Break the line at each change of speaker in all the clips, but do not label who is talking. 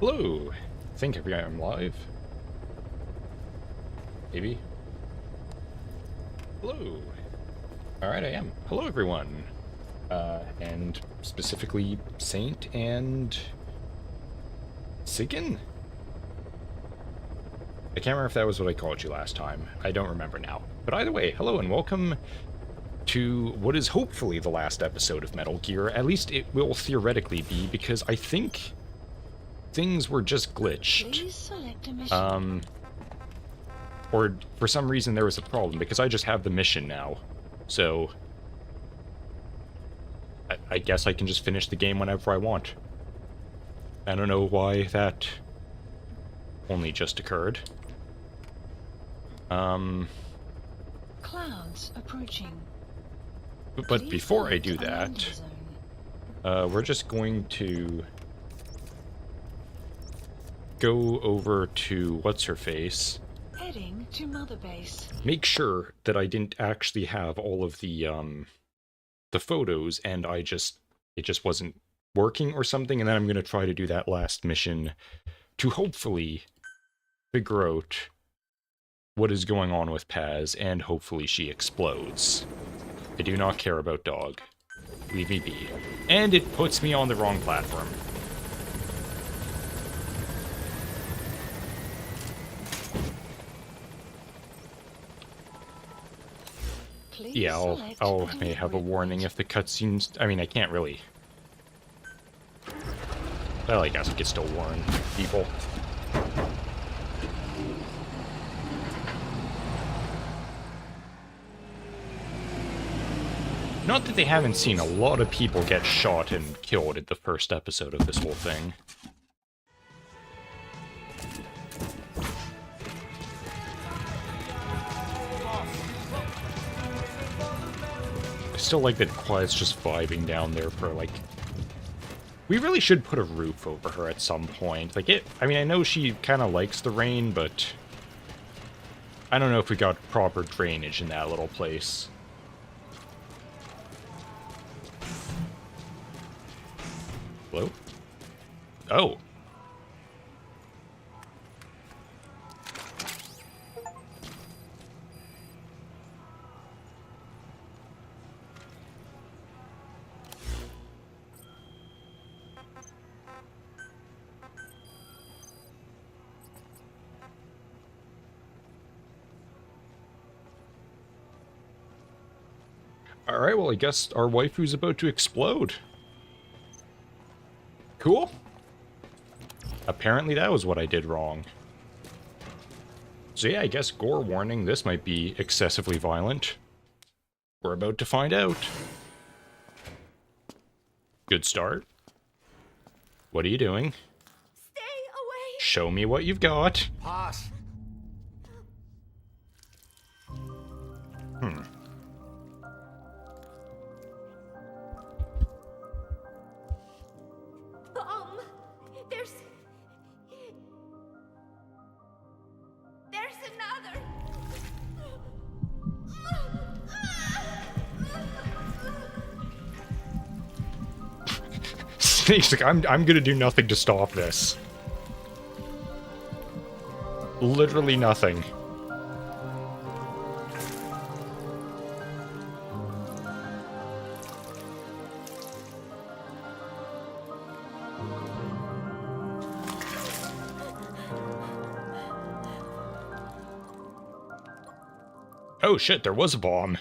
Hello. I think I'm live. Maybe. Hello. Alright, I am. Hello, everyone. And specifically Saint and Sigyn? I can't remember if that was what I called you last time. I don't remember now. But either way, hello and welcome to what is hopefully the last episode of Metal Gear. At least it will theoretically be, because I think things were just glitched. Or for some reason there was a problem, because I just have the mission now. So I guess I can just finish the game whenever I want. I don't know why that only just occurred.
Clouds approaching.
But before I do that, we're just going to go over to what's-her-face.
Heading to Mother Base.
Make sure that I didn't actually have all of the photos, and it just wasn't working or something, and then I'm going to try to do that last mission to hopefully figure out what is going on with Paz, and hopefully she explodes. I do not care about dog. Leave me be. And it puts me on the wrong platform. Yeah, I'll may have a warning if the cutscenes... I mean, I can't really... Well, I guess I could still warn people. Not that they haven't seen a lot of people get shot and killed at the first episode of this whole thing. I still like that Quiet's just vibing down there for, like... We really should put a roof over her at some point. Like, I mean, I know she kind of likes the rain, but... I don't know if we got proper drainage in that little place. Hello? Oh. Alright, well, I guess our waifu's about to explode. Cool. Apparently that was what I did wrong. So yeah, I guess gore warning, this might be excessively violent. We're about to find out. Good start. What are you doing?
Stay away.
Show me what you've got.
Pass.
There's another.
Snake's like, I'm gonna do nothing to stop this. Literally nothing. Oh shit, there was a bomb.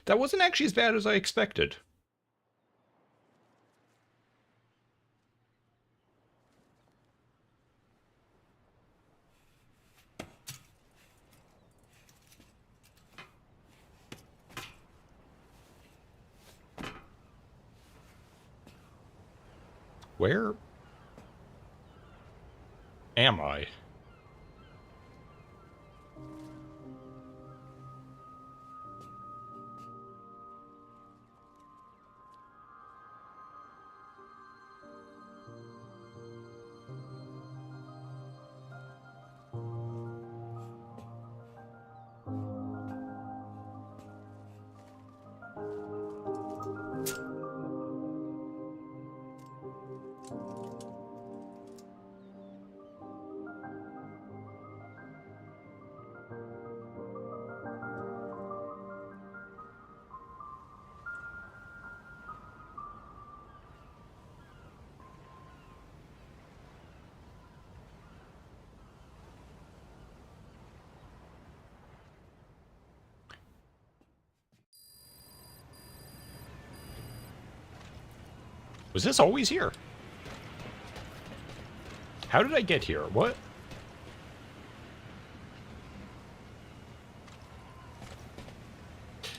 That wasn't actually as bad as I expected. Where am I? Was this always here? How did I get here? What?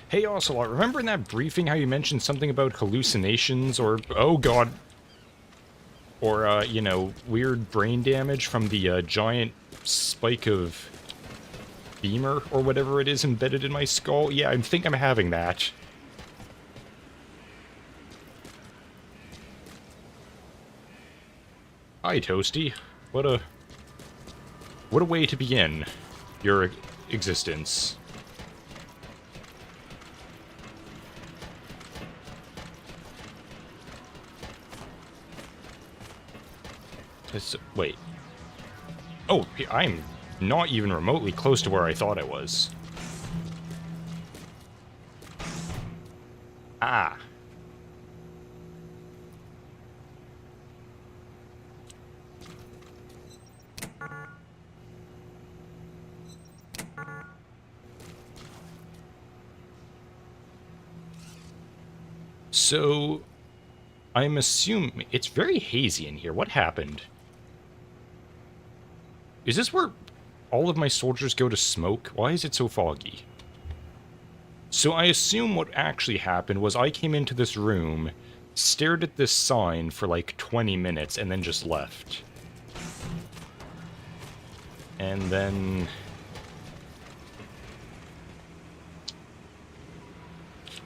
Hey, Ocelot, remember in that briefing how you mentioned something about hallucinations or... Oh, God. Or, you know, weird brain damage from the giant spike of beamer or whatever it is embedded in my skull? Yeah, I think I'm having that. Hi, Toasty. What a way to begin your existence. Wait. Oh, I'm not even remotely close to where I thought I was. Ah. So, I'm assuming... It's very hazy in here. What happened? Is this where all of my soldiers go to smoke? Why is it so foggy? So I assume what actually happened was I came into this room, stared at this sign for like 20 minutes, and then just left. And then...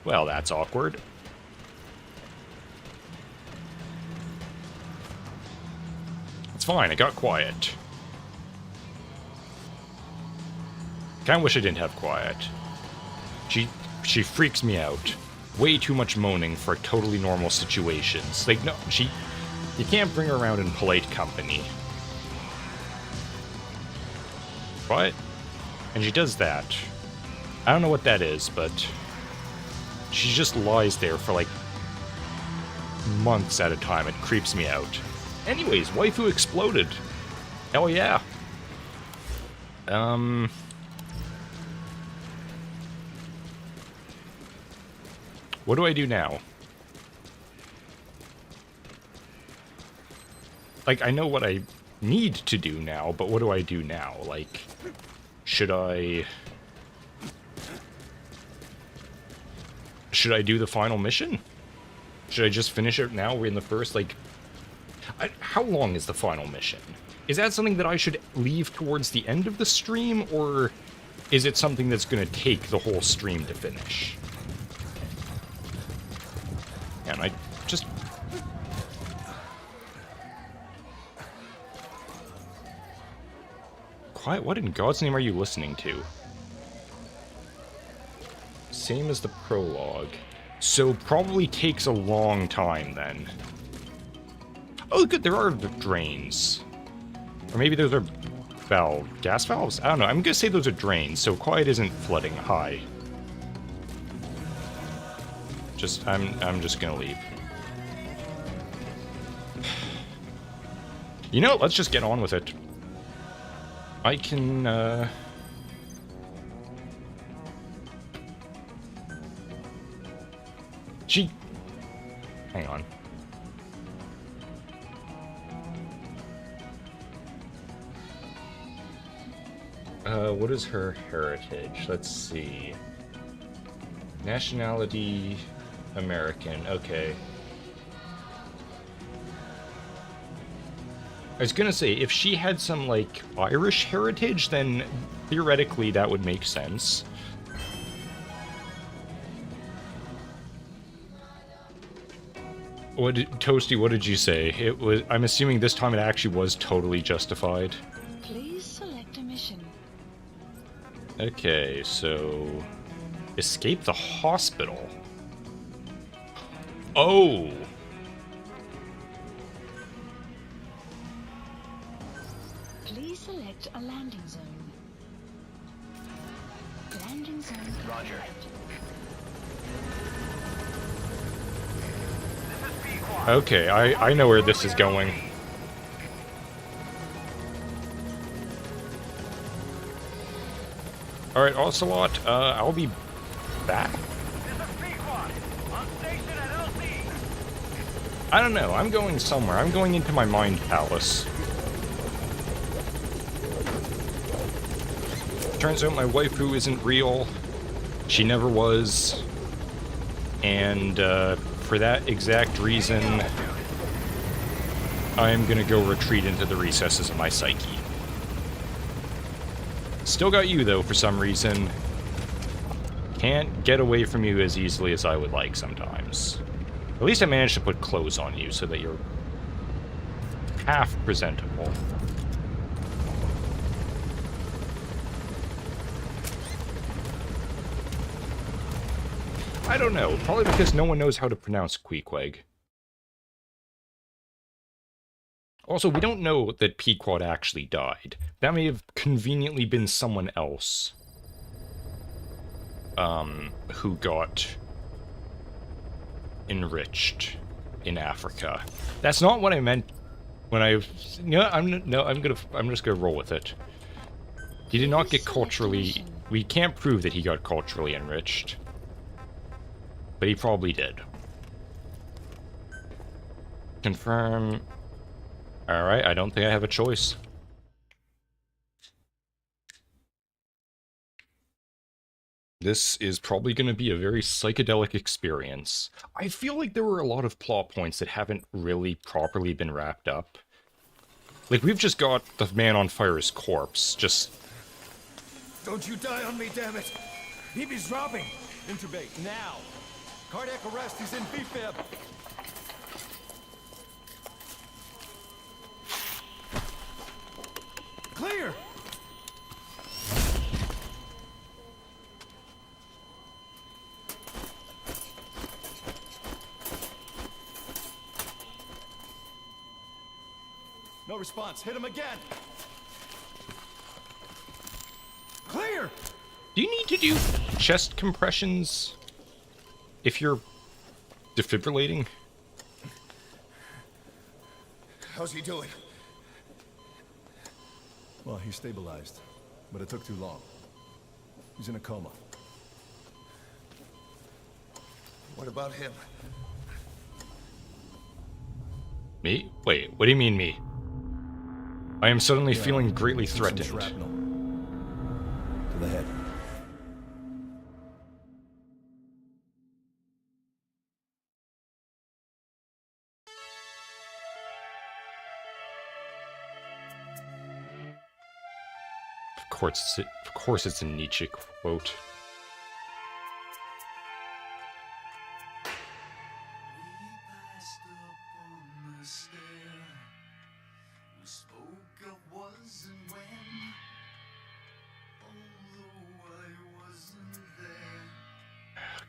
Well, that's awkward. It's fine, I got quiet. Kinda wish I didn't have quiet. She freaks me out. Way too much moaning for totally normal situations. Like, no, you can't bring her around in polite company. What? And she does that. I don't know what that is, but... She just lies there for, like, months at a time. It creeps me out. Anyways, waifu exploded. Hell yeah. What do I do now? Like, I know what I need to do now, but what do I do now? Like, should I do the final mission? Should I just finish it now? We're in the first, like... how long is the final mission? Is that something that I should leave towards the end of the stream, or is it something that's going to take the whole stream to finish? And I just... Quiet, what in God's name are you listening to? Same as the prologue. So probably takes a long time then. Oh good, there are drains. Or maybe those are gas valves? I don't know, I'm gonna say those are drains, so quiet isn't flooding high. I'm just gonna leave. You know, let's just get on with it. I can, Hang on. What is her heritage? Let's see. Nationality... American, okay. I was gonna say, if she had some, like, Irish heritage, then theoretically that would make sense. Toasty, what did you say? It was... I'm assuming this time it actually was totally justified.
Please select a mission.
Okay, so... Escape the hospital. Oh!
Please select a landing zone. Landing zone.
Roger.
Okay, I know where this is going. Alright, Ocelot, I'll be back. I don't know, I'm going somewhere. I'm going into my mind palace. Turns out my waifu isn't real. She never was. And for that exact reason, I'm gonna go retreat into the recesses of my psyche. Still got you, though, for some reason. Can't get away from you as easily as I would like sometimes. At least I managed to put clothes on you so that you're half presentable. I don't know, probably because no one knows how to pronounce Queequeg. Also, we don't know that Pequod actually died. That may have conveniently been someone else. Who got enriched in Africa. That's not what I meant when I... I'm just gonna roll with it. He did not get culturally... We can't prove that he got culturally enriched. But he probably did. Confirm... Alright, I don't think I have a choice. This is probably going to be a very psychedelic experience. I feel like there were a lot of plot points that haven't really properly been wrapped up. Like, we've just got the man on fire's corpse, just...
Don't you die on me, damn it! BB's dropping! Intubate, now! Cardiac arrest, he's in BFib! Clear! No response. Hit him again. Clear!
Do you need to do chest compressions if you're defibrillating?
How's he doing? Well, he's stabilized, but it took too long. He's in a coma. What about him?
Me? Wait, what do you mean me? I am suddenly feeling greatly threatened.
Shrapnel. To the head.
Of course it's a Nietzsche quote.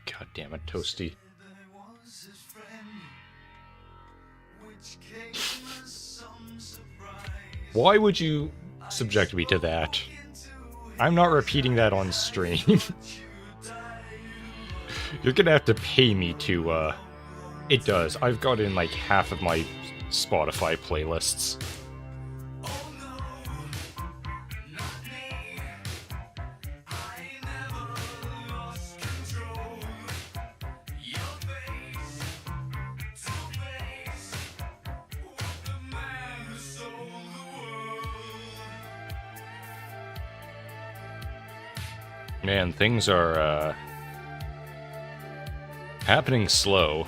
God damn it, Toasty. Why would you subject me to that? I'm not repeating that on stream. You're gonna have to pay me to, It does. I've got in like half of my Spotify playlists. Man, things are, happening slow.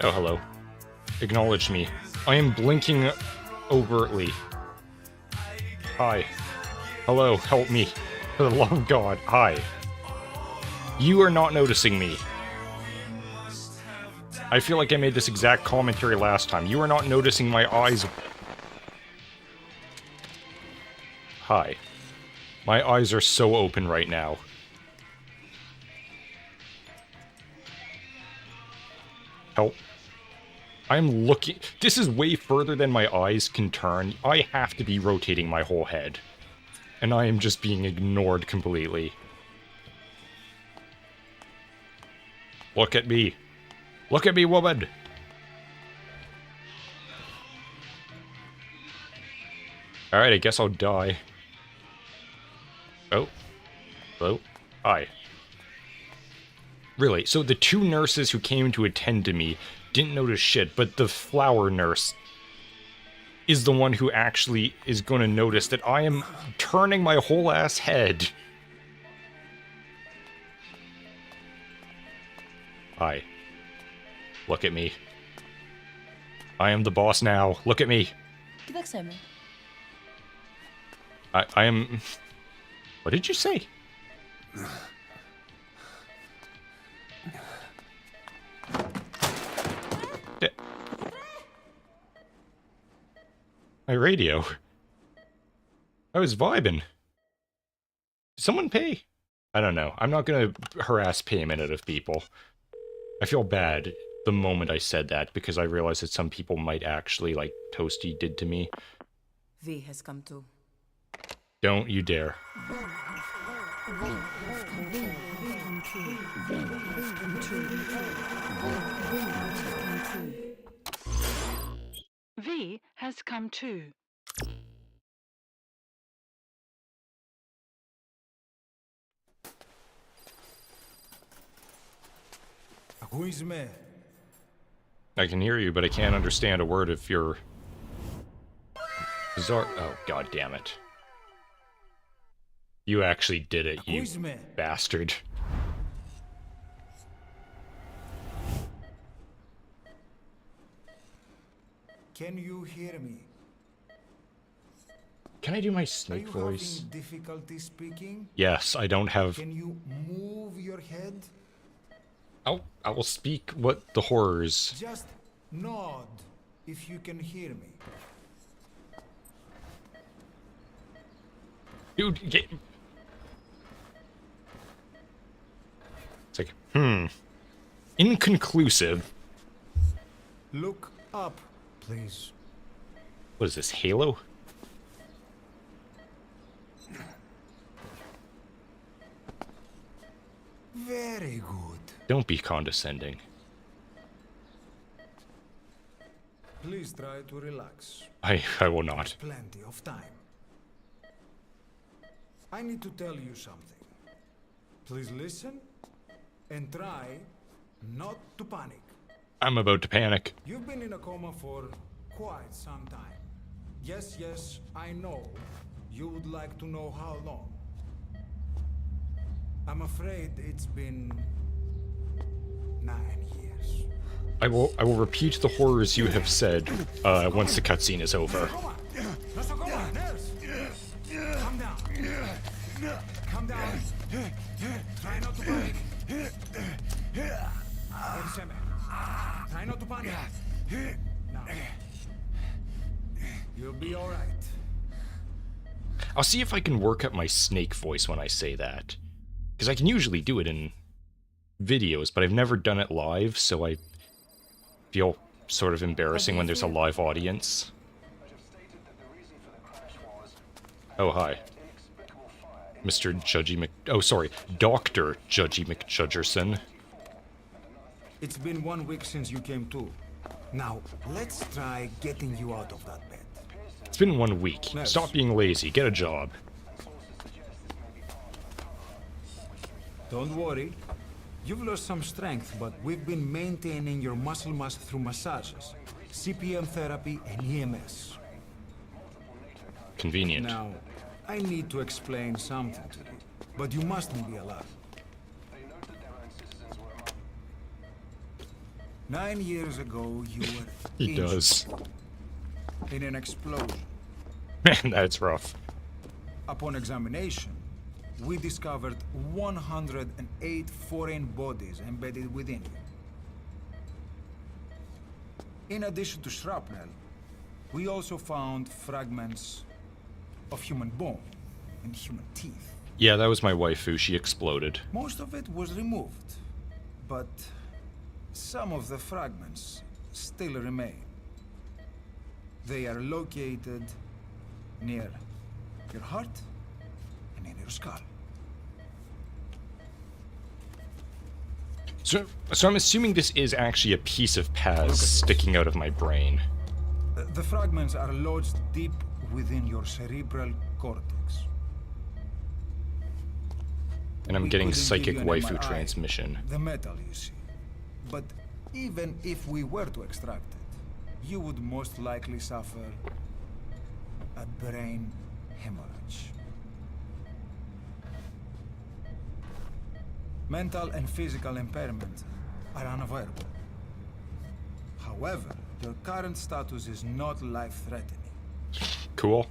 Oh, hello. Acknowledge me. I am blinking overtly. Hi. Hello, help me. For the love of God, hi. You are not noticing me. I feel like I made this exact commentary last time. You are not noticing my eyes. Hi. My eyes are so open right now. Help. I'm looking... This is way further than my eyes can turn. I have to be rotating my whole head. And I am just being ignored completely. Look at me. Look at me, woman! Alright, I guess I'll die. Oh. Hello? Hi. Really? So the two nurses who came to attend to me didn't notice shit, but the flower nurse is the one who actually is going to notice that I am turning my whole ass head. Hi. Look at me. I am the boss now. Look at me.
كده سامع.
I am... What did you say? My radio. I was vibing. Did someone pay? I don't know. I'm not gonna harass payment out of people. I feel bad the moment I said that because I realized that some people might actually, like Toasty did to me.
V has come too.
Don't you dare.
V has come too.
I can hear you, but I can't understand a word of your bizarre... Oh, god damn it. You actually did it, you bastard.
Can you hear me?
Can I do my
Are
snake
you
voice?
having difficulty speaking?
Yes, I don't have...
Can you move your head?
I will speak what the horrors...
Just nod if you can hear me.
Dude, get... It's like, inconclusive.
Look up, please.
What is this, Halo?
Very good.
Don't be condescending.
Please try to relax.
I will not.
Plenty of time. I need to tell you something. Please listen and try not to panic.
I'm about to panic.
You've been in a coma for quite some time. Yes, I know. You would like to know how long. I'm afraid it's been 9 years.
I will repeat the horrors you have said once the cutscene is over.
Nurse! Calm down. Calm down. Try not to panic. Try not to panic. Now. You'll be alright.
I'll see if I can work up my snake voice when I say that. Because I can usually do it in videos, but I've never done it live, so I feel sort of embarrassing when there's a live audience. Oh, hi. Mr. Judgy Mc... Oh, sorry. Dr. Judgy McJudgerson.
It's been 1 week since you came to. Now, let's try getting you out of that bed.
It's been 1 week.
Nurse.
Stop being lazy. Get a job.
Don't worry. You've lost some strength, but we've been maintaining your muscle mass through massages, CPM therapy, and EMS.
Convenient.
Now, I need to explain something to you, but you mustn't be alarmed. 9 years ago, you were
He
injured
does.
in an explosion.
Man, that's rough.
Upon examination, we discovered 108 foreign bodies embedded within you. In addition to shrapnel, we also found fragments of human bone and human teeth.
Yeah, that was my waifu. She exploded.
Most of it was removed, but some of the fragments still remain. They are located near your heart and in your skull.
So I'm assuming this is actually a piece of Paz sticking out of my brain.
The fragments are lodged deep within your cerebral cortex.
And I'm
We
getting
couldn't
psychic
give you an
waifu
MRI,
transmission.
The metal, you see. But even if we were to extract it, you would most likely suffer a brain hemorrhage. Mental and physical impairment are unavoidable. However, your current status is not life-threatening.
Cool.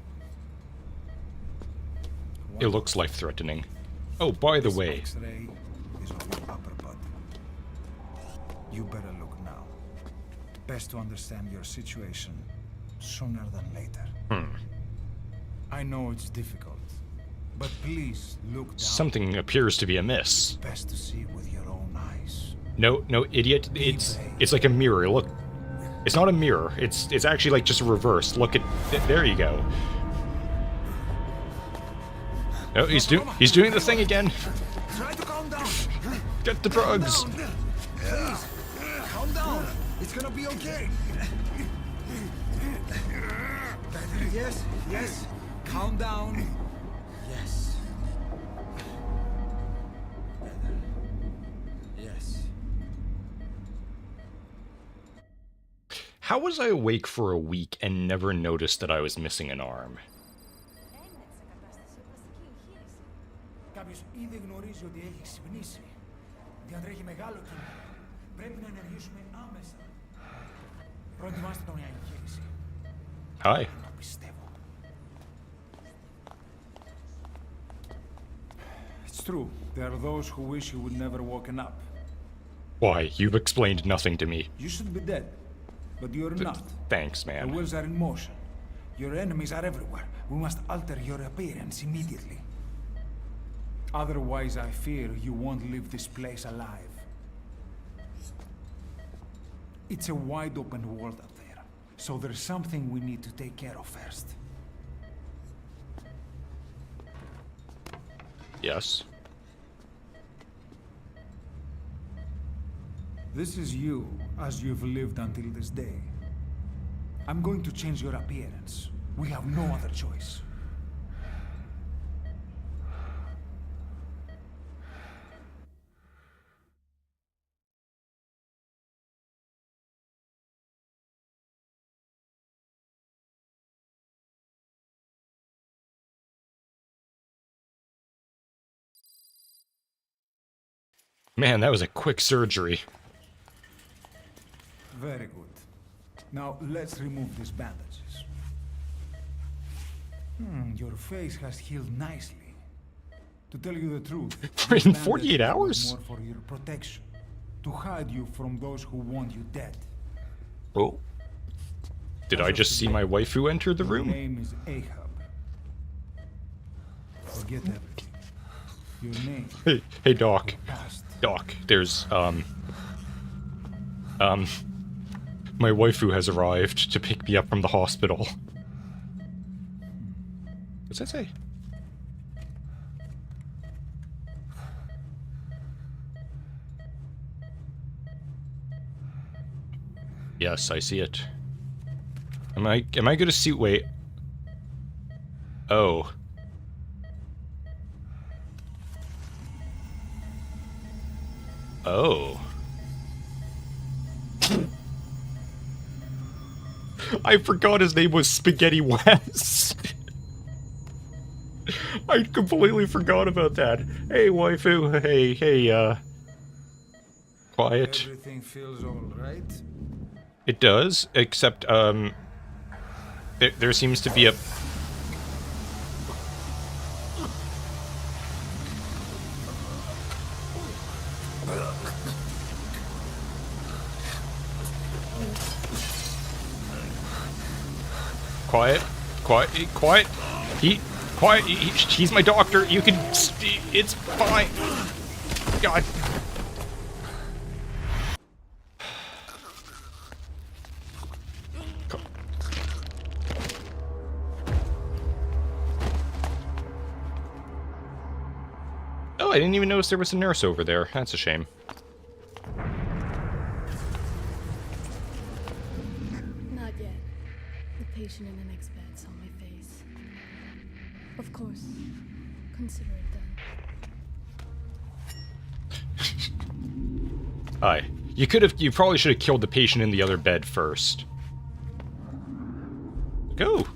It looks life-threatening. Oh, by the
This
way,
X-ray is on your upper body. You better look now. Best to understand your situation sooner than later. I know it's difficult, but please look down.
something appears to be amiss.
Best to see with your own eyes.
No, idiot. It's like a mirror. Look, it's not a mirror. It's actually like just reversed. Look at there. You go. No, he's doing the thing again.
Try to calm down.
Get the drugs.
Please, calm down. It's gonna be okay. Yes, yes. Calm down. Yes. Yes.
How was I awake for a week and never noticed that I was missing an arm?
Κάποιος ήδη γνωρίζει ότι έχει ξυπνήσει. Διατρέχει μεγάλο κίνδυνο. Πρέπει να ενεργήσουμε άμεσα. Προετοιμάστε τον για εγχείρηση.
Hi.
Το πιστεύω.
It's true. There are those who wish you would never woken up.
Why? You've explained nothing to me.
You should be dead, but you're not.
Thanks,
The
man.
wheels are in motion. Your enemies are everywhere. We must alter your appearance immediately. Otherwise, I fear you won't leave this place alive. It's a wide open world up there, so there's something we need to take care of first.
Yes.
This is you, as you've lived until this day. I'm going to change your appearance. We have no other choice.
Man, that was a quick surgery.
Very good. Now, let's remove these bandages. Your face has healed nicely. To tell you the truth,
In
these
48
bandages was
hours?
more for your protection, to hide you from those who want you dead.
Oh. Did I just see my waifu enter the
Your
room?
name is Ahab. Forget everything. Your name,
Hey, Doc.
past.
Doc, there's, my waifu has arrived to pick me up from the hospital. What's that say? Yes, I see it. Am I gonna see? Wait. Oh. Oh. I forgot his name was Spaghetti West. I completely forgot about that. Hey, waifu. Hey, quiet.
Everything feels all right.
It does, except, there seems to be a... Quiet. Quiet. He's my doctor. You can... It's fine. God. Oh, I didn't even notice there was a nurse over there. That's a shame.
Not yet. The patient in the next bed saw my face. course. Consider it done.
Aye. You probably should have killed the patient in the other bed first. Go.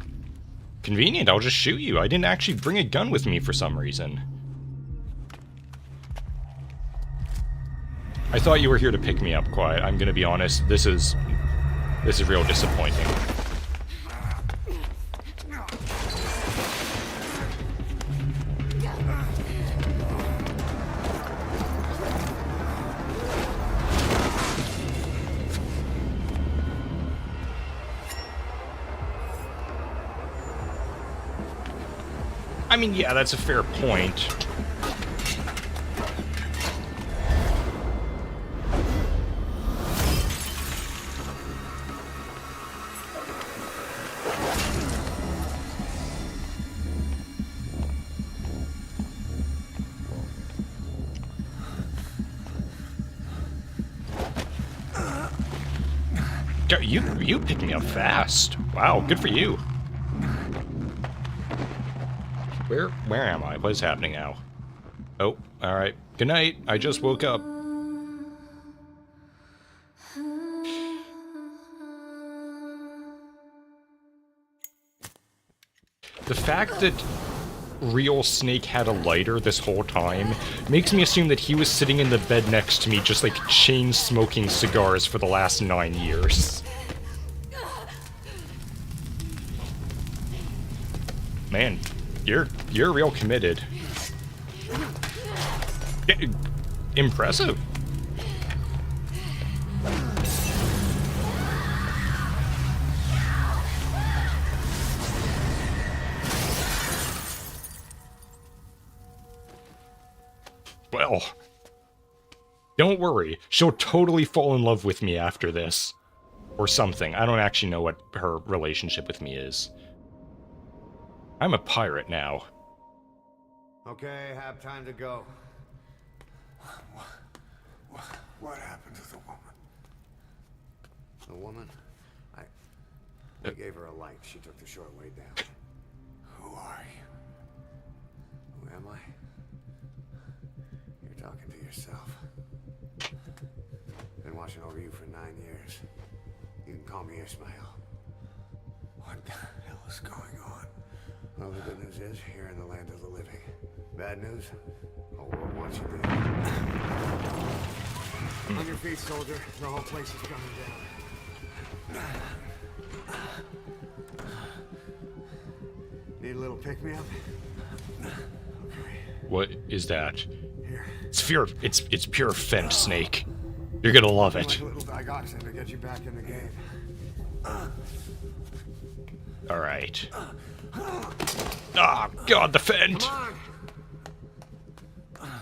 Convenient, I'll just shoot you. I didn't actually bring a gun with me for some reason. I thought you were here to pick me up, Quiet. I'm gonna be honest, this is real disappointing. I mean, yeah, that's a fair point. You picked me up fast. Wow, good for you. Where am I? What is happening now? Oh, alright. Good night. I just woke up. The fact that real Snake had a lighter this whole time makes me assume that he was sitting in the bed next to me just like chain smoking cigars for the last 9 years. Man, you're real committed. Impressive. Well, don't worry. She'll totally fall in love with me after this. Or something. I don't actually know what her relationship with me is. I'm a pirate now.
Okay, have time to go.
What happened to the woman?
The woman? I gave her a light. She took the short way down.
Who are you?
Who am I? You're talking to yourself. Been watching over you for 9 years. You can call me Ismail.
What the hell is going on?
Well, the good news is, you're in the land of the living. Bad news? The whole world wants you dead. On your feet, soldier. The whole place is coming down. Need a little pick-me-up? Okay.
What is that?
Here.
It's pure Fent, Snake. You're gonna love it.
Like a little digoxin to get you back in the game.
Alright. Ah, God, the Fent!
Come on!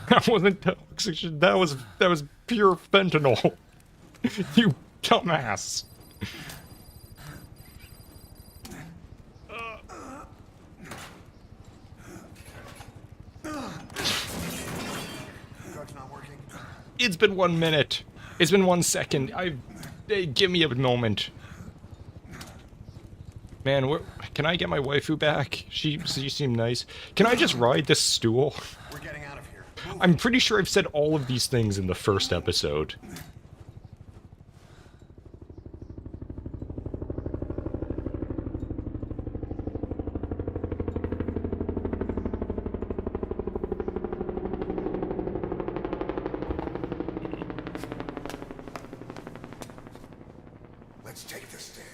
That wasn't toxic, that was pure fentanyl. You dumbass.
Drugs not working.
It's been 1 minute. It's been 1 second. Hey, give me a moment. Man, can I get my waifu back? She seemed nice. Can I just ride this stool?
We're getting out of here.
I'm pretty sure I've said all of these things in the first episode.
Let's take the stairs.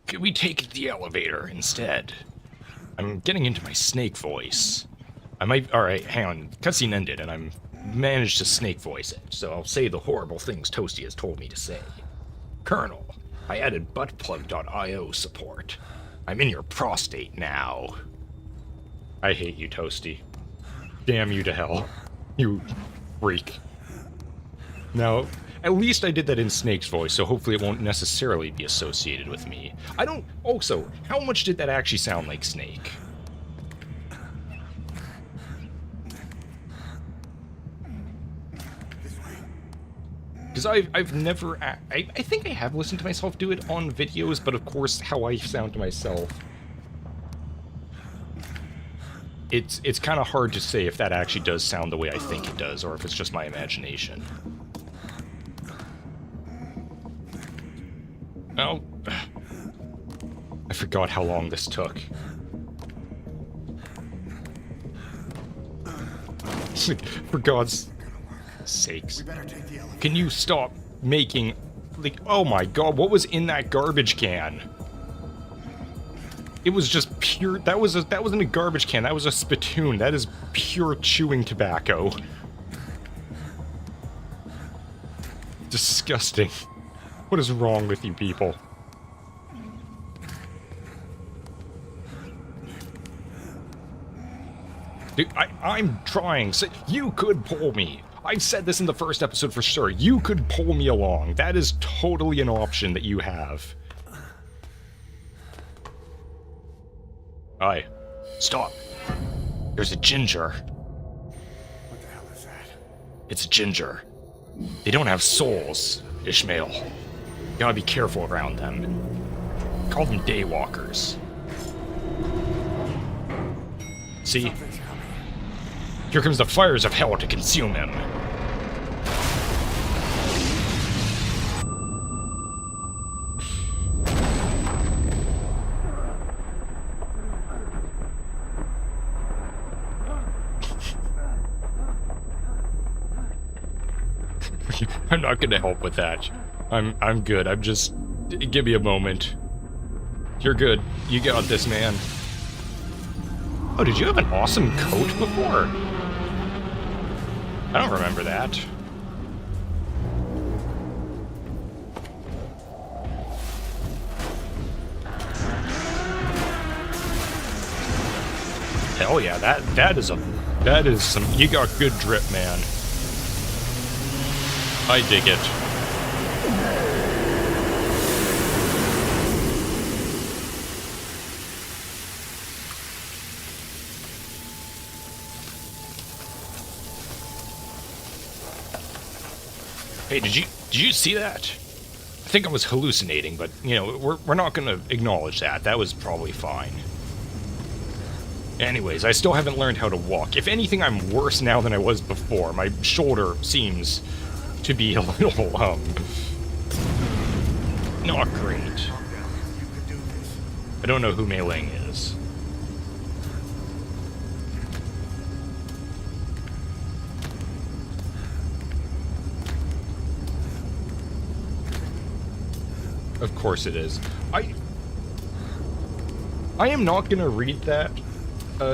Could we take the elevator instead? I'm getting into my snake voice. Alright, hang on. Cutscene ended and I'm managed to snake voice it, so I'll say the horrible things Toasty has told me to say. Colonel, I added buttplug.io support. I'm in your prostate now. I hate you, Toasty. Damn you to hell. You freak. Now, at least I did that in Snake's voice, so hopefully it won't necessarily be associated with me. Also, how much did that actually sound like Snake? Because I've never... I think I have listened to myself do it on videos, but of course, how I sound to myself It's kind of hard to say if that actually does sound the way I think it does, or if it's just my imagination. Oh. I forgot how long this took. For God's sakes. Can you stop making... Like, oh my god, what was in that garbage can? It was just pure... That wasn't a garbage can, that was a spittoon. That is pure chewing tobacco. Disgusting. What is wrong with you people? Dude, I'm trying. You could pull me. I said this in the first episode for sure. You could pull me along. That is totally an option that you have. Aye. Stop. There's a ginger.
What the hell is that?
It's a ginger. They don't have souls, Ishmael. You gotta be careful around them. Call them daywalkers. See? Here comes the fires of hell to consume him. I'm not gonna help with that. I'm good. I'm just... Give me a moment. You're good. You got this, man. Oh, did you have an awesome coat before? I don't remember that. Hell yeah, that is some... You got good drip, man. I dig it. Hey, did you see that? I think I was hallucinating, but, you know, we're not gonna acknowledge that. That was probably fine. Anyways, I still haven't learned how to walk. If anything, I'm worse now than I was before. My shoulder seems to be a little, not great. I don't know who Mei Ling is. Of course it is. I am not gonna read that,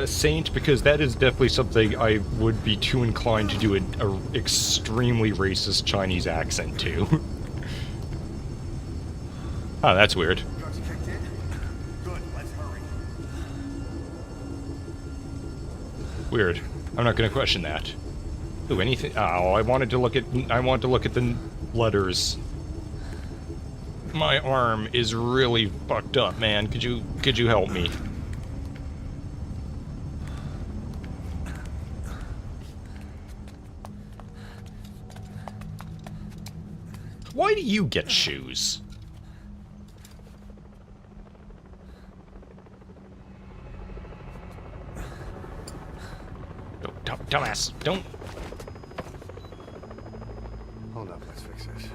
Saint, because that is definitely something I would be too inclined to do a extremely racist Chinese accent to. Oh, that's weird. Weird. I'm not gonna question that. Ooh, anything? Oh, I wanted to look at the letters. My arm is really fucked up, man. Could you help me? Why do you get shoes? Oh, dumbass, don't...
Hold up, let's fix this.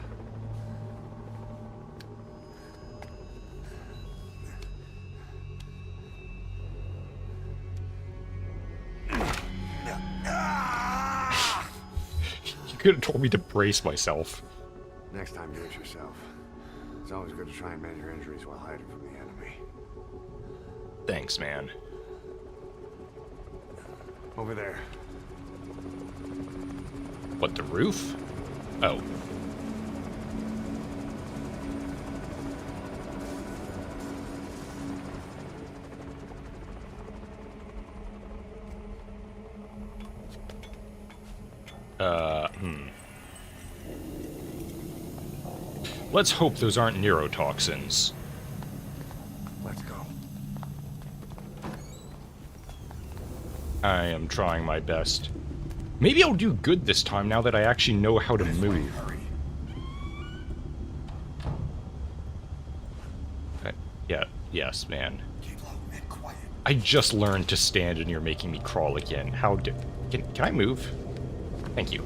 You could have told me to brace myself.
Next time, do it yourself. It's always good to try and mend your injuries while hiding from the enemy.
Thanks, man.
Over there.
What, the roof? Oh. Let's hope those aren't neurotoxins.
Let's go.
I am trying my best. Maybe I'll do good this time now that I actually know how to move. Yeah, yes, man. I just learned to stand and you're making me crawl again. Can I move? Thank you.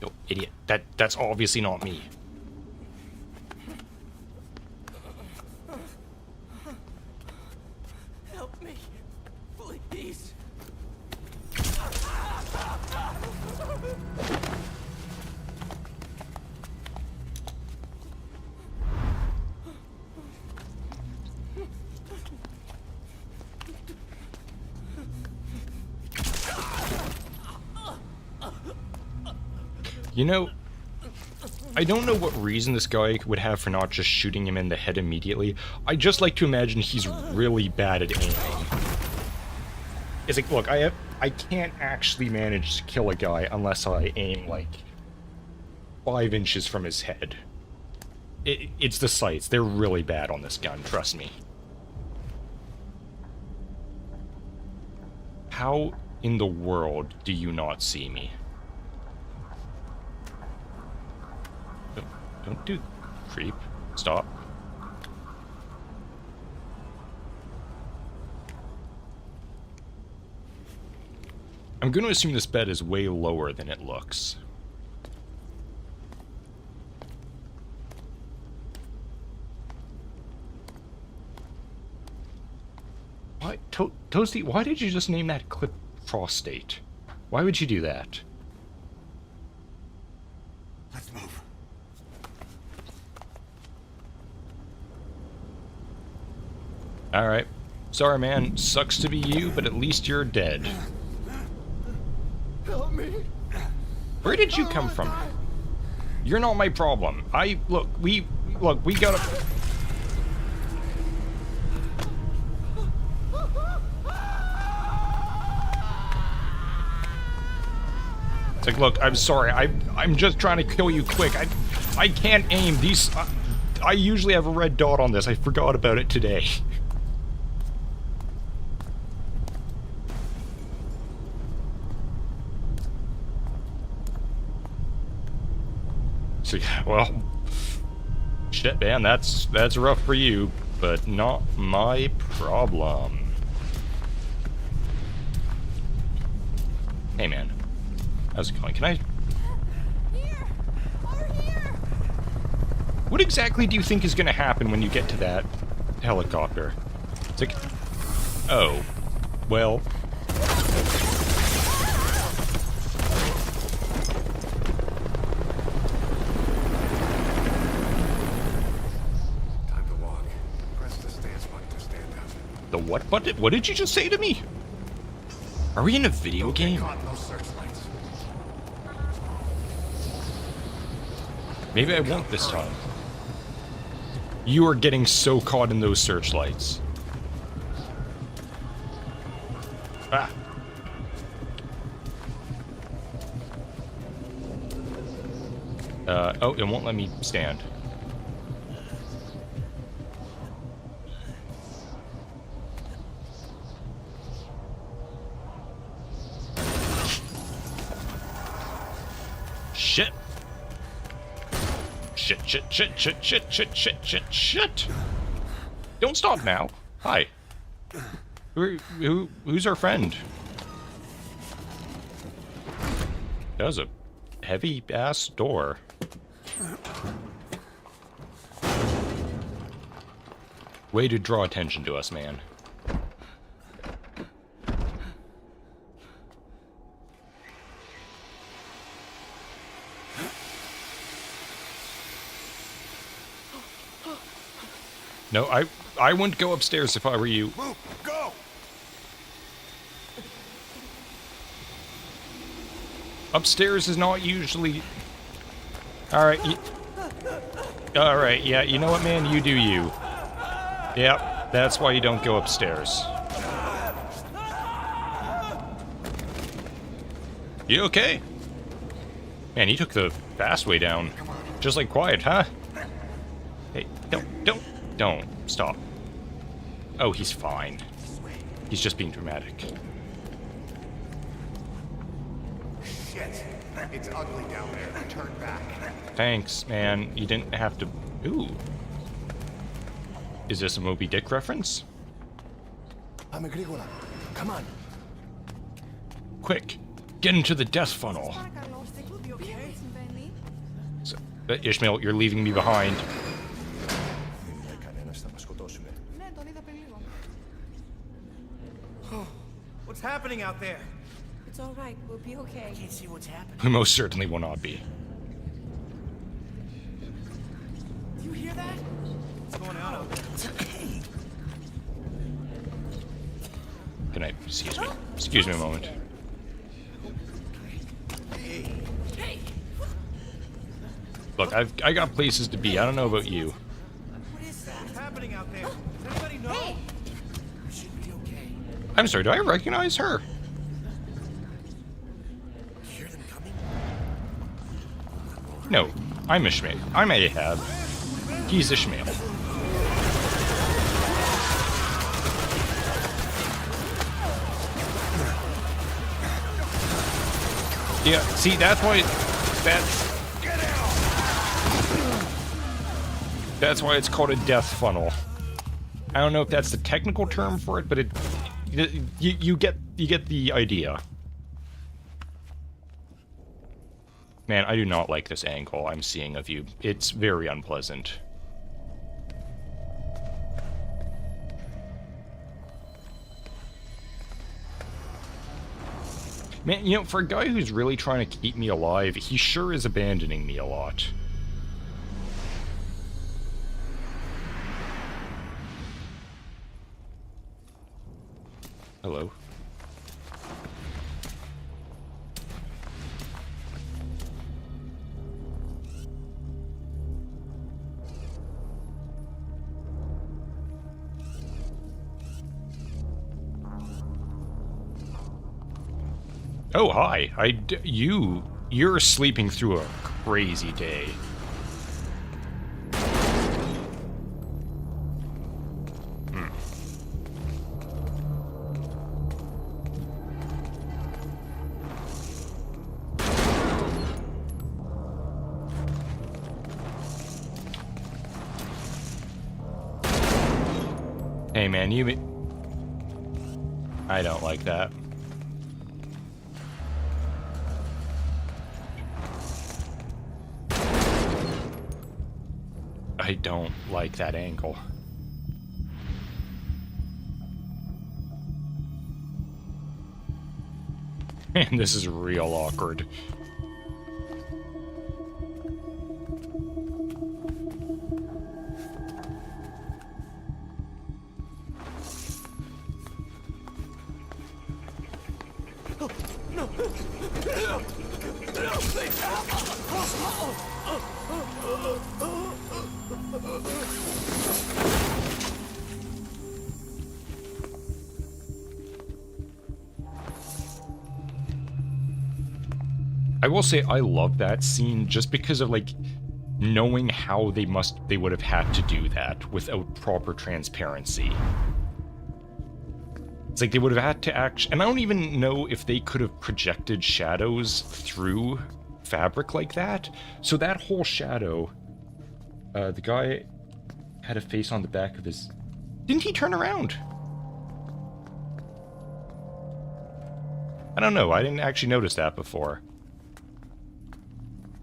Yo, idiot. That's obviously not me.
Help me, please.
You know, I don't know what reason this guy would have for not just shooting him in the head immediately. I just like to imagine he's really bad at aiming. It's like, look, I can't actually manage to kill a guy unless I aim, like, 5 inches from his head. It's the sights. They're really bad on this gun, trust me. How in the world do you not see me? Don't do creep. Stop. I'm going to assume this bed is way lower than it looks. What? Toasty, why did you just name that clip prostate? Why would you do that?
Let's move.
Alright. Sorry, man. Sucks to be you, but at least you're dead.
Help me.
Where did you come from? You're not my problem. Look, we gotta... It's like, look, I'm sorry. I'm just trying to kill you quick. I can't aim. These... I usually have a red dot on this. I forgot about it today. So, well, shit, man, that's rough for you, but not my problem. Hey, man, how's it going? Can I?
Here! Over here!
What exactly do you think is going to happen when you get to that helicopter? It's like, oh, well. The what button? What did you just say to me? Are we in a video game? Maybe I won't this time. You are getting so caught in those searchlights. Ah. Oh, it won't let me stand. Shit. Shit. Don't stop now. Hi. Who's our friend? That was a heavy-ass door. Way to draw attention to us, man. No, I wouldn't go upstairs if I were you.
Move, go!
Upstairs is not usually... Alright, alright, yeah, you know what, man? You do you. Yep, that's why you don't go upstairs. You okay? Man, he took the fast way down. Just like quiet, huh? Hey, don't. Stop. Oh, he's fine. He's just being dramatic.
Shit! It's ugly down there. Turn back.
Thanks, man. You didn't have to... Ooh. Is this a Moby Dick reference?
Come on.
Quick, get into the death funnel. So, Ishmael, you're leaving me behind.
What's happening out there?
It's all right. We'll be okay.
I can't see what's happening.
We most certainly will not be.
Do you hear that? What's going on out there?
Can I... Excuse me. Excuse me a moment. Look, I got places to be. I don't know about you.
What is that? What's happening out there? Does anybody know?
Hey!
We should be okay.
I'm sorry, do I recognize her?
You hear them coming?
No, I'm Ishmael. I'm Ahab. He's Ishmael. Yeah, see, that's why... That's why it's called a death funnel. I don't know if that's the technical term for it, but you get the idea. Man, I do not like this angle I'm seeing of you. It's very unpleasant. Man, you know, for a guy who's really trying to keep me alive, he sure is abandoning me a lot. Hello. Oh, hi. You're sleeping through a crazy day. Hey man, I don't like that. I don't like that angle. Man, this is real awkward. I will say I love that scene just because of, like, knowing how they would have had to do that without proper transparency. It's like they would have had to and I don't even know if they could have projected shadows through fabric like that. So that whole shadow, the guy had a face on the back of his... Didn't he turn around? I don't know, I didn't actually notice that before.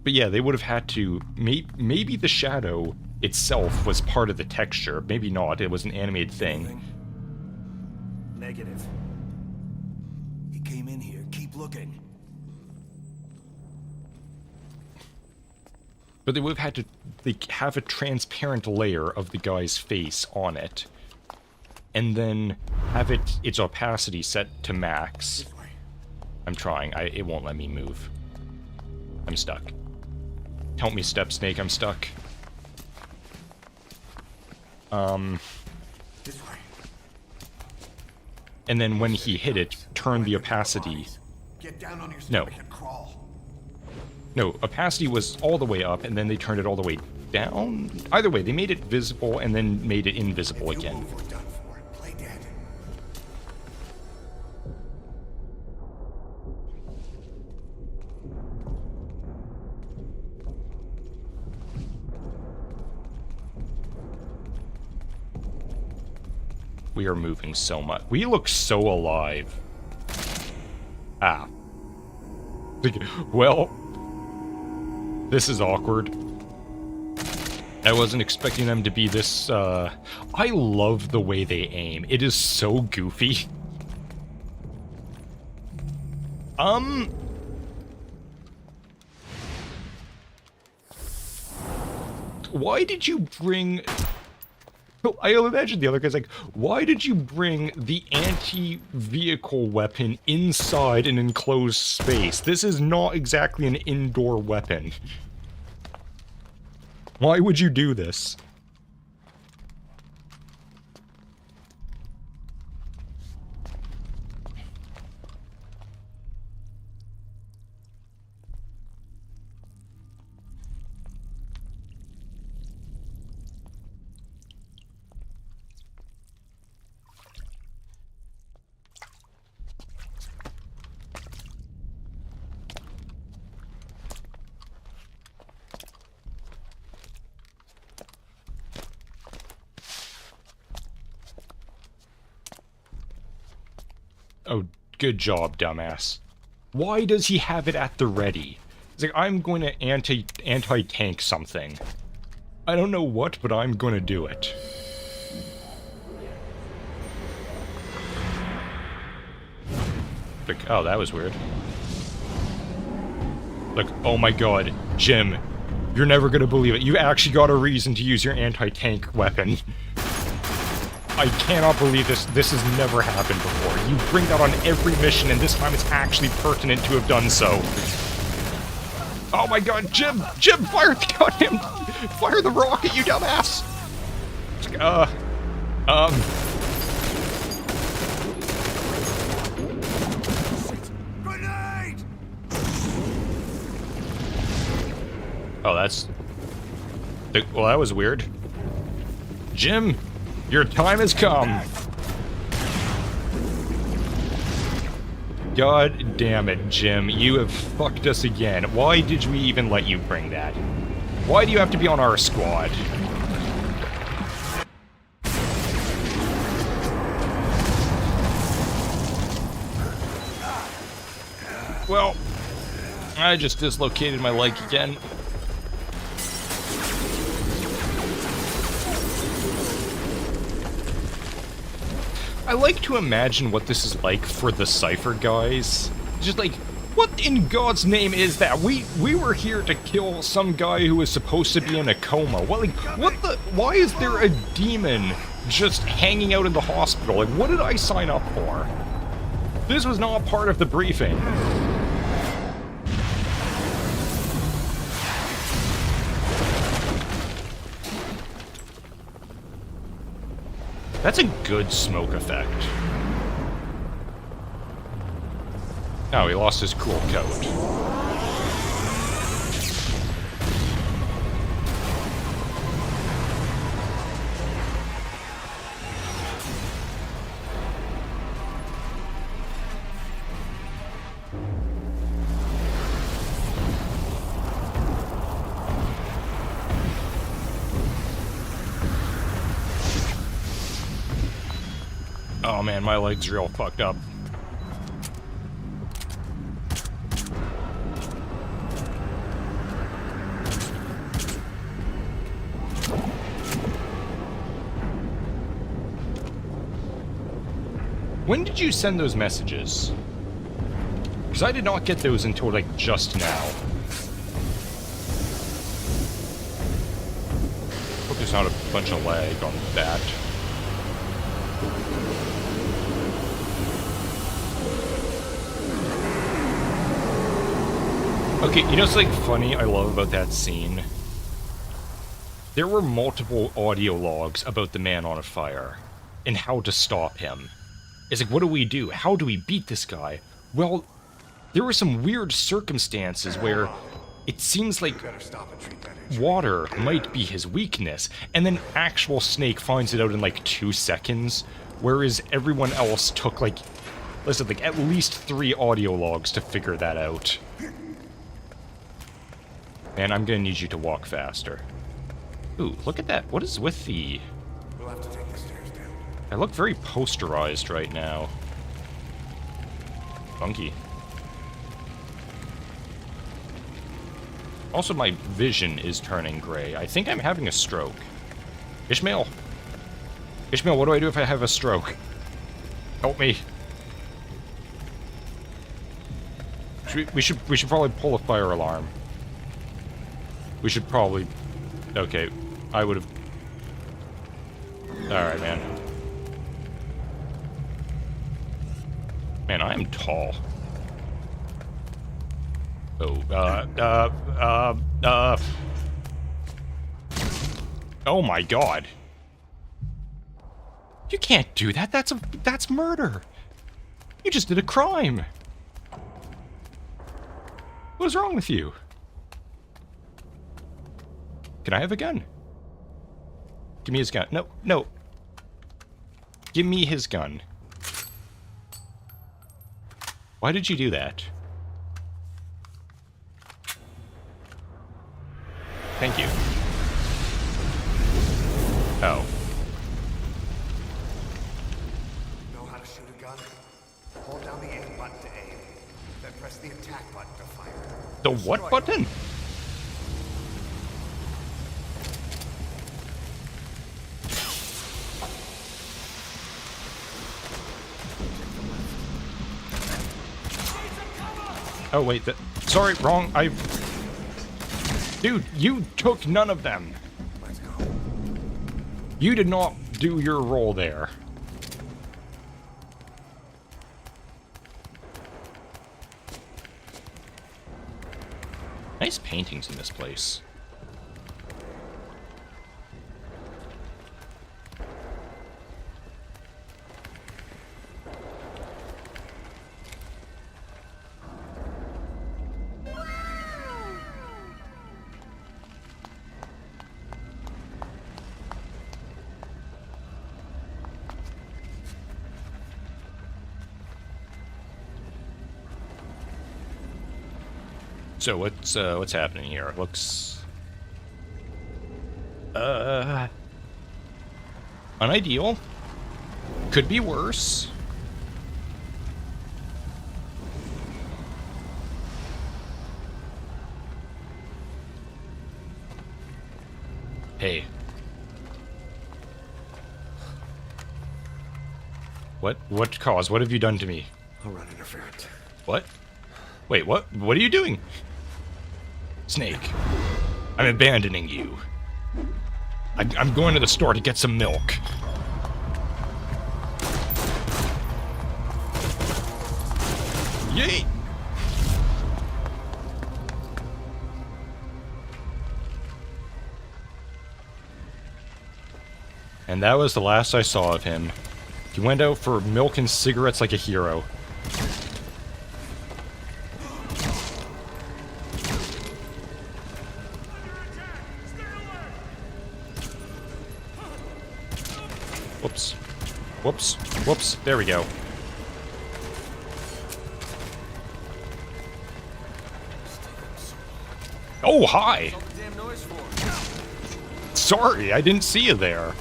But yeah, they would have had to... Maybe the shadow itself was part of the texture. Maybe not, it was an animated thing.
Negative. He came in here. Keep looking.
But they would have had to have a transparent layer of the guy's face on it. And then have its opacity set to max. I'm trying. It won't let me move. I'm stuck. Help me, Step Snake, I'm stuck.
This way.
And then when he hit it, turn the opacity.
Get down on your stomach and crawl.
No, opacity was all the way up, and then they turned it all the way down? Either way, they made it visible and then made it invisible again.
We're done for. Play
We are moving so much. We look so alive. Ah. Well, this is awkward. I wasn't expecting them to be this, I love the way they aim. It is so goofy. Why did you bring... I'll imagine the other guy's like, why did you bring the anti-vehicle weapon inside an enclosed space? This is not exactly an indoor weapon. Why would you do this? Oh, good job, dumbass. Why does he have it at the ready? It's like, I'm going to anti-tank something. I don't know what, but I'm going to do it. Like, oh, that was weird. Like, oh my god, Jim, you're never going to believe it. You actually got a reason to use your anti-tank weapon. I cannot believe this. This has never happened before. You bring that on every mission, and this time it's actually pertinent to have done so. Oh my god, Jim! Jim, fire the goddamn... Fire the rocket, you dumbass!
Grenade!
Oh, that's... Well, that was weird. Jim! Your time has come! God damn it, Jim. You have fucked us again. Why did we even let you bring that? Why do you have to be on our squad? Well, I just dislocated my leg again. I like to imagine what this is like for the Cypher guys. Just like, what in God's name is that? We were here to kill some guy who was supposed to be in a coma. What, like, what the? Why is there a demon just hanging out in the hospital? Like, what did I sign up for? This was not part of the briefing. That's a good smoke effect. Oh, he lost his cool coat. Oh man, my leg's real fucked up. When did you send those messages? Because I did not get those until, like, just now. Hope there's not a bunch of lag on that. Okay, you know what's, like, funny I love about that scene? There were multiple audio logs about the man on fire, and how to stop him. It's like, what do we do? How do we beat this guy? Well, there were some weird circumstances where it seems like water might be his weakness, and then actual Snake finds it out in like 2 seconds, whereas everyone else took like, listen, like at least 3 audio logs to figure that out. Man, I'm gonna need you to walk faster. Ooh, look at that. What is with the...
We'll have to take the stairs down.
I look very posterized right now. Funky. Also, my vision is turning gray. I think I'm having a stroke. Ishmael! Ishmael, what do I do if I have a stroke? Help me. We should probably pull a fire alarm. We should probably... Okay, I would have... Alright, man. Man, I am tall. Oh, oh my god. You can't do that. That's murder. You just did a crime. What is wrong with you? Can I have a gun? Give me his gun. No, no. Give me his gun. Why did you do that? Thank you. Oh.
Know how to shoot a gun? Hold down the aim button to aim, then press the attack button to fire.
The what button? Oh wait, sorry, wrong. Dude, you took none of them.
Let's go.
You did not do your role there. Nice paintings in this place. So what's happening here? It looks unideal. Could be worse. Hey. What cause? What have you done to me?
I'll run interference.
What? Wait, what? What are you doing? Snake, I'm abandoning you. I'm going to the store to get some milk. Yay! And that was the last I saw of him. He went out for milk and cigarettes like a hero. Whoops. Whoops. Whoops. There we go. Oh, hi! Sorry, I didn't see you there.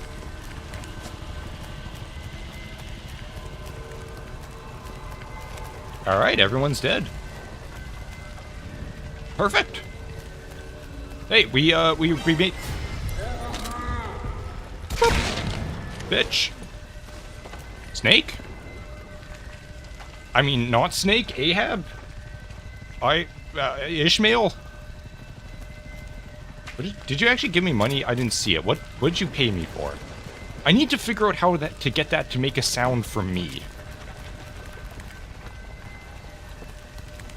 Alright, everyone's dead. Perfect. Hey, we made... Bitch. Snake? I mean, not Snake, Ahab? Ishmael? Did you actually give me money? I didn't see it. What did you pay me for? I need to figure out how to get that to make a sound for me.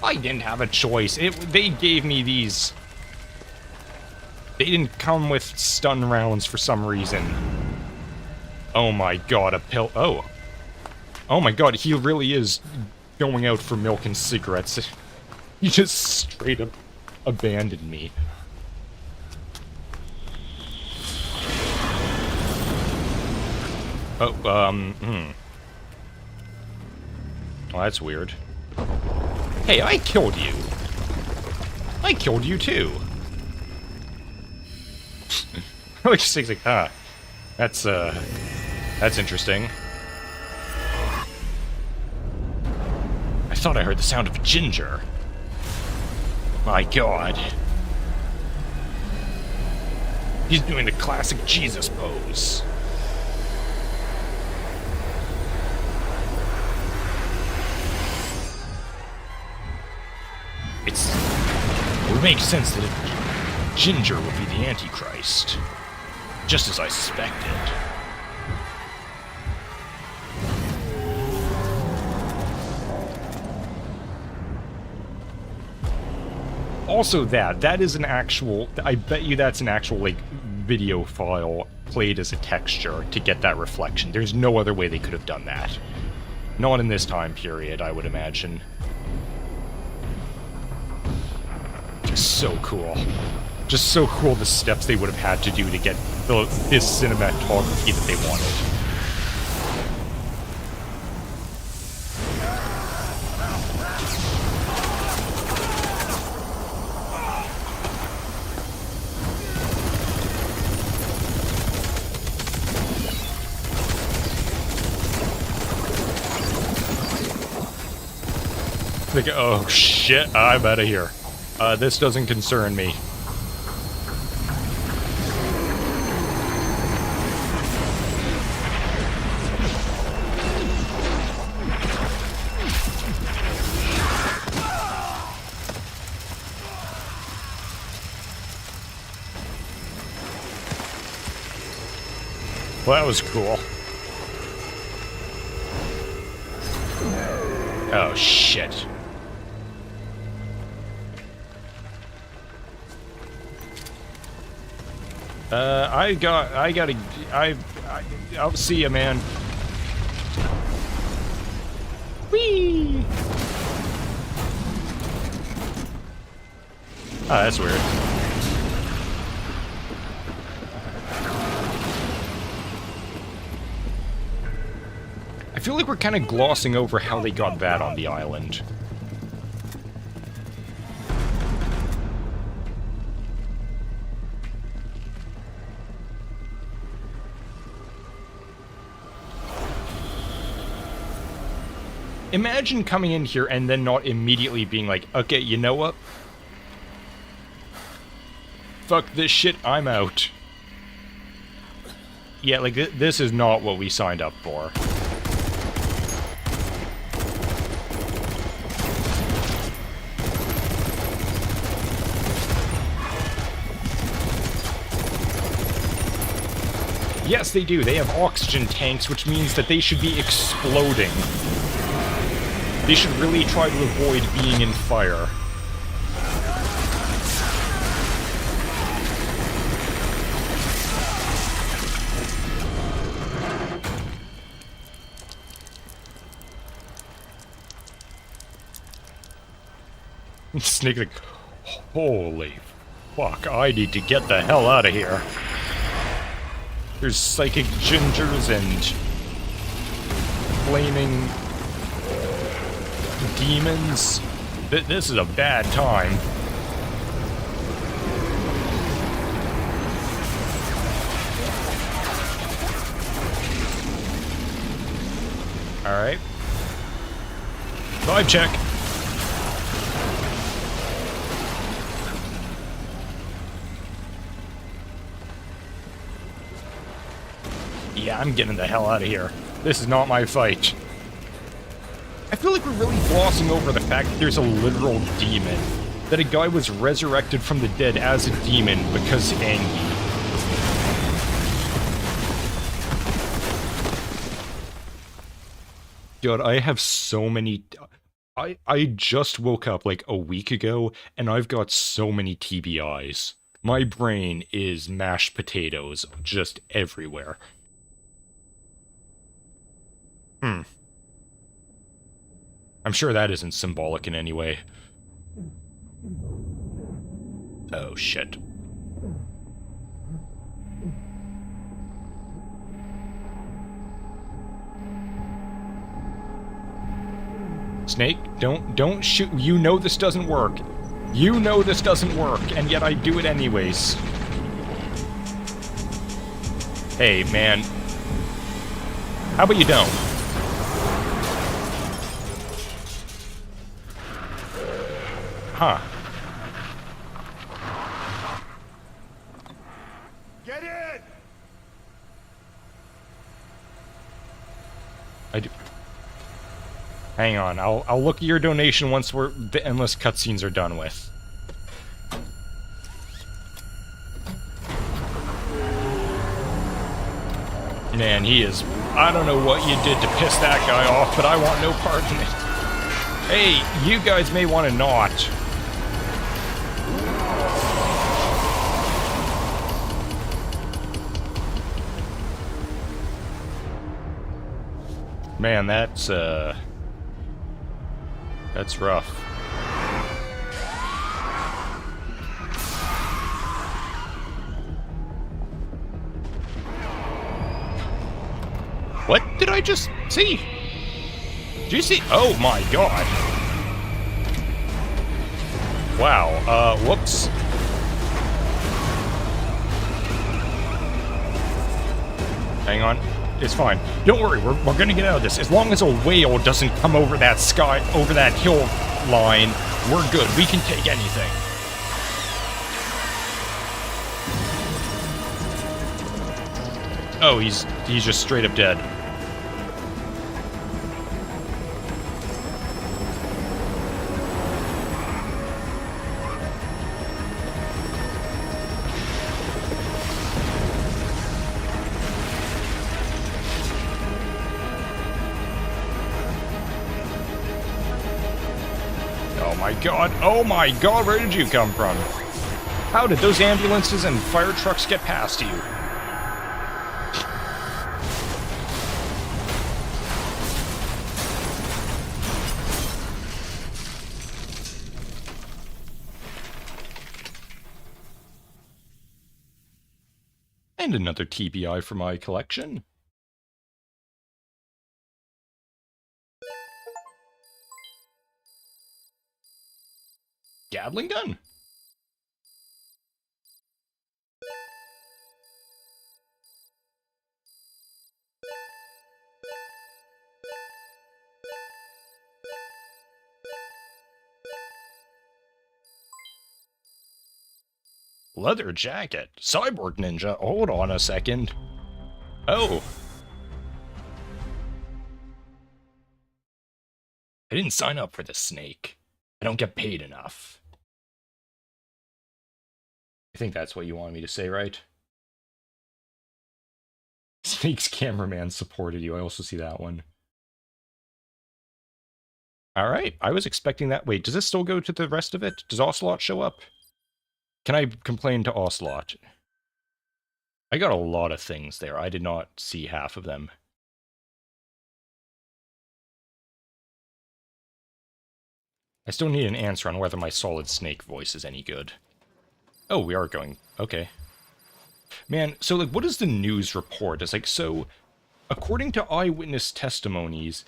I didn't have a choice. They gave me these. They didn't come with stun rounds for some reason. Oh my god, a pill. Oh. Oh my god, he really is going out for milk and cigarettes. He just straight up abandoned me. Oh, Well, that's weird. Hey, I killed you. I killed you too. Like, that's interesting. thought I heard the sound of a ginger. My god. He's doing the classic Jesus pose. It would make sense that a ginger would be the Antichrist. Just as I suspected. Also that is an actual, I bet you that's an actual, like, video file played as a texture to get that reflection. There's no other way they could have done that. Not in this time period, I would imagine. Just so cool. Just so cool the steps they would have had to do to get this cinematography that they wanted. Like, oh shit, I'm out of here. This doesn't concern me. Well, that was cool. Oh shit. I'll see ya, man. Whee! Oh, that's weird. I feel like we're kind of glossing over how they got that on the island. Imagine coming in here and then not immediately being like, okay, you know what? Fuck this shit, I'm out. Yeah, like, this is not what we signed up for. Yes, they do. They have oxygen tanks, which means that they should be exploding. They should really try to avoid being in fire. Snake like, holy fuck, I need to get the hell out of here. There's psychic gingers and flaming demons. This is a bad time. Alright. Vibe check. Yeah, I'm getting the hell out of here. This is not my fight. I feel like we're really glossing over the fact that there's a literal demon. That a guy was resurrected from the dead as a demon because Inky. God, I have so many... I just woke up like a week ago, and I've got so many TBIs. My brain is mashed potatoes just everywhere. I'm sure that isn't symbolic in any way. Oh, shit. Snake, don't shoot. You know this doesn't work. You know this doesn't work, and yet I do it anyways. Hey, man. How about you don't? Huh.
Get in!
I do. Hang on, I'll look at your donation once the endless cutscenes are done with. Man, he is... I don't know what you did to piss that guy off, but I want no part in it. Hey, you guys may want to not. Man, that's rough. What did I just see? Did you see? Oh my god. Wow, whoops. Hang on. It's fine. Don't worry, we're gonna get out of this. As long as a whale doesn't come over that hill line, we're good. We can take anything. Oh, he's just straight up dead. Oh my god, where did you come from? How did those ambulances and fire trucks get past you? And another TBI for my collection. Gatling gun. Leather jacket. Cyborg ninja. Hold on a second. Oh. I didn't sign up for this snake. I don't get paid enough. I think that's what you wanted me to say, right? Snake's cameraman supported you. I also see that one. Alright, I was expecting that. Wait, does this still go to the rest of it? Does Ocelot show up? Can I complain to Ocelot? I got a lot of things there. I did not see half of them. I still need an answer on whether my Solid Snake voice is any good. Oh, we are going... Okay. Man, so, like, what is the news report? It's like, so, according to eyewitness testimonies,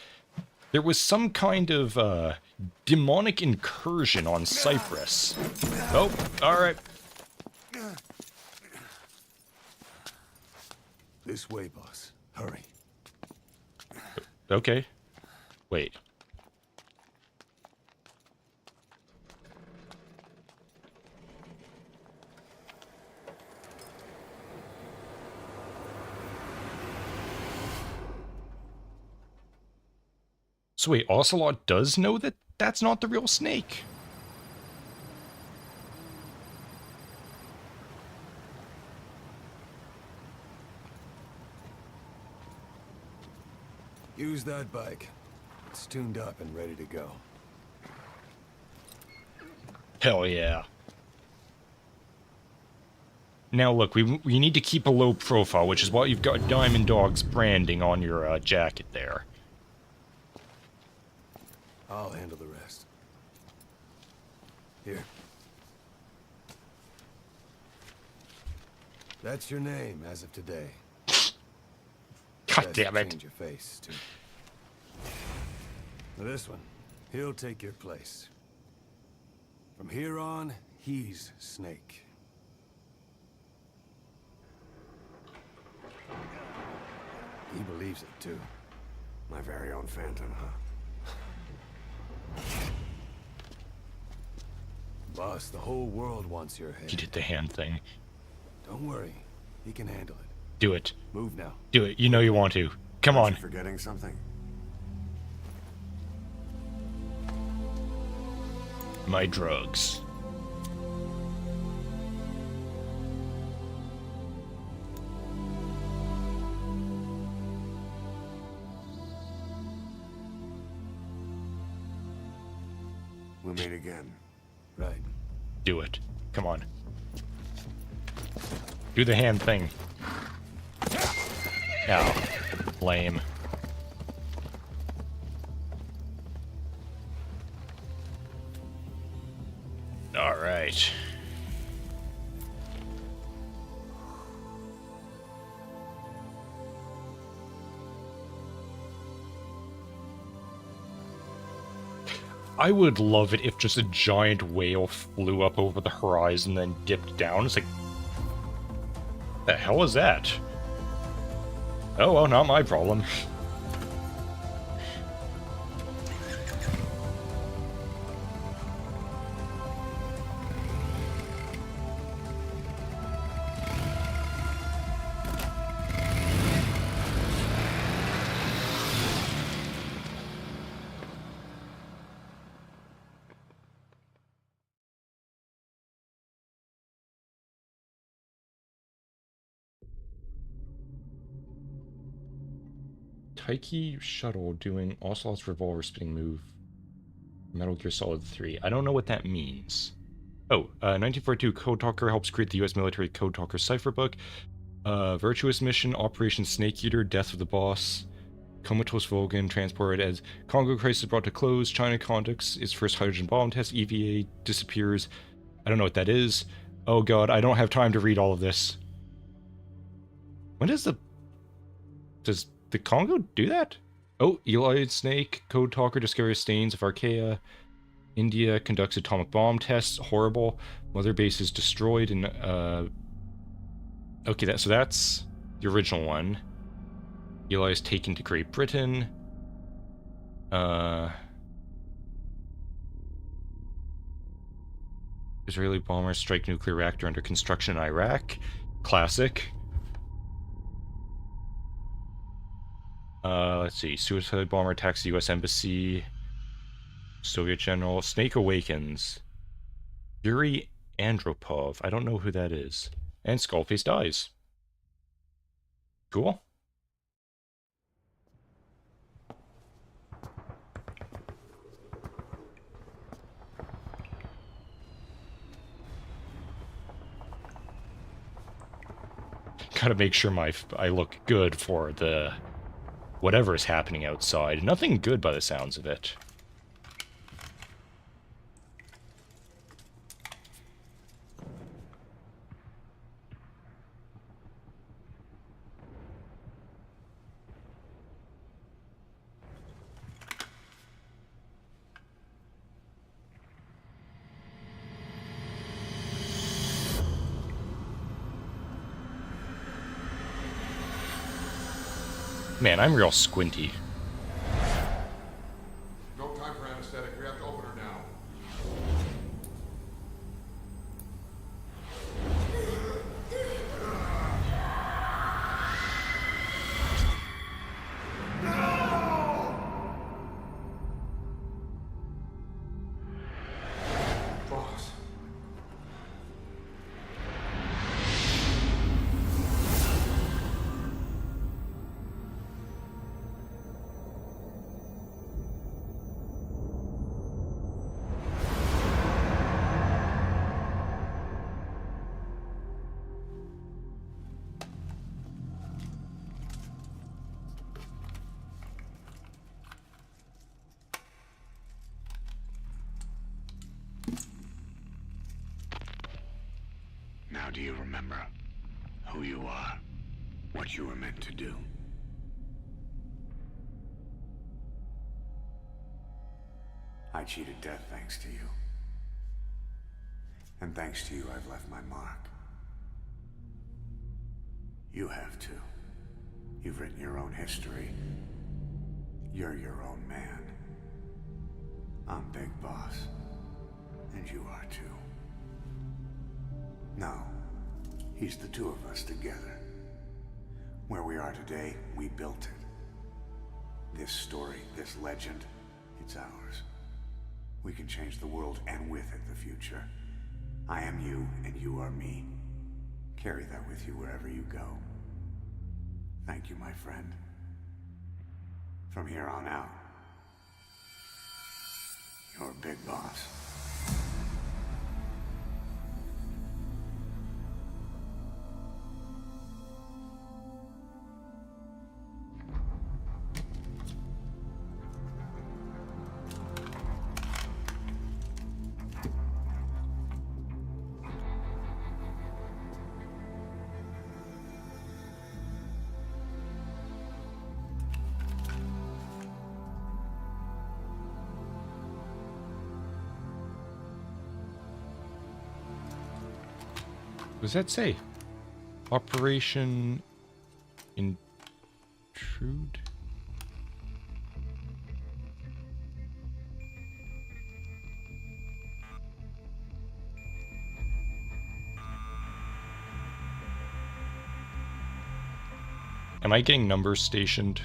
there was some kind of, demonic incursion on Cyprus. Oh, alright.
This way, boss. Hurry.
Okay. Wait. So wait, Ocelot does know that that's not the real snake?
Use that bike. It's tuned up and ready to go.
Hell yeah. Now look, we need to keep a low profile, which is why you've got Diamond Dog's branding on your jacket there.
I'll handle the rest. Here. That's your name as of today.
God damn it.
Change your face, too. Now this one, he'll take your place. From here on, he's Snake. He believes it, too. My very own Phantom, huh?
Boss, the whole world wants your head.
He did the hand thing.
Don't worry. He can handle it.
Do it.
Move now.
Do it. You know you want to. Come
Aren't
on.
you forgetting something?
My drugs.
We'll meet again.
Right.
Do it. Come on. Do the hand thing. Ow. Lame. Alright. I would love it if just a giant whale flew up over the horizon and then dipped down. It's like, the hell was that? Oh, well, not my problem. Taiki Shuttle doing Ocelot's revolver spinning move. Metal Gear Solid 3. I don't know what that means. Oh, 1942 Code Talker helps create the U.S. military Code Talker cipher book. Virtuous Mission, Operation Snake Eater, Death of the Boss. Comatose Volgan, transported as Congo crisis brought to close. China conducts its first hydrogen bomb test. EVA disappears. I don't know what that is. Oh god, I don't have time to read all of this. When does the Congo do that? Oh, Eli Snake, Code Talker discovers stains of Archaea. India conducts atomic bomb tests. Horrible. Mother base is destroyed and okay, so that's the original one. Eli is taken to Great Britain. Israeli bombers strike nuclear reactor under construction in Iraq. Classic. Let's see. Suicide bomber attacks the U.S. Embassy. Soviet general. Snake awakens. Yuri Andropov. I don't know who that is. And Skullface dies. Cool. Gotta make sure I look good for the whatever is happening outside. Nothing good by the sounds of it. Man, I'm real squinty.
No time for anesthetic. We have to open her now. Boss.
Now do you remember who you are? What you were meant to do? I cheated death thanks to you. And thanks to you, I've left my mark. You have too. You've written your own history. You're your own man. I'm Big Boss. And you are too. No. He's the two of us together. Where we are today, we built it. This story, this legend, it's ours. We can change the world and with it the future. I am you and you are me. Carry that with you wherever you go. Thank you, my friend. From here on out, you're Big Boss.
What does that say? Operation Intrude? Am I getting numbers stationed?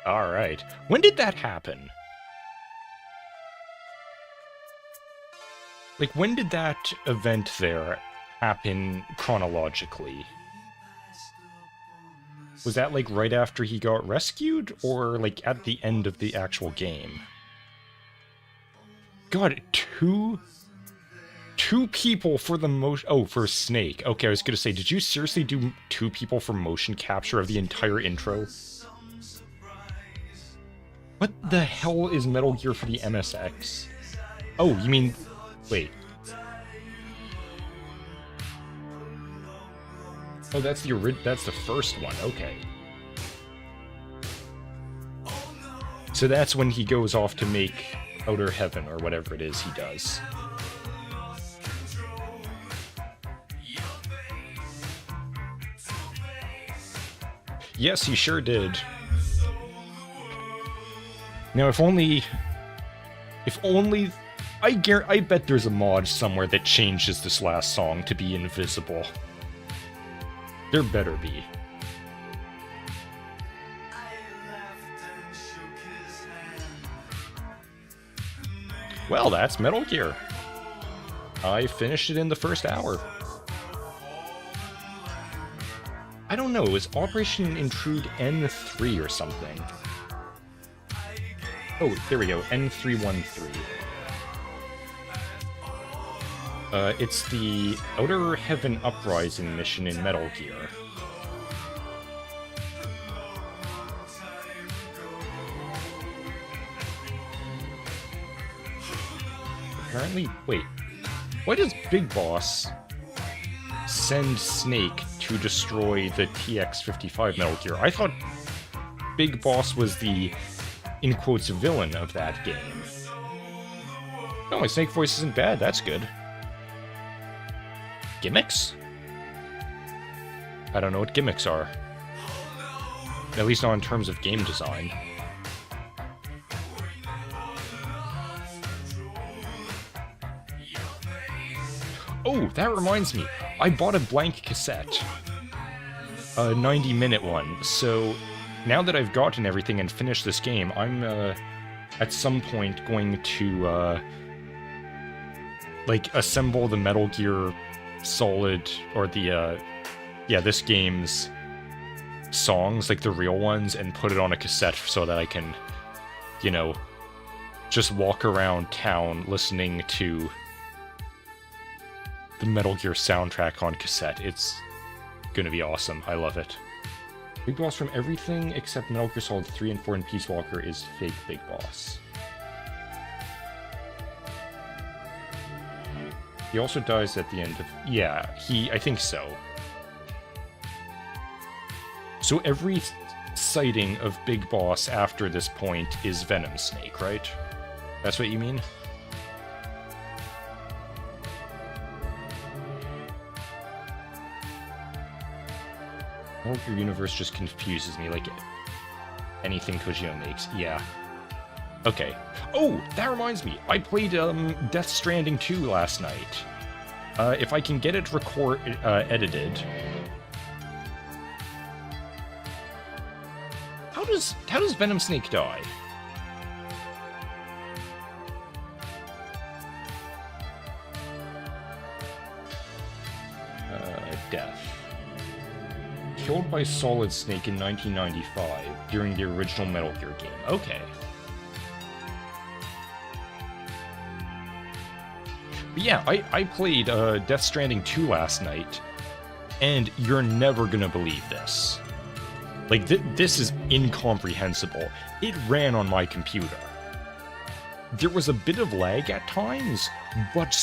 Alright. When did that happen? Like, when did that event there happen chronologically? Was that, like, right after he got rescued? Or, like, at the end of the actual game? God, two people for the motion... Oh, for Snake. Okay, I was gonna say, did you seriously do 2 people for motion capture of the entire intro? What the hell is Metal Gear for the MSX? Oh, you mean... Wait. Oh, that's the first one, okay. So that's when he goes off to make Outer Heaven, or whatever it is he does. Yes, he sure did. Now, if only, I bet there's a mod somewhere that changes this last song to be invisible. There better be. Well, that's Metal Gear. I finished it in the first hour. I don't know, it was Operation Intrude N3 or something. Oh, there we go, N313. It's the Outer Heaven Uprising mission in Metal Gear. Apparently, wait. Why does Big Boss send Snake to destroy the TX-55 Metal Gear? I thought Big Boss was the, in quotes, villain of that game. No, my Snake voice isn't bad, that's good. Gimmicks? I don't know what gimmicks are. At least not in terms of game design. Oh, that reminds me. I bought a blank cassette. A 90-minute one. So, now that I've gotten everything and finished this game, I'm, at some point going to, like, assemble the Metal Gear Solid, or the, yeah, this game's songs, like the real ones, and put it on a cassette so that I can you know, just walk around town listening to the Metal Gear soundtrack on cassette. It's gonna be awesome. I love it. Big Boss from everything except Metal Gear Solid 3 and 4 and Peace Walker is fake Big Boss. He also dies at the end of... Yeah, I think so. So every sighting of Big Boss after this point is Venom Snake, right? That's what you mean? Your universe just confuses me like anything Kojima makes. Yeah. Okay. Oh, that reminds me. I played Death Stranding 2 last night. If I can get it edited. How does Venom Snake die? Death. Killed by Solid Snake in 1995 during the original Metal Gear game. Okay. But yeah, I played Death Stranding 2 last night, and you're never gonna believe this. Like, this is incomprehensible. It ran on my computer. There was a bit of lag at times, but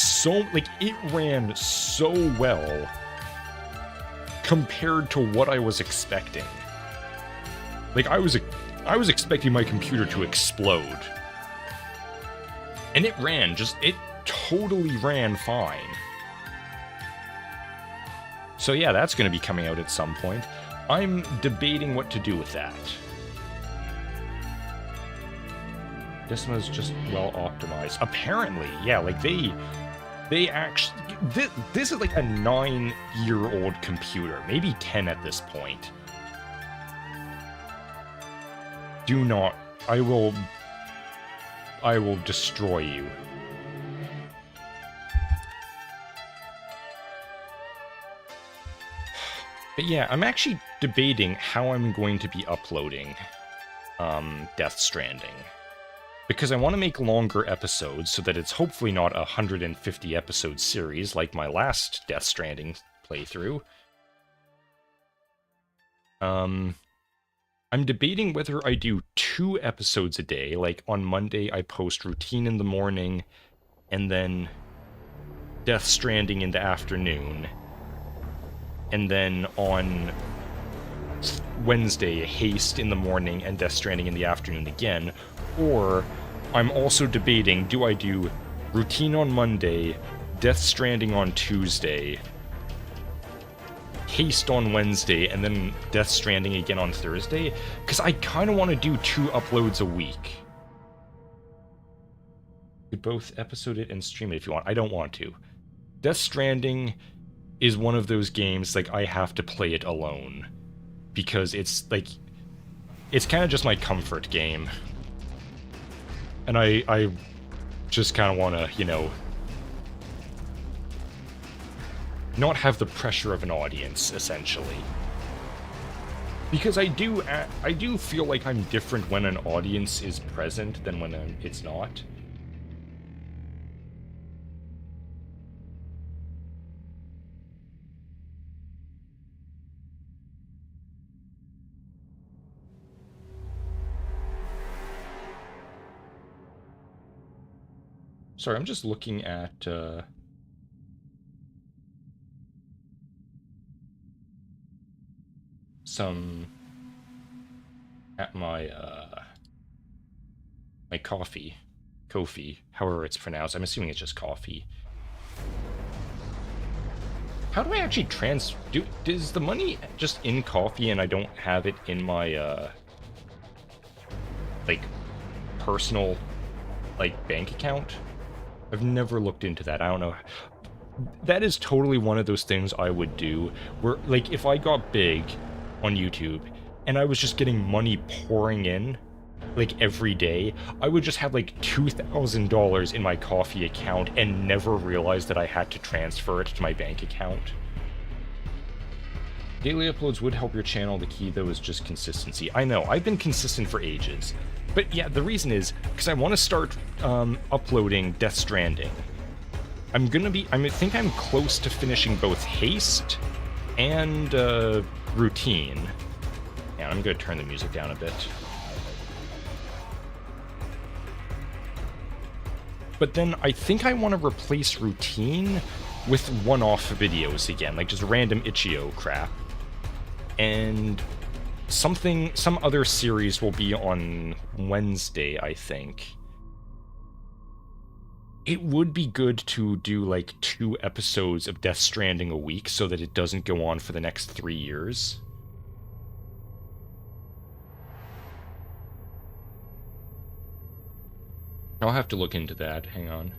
it ran so well compared to what I was expecting. Like, I was expecting my computer to explode. And it totally ran fine. So yeah, that's going to be coming out at some point. I'm debating what to do with that. Decima's just well optimized. Apparently, yeah, like they actually... This is like a 9-year-old computer. Maybe 10 at this point. Do not... I will destroy you. But yeah, I'm actually debating how I'm going to be uploading Death Stranding. Because I want to make longer episodes so that it's hopefully not a 150 episode series like my last Death Stranding playthrough. I'm debating whether I do 2 episodes a day, like on Monday I post Routine in the morning, and then Death Stranding in the afternoon, and then on Wednesday, Haste in the morning and Death Stranding in the afternoon again. Or I'm also debating, do I do Routine on Monday, Death Stranding on Tuesday, Haste on Wednesday, and then Death Stranding again on Thursday? Because I kind of want to do 2 uploads a week. You could both episode it and stream it if you want. I don't want to. Death Stranding is one of those games, like, I have to play it alone. Because it's, like, it's kind of just my comfort game. And I just kind of want to, you know, not have the pressure of an audience, essentially. Because I do feel like I'm different when an audience is present than when it's not. Sorry, I'm just looking at my my coffee, however it's pronounced. I'm assuming it's just coffee. How do I actually is the money just in coffee and I don't have it in my like personal like bank account? I've never looked into that. I don't know. That is totally one of those things I would do, where, like, if I got big on YouTube and I was just getting money pouring in, like, every day, I would just have, like, $2,000 in my coffee account and never realize that I had to transfer it to my bank account. Daily uploads would help your channel. The key, though, is just consistency. I know. I've been consistent for ages. But yeah, the reason is because I want to start uploading Death Stranding. I think I'm close to finishing both Haste and Routine. Yeah, I'm gonna turn the music down a bit. But then I think I want to replace Routine with one-off videos again, like just random itch.io crap. And some other series will be on Wednesday, I think. It would be good to do like 2 episodes of Death Stranding a week so that it doesn't go on for the next 3 years. I'll have to look into that. Hang on.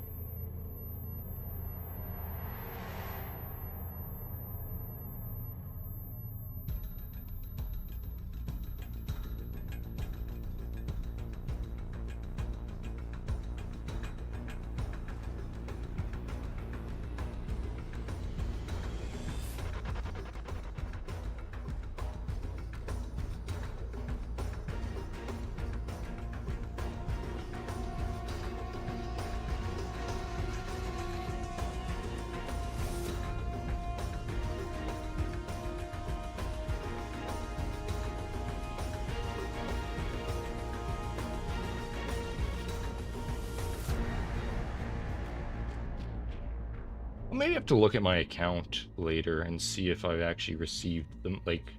I'll maybe have to look at my account later and see if I've actually received them, like,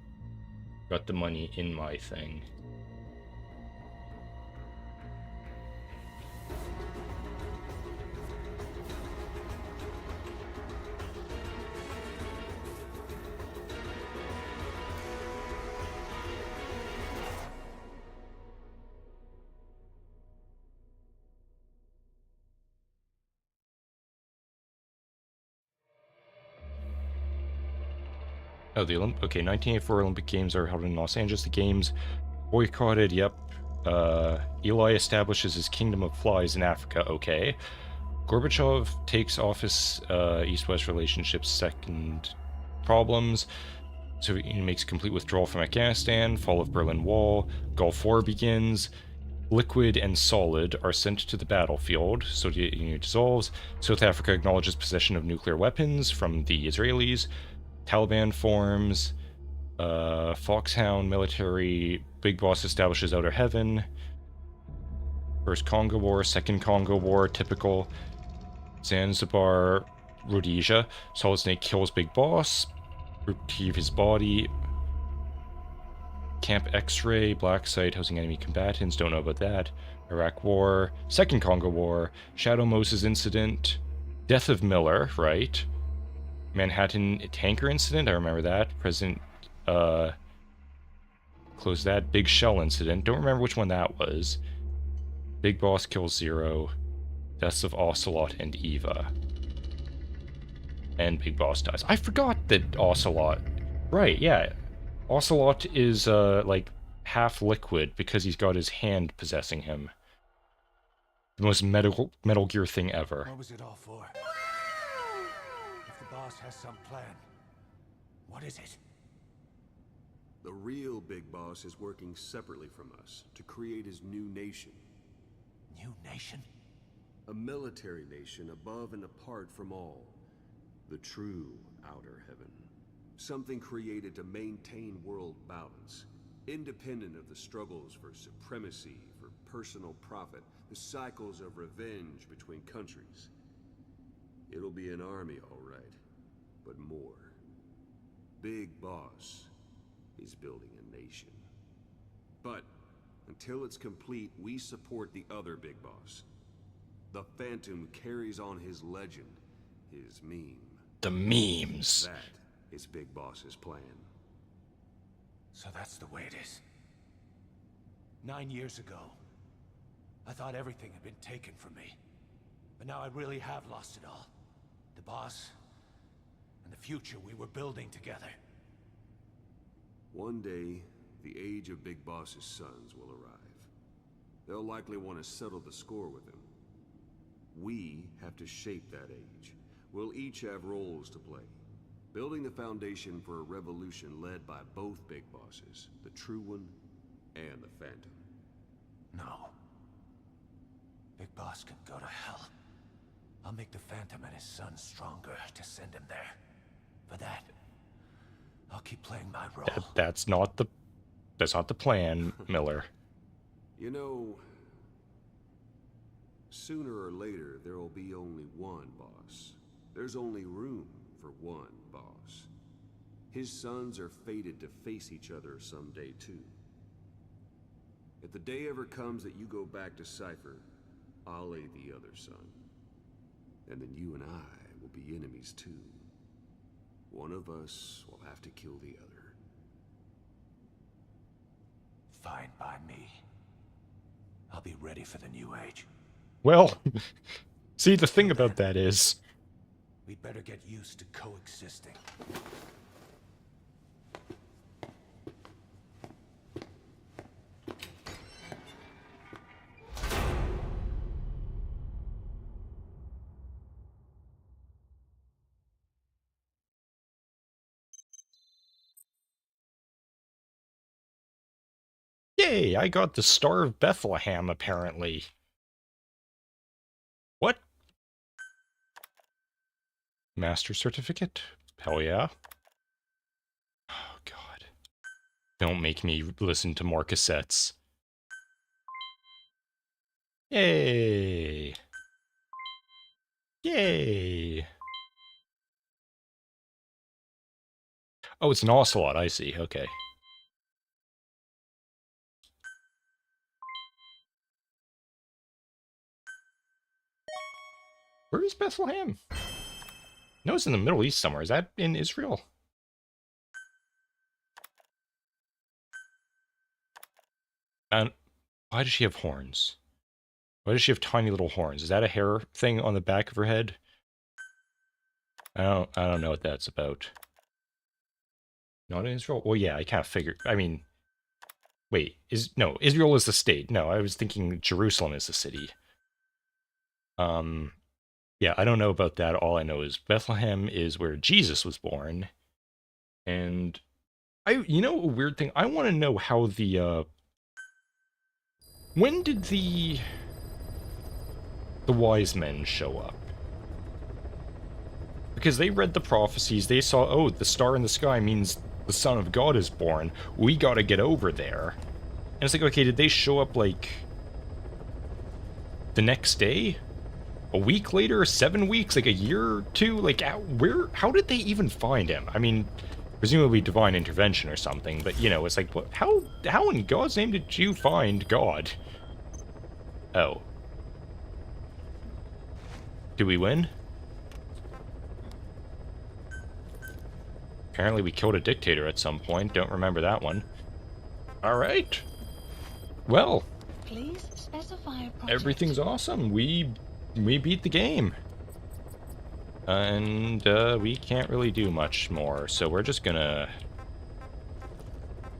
got the money in my thing. Oh, the 1984 Olympic Games are held in Los Angeles. The games boycotted, yep. Eli establishes his kingdom of flies in Africa, okay. Gorbachev takes office, East-West relationships, second problems. So he makes complete withdrawal from Afghanistan, fall of Berlin Wall, Gulf War begins. Liquid and solid are sent to the battlefield. Soviet Union dissolves. South Africa acknowledges possession of nuclear weapons from the Israelis. Taliban forms, Foxhound military, Big Boss establishes Outer Heaven, First Congo War, Second Congo War, typical, Zanzibar, Rhodesia, Solid Snake kills Big Boss, retrieve his body, Camp X-Ray, Black Site, housing enemy combatants, don't know about that, Iraq War, Second Congo War, Shadow Moses Incident, Death of Miller, right? Manhattan tanker incident, I remember that. President closed that. Big Shell incident, don't remember which one that was. Big Boss kills Zero. Deaths of Ocelot and Eva. And Big Boss dies. I forgot that Ocelot... Right, yeah. Ocelot is, like, half liquid because he's got his hand possessing him. The most Metal Gear thing ever.
What was it all for? If the boss has some plan, what is it?
The real Big Boss is working separately from us to create his new nation.
New nation?
A military nation above and apart from all. The true Outer Heaven. Something created to maintain world balance. Independent of the struggles for supremacy, for personal profit, the cycles of revenge between countries. It'll be an army, all right, but more. Big Boss is building a nation. But until it's complete, we support the other Big Boss. The Phantom carries on his legend, his meme.
The memes.
That is Big Boss's plan.
So that's the way it is. 9 years ago, I thought everything had been taken from me. But now I really have lost it all. The boss, and the future we were building together.
One day, the age of Big Boss's sons will arrive. They'll likely want to settle the score with him. We have to shape that age. We'll each have roles to play. Building the foundation for a revolution led by both Big Bosses, the True One and the Phantom.
No. Big Boss can go to hell. I'll make the Phantom and his son stronger to send him there. For that, I'll keep playing my role.
That's not the plan, Miller.
You know, sooner or later there will be only one boss. There's only room for one boss. His sons are fated to face each other someday too. If the day ever comes that you go back to Cypher, I'll aid the other son. And then you and I will be enemies too. One of us will have to kill the other.
Fine by me. I'll be ready for the new age.
Well, see, the thing about that is...
We'd better get used to coexisting.
Yay, I got the Star of Bethlehem, apparently. What? Master certificate? Hell yeah. Oh, God. Don't make me listen to more cassettes. Yay! Yay! Oh, it's an ocelot, I see, okay. Where is Bethlehem? No, it's in the Middle East somewhere. Is that in Israel? And why does she have horns? Why does she have tiny little horns? Is that a hair thing on the back of her head? I don't know what that's about. Not in Israel? Well, yeah, I kind of figured. I mean, wait, Israel is the state. No, I was thinking Jerusalem is the city. Yeah, I don't know about that. All I know is Bethlehem is where Jesus was born. And you know, a weird thing, I want to know how the when did the wise men show up? Because they read the prophecies, they saw, oh, the star in the sky means the Son of God is born. We gotta get over there. And it's like, okay, did they show up, like, the next day? A week later? 7 weeks? Like, a year or two? Like, how did they even find him? I mean, presumably divine intervention or something, but, you know, it's like, what, how in God's name did you find God? Oh. Do we win? Apparently we killed a dictator at some point. Don't remember that one. Alright. Well.
Please specify a project.
Everything's awesome. We beat the game. And we can't really do much more, so we're just gonna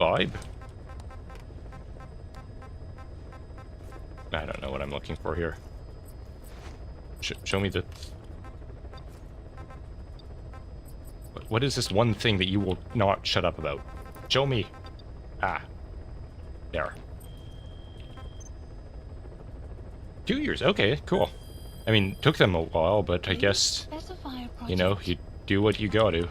vibe. I don't know what I'm looking for here. Show me the... What is this one thing that you will not shut up about? Show me. Ah. There. 2 years. Okay, cool. I mean, took them a while, but I guess, you know, you do what you gotta.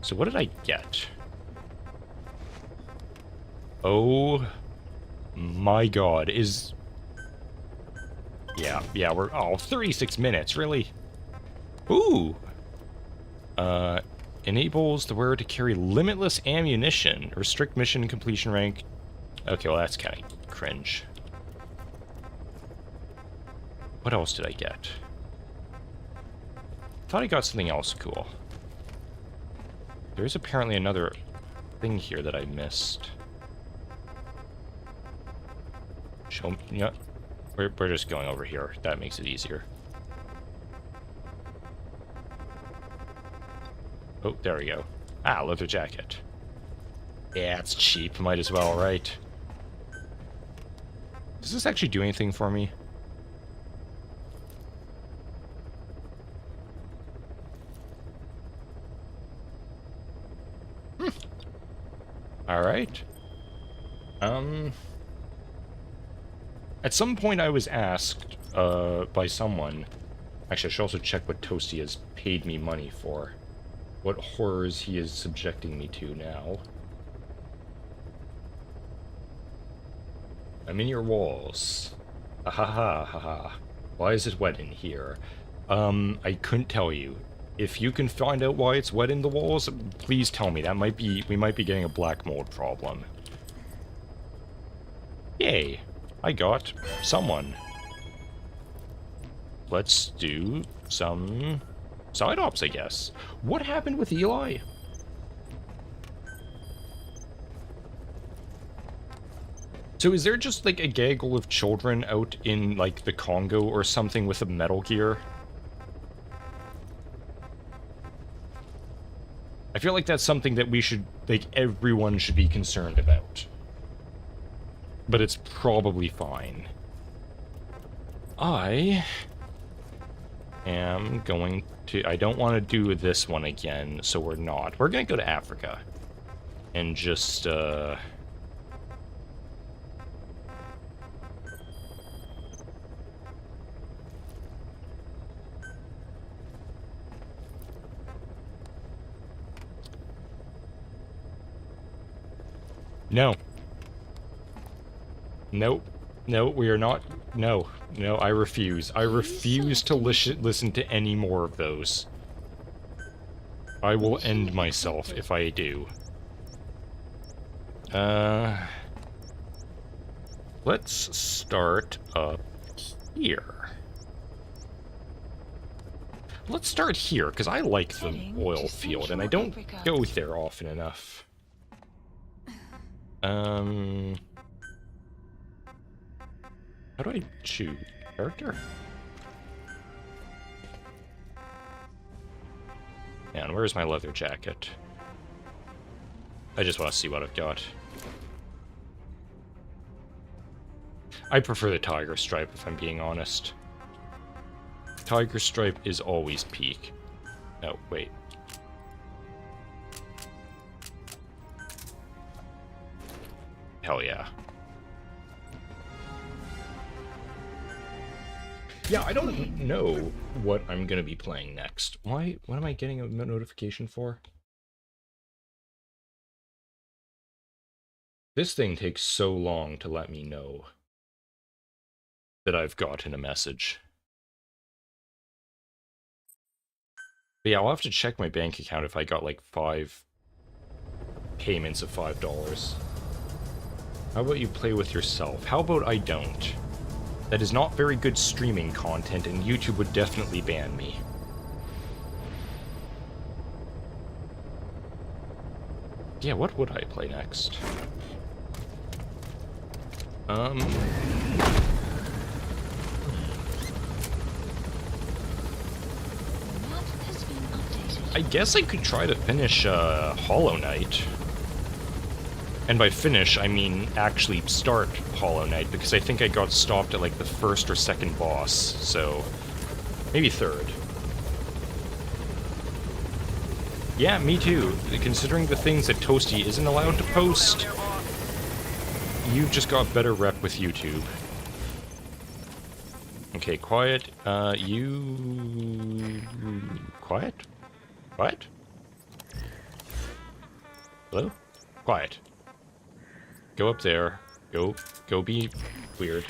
So what did I get? Oh my God, is... Yeah, we're... Oh, 36 minutes, really? Ooh! Enables the wearer to carry limitless ammunition. Restrict mission completion rank. Okay, well, that's kind of cringe. What else did I get? Thought I got something else cool. There's apparently another thing here that I missed. Show me... Yeah. We're just going over here. That makes it easier. Oh, there we go. Ah, leather jacket. Yeah, it's cheap. Might as well, right? Does this actually do anything for me? Alright. At some point I was asked, by someone... Actually, I should also check what Toasty has paid me money for. What horrors he is subjecting me to now. I'm in your walls. Ha ha ha ha ha. Why is it wet in here? I couldn't tell you. If you can find out why it's wet in the walls, please tell me. That might be... we might be getting a black mold problem. Yay! I got someone. Let's do some side ops, I guess. What happened with Eli? So is there just like a gaggle of children out in like the Congo or something with a Metal Gear? I feel like that's something that we should, like, everyone should be concerned about. But it's probably fine. I am going to... I don't want to do this one again, so we're not. We're going to go to Africa. And just, No. Nope. No, we are not... No. No, I refuse. I refuse to listen to any more of those. I will end myself if I do. Let's start up here. Let's start here, because I like the oil field, and I don't go there often enough. How do I choose? Character? And where's my leather jacket? I just want to see what I've got. I prefer the tiger stripe, if I'm being honest. Tiger stripe is always peak. Oh, wait. Hell yeah. Yeah, I don't know what I'm gonna be playing next. Why? What am I getting a notification for? This thing takes so long to let me know that I've gotten a message. But yeah, I'll have to check my bank account if I got like 5 payments of $5. How about you play with yourself? How about I don't? That is not very good streaming content, and YouTube would definitely ban me. Yeah, what would I play next? I guess I could try to finish Hollow Knight. And by finish, I mean actually start Hollow Knight, because I think I got stopped at like the first or second boss, so maybe third. Yeah, me too. Considering the things that Toasty isn't allowed to post, you've just got better rep with YouTube. Okay, quiet. You... Quiet? Quiet? Hello? Quiet. Go up there. Go be weird.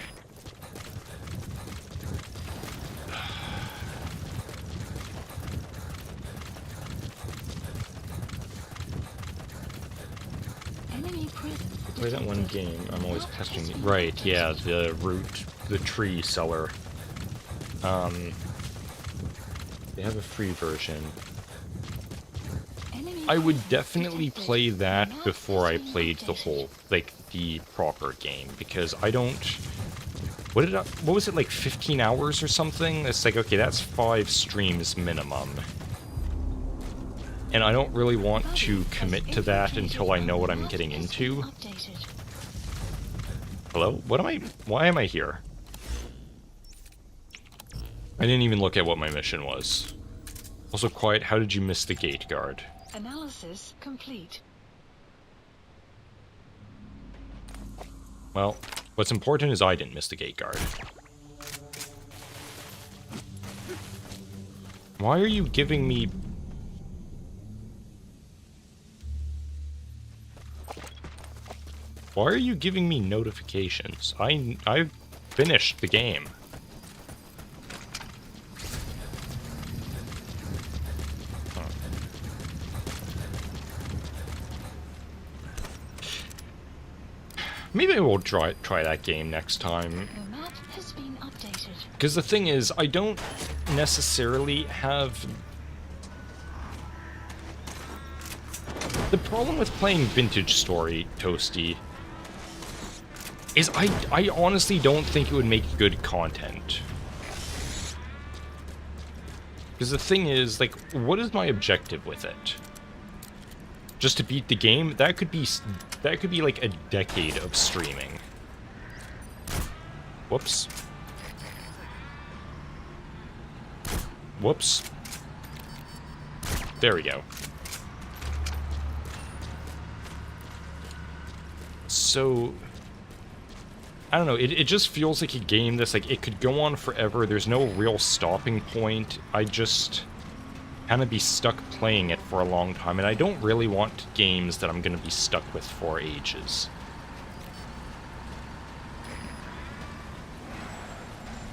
Play that one game. I'm always pestering you. Right, yeah, the tree seller. They have a free version. I would definitely play that before I played the whole, like, the proper game, because I don't... What was it, like 15 hours or something? It's like, okay, that's 5 streams minimum. And I don't really want to commit to that until I know what I'm getting into. Hello? Why am I here? I didn't even look at what my mission was. Also, quiet, how did you miss the gate guard?
Analysis complete.
Well, what's important is I didn't miss the gate guard. Why are you giving me... Why are you giving me notifications? I've finished the game. Huh. Maybe we'll try that game next time.
The map has been updated.
Because the thing is, I don't necessarily have... The problem with playing Vintage Story, Toasty, is I honestly don't think it would make good content. Because the thing is, like, what is my objective with it? Just to beat the game? That could be like a decade of streaming. Whoops. Whoops. There we go. So... I don't know, it just feels like a game that's like, it could go on forever, there's no real stopping point, I just kind of be stuck playing it for a long time, and I don't really want games that I'm going to be stuck with for ages.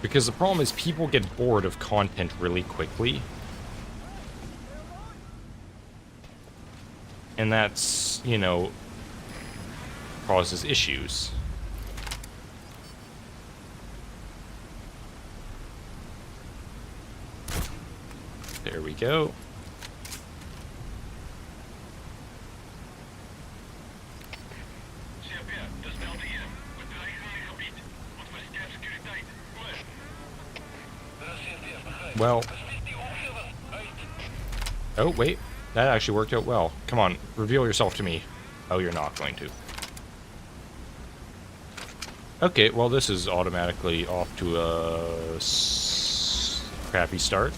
Because the problem is people get bored of content really quickly. And that's, you know, causes issues. There we go. Well. Oh, wait. That actually worked out well. Come on, reveal yourself to me. Oh, you're not going to. Okay, well, this is automatically off to a crappy start.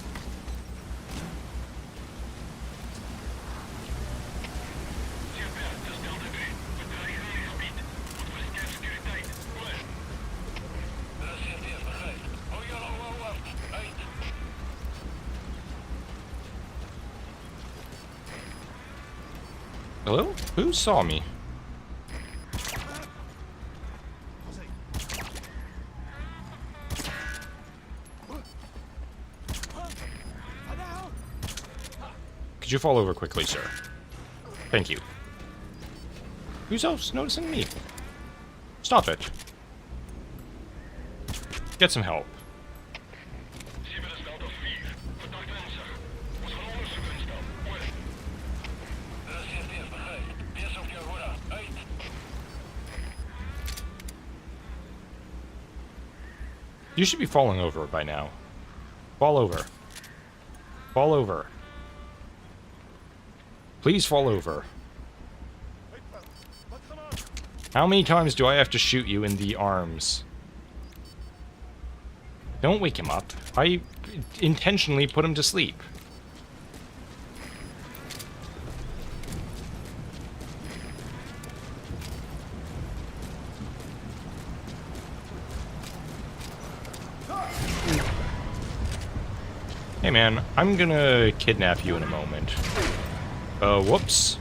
Hello? Who saw me? Could you fall over quickly, sir? Thank you. Who's else noticing me? Stop it. Get some help. You should be falling over by now. Fall over. Fall over. Please fall over. How many times do I have to shoot you in the arms? Don't wake him up. I intentionally put him to sleep. Hey man, I'm gonna kidnap you in a moment. Whoops.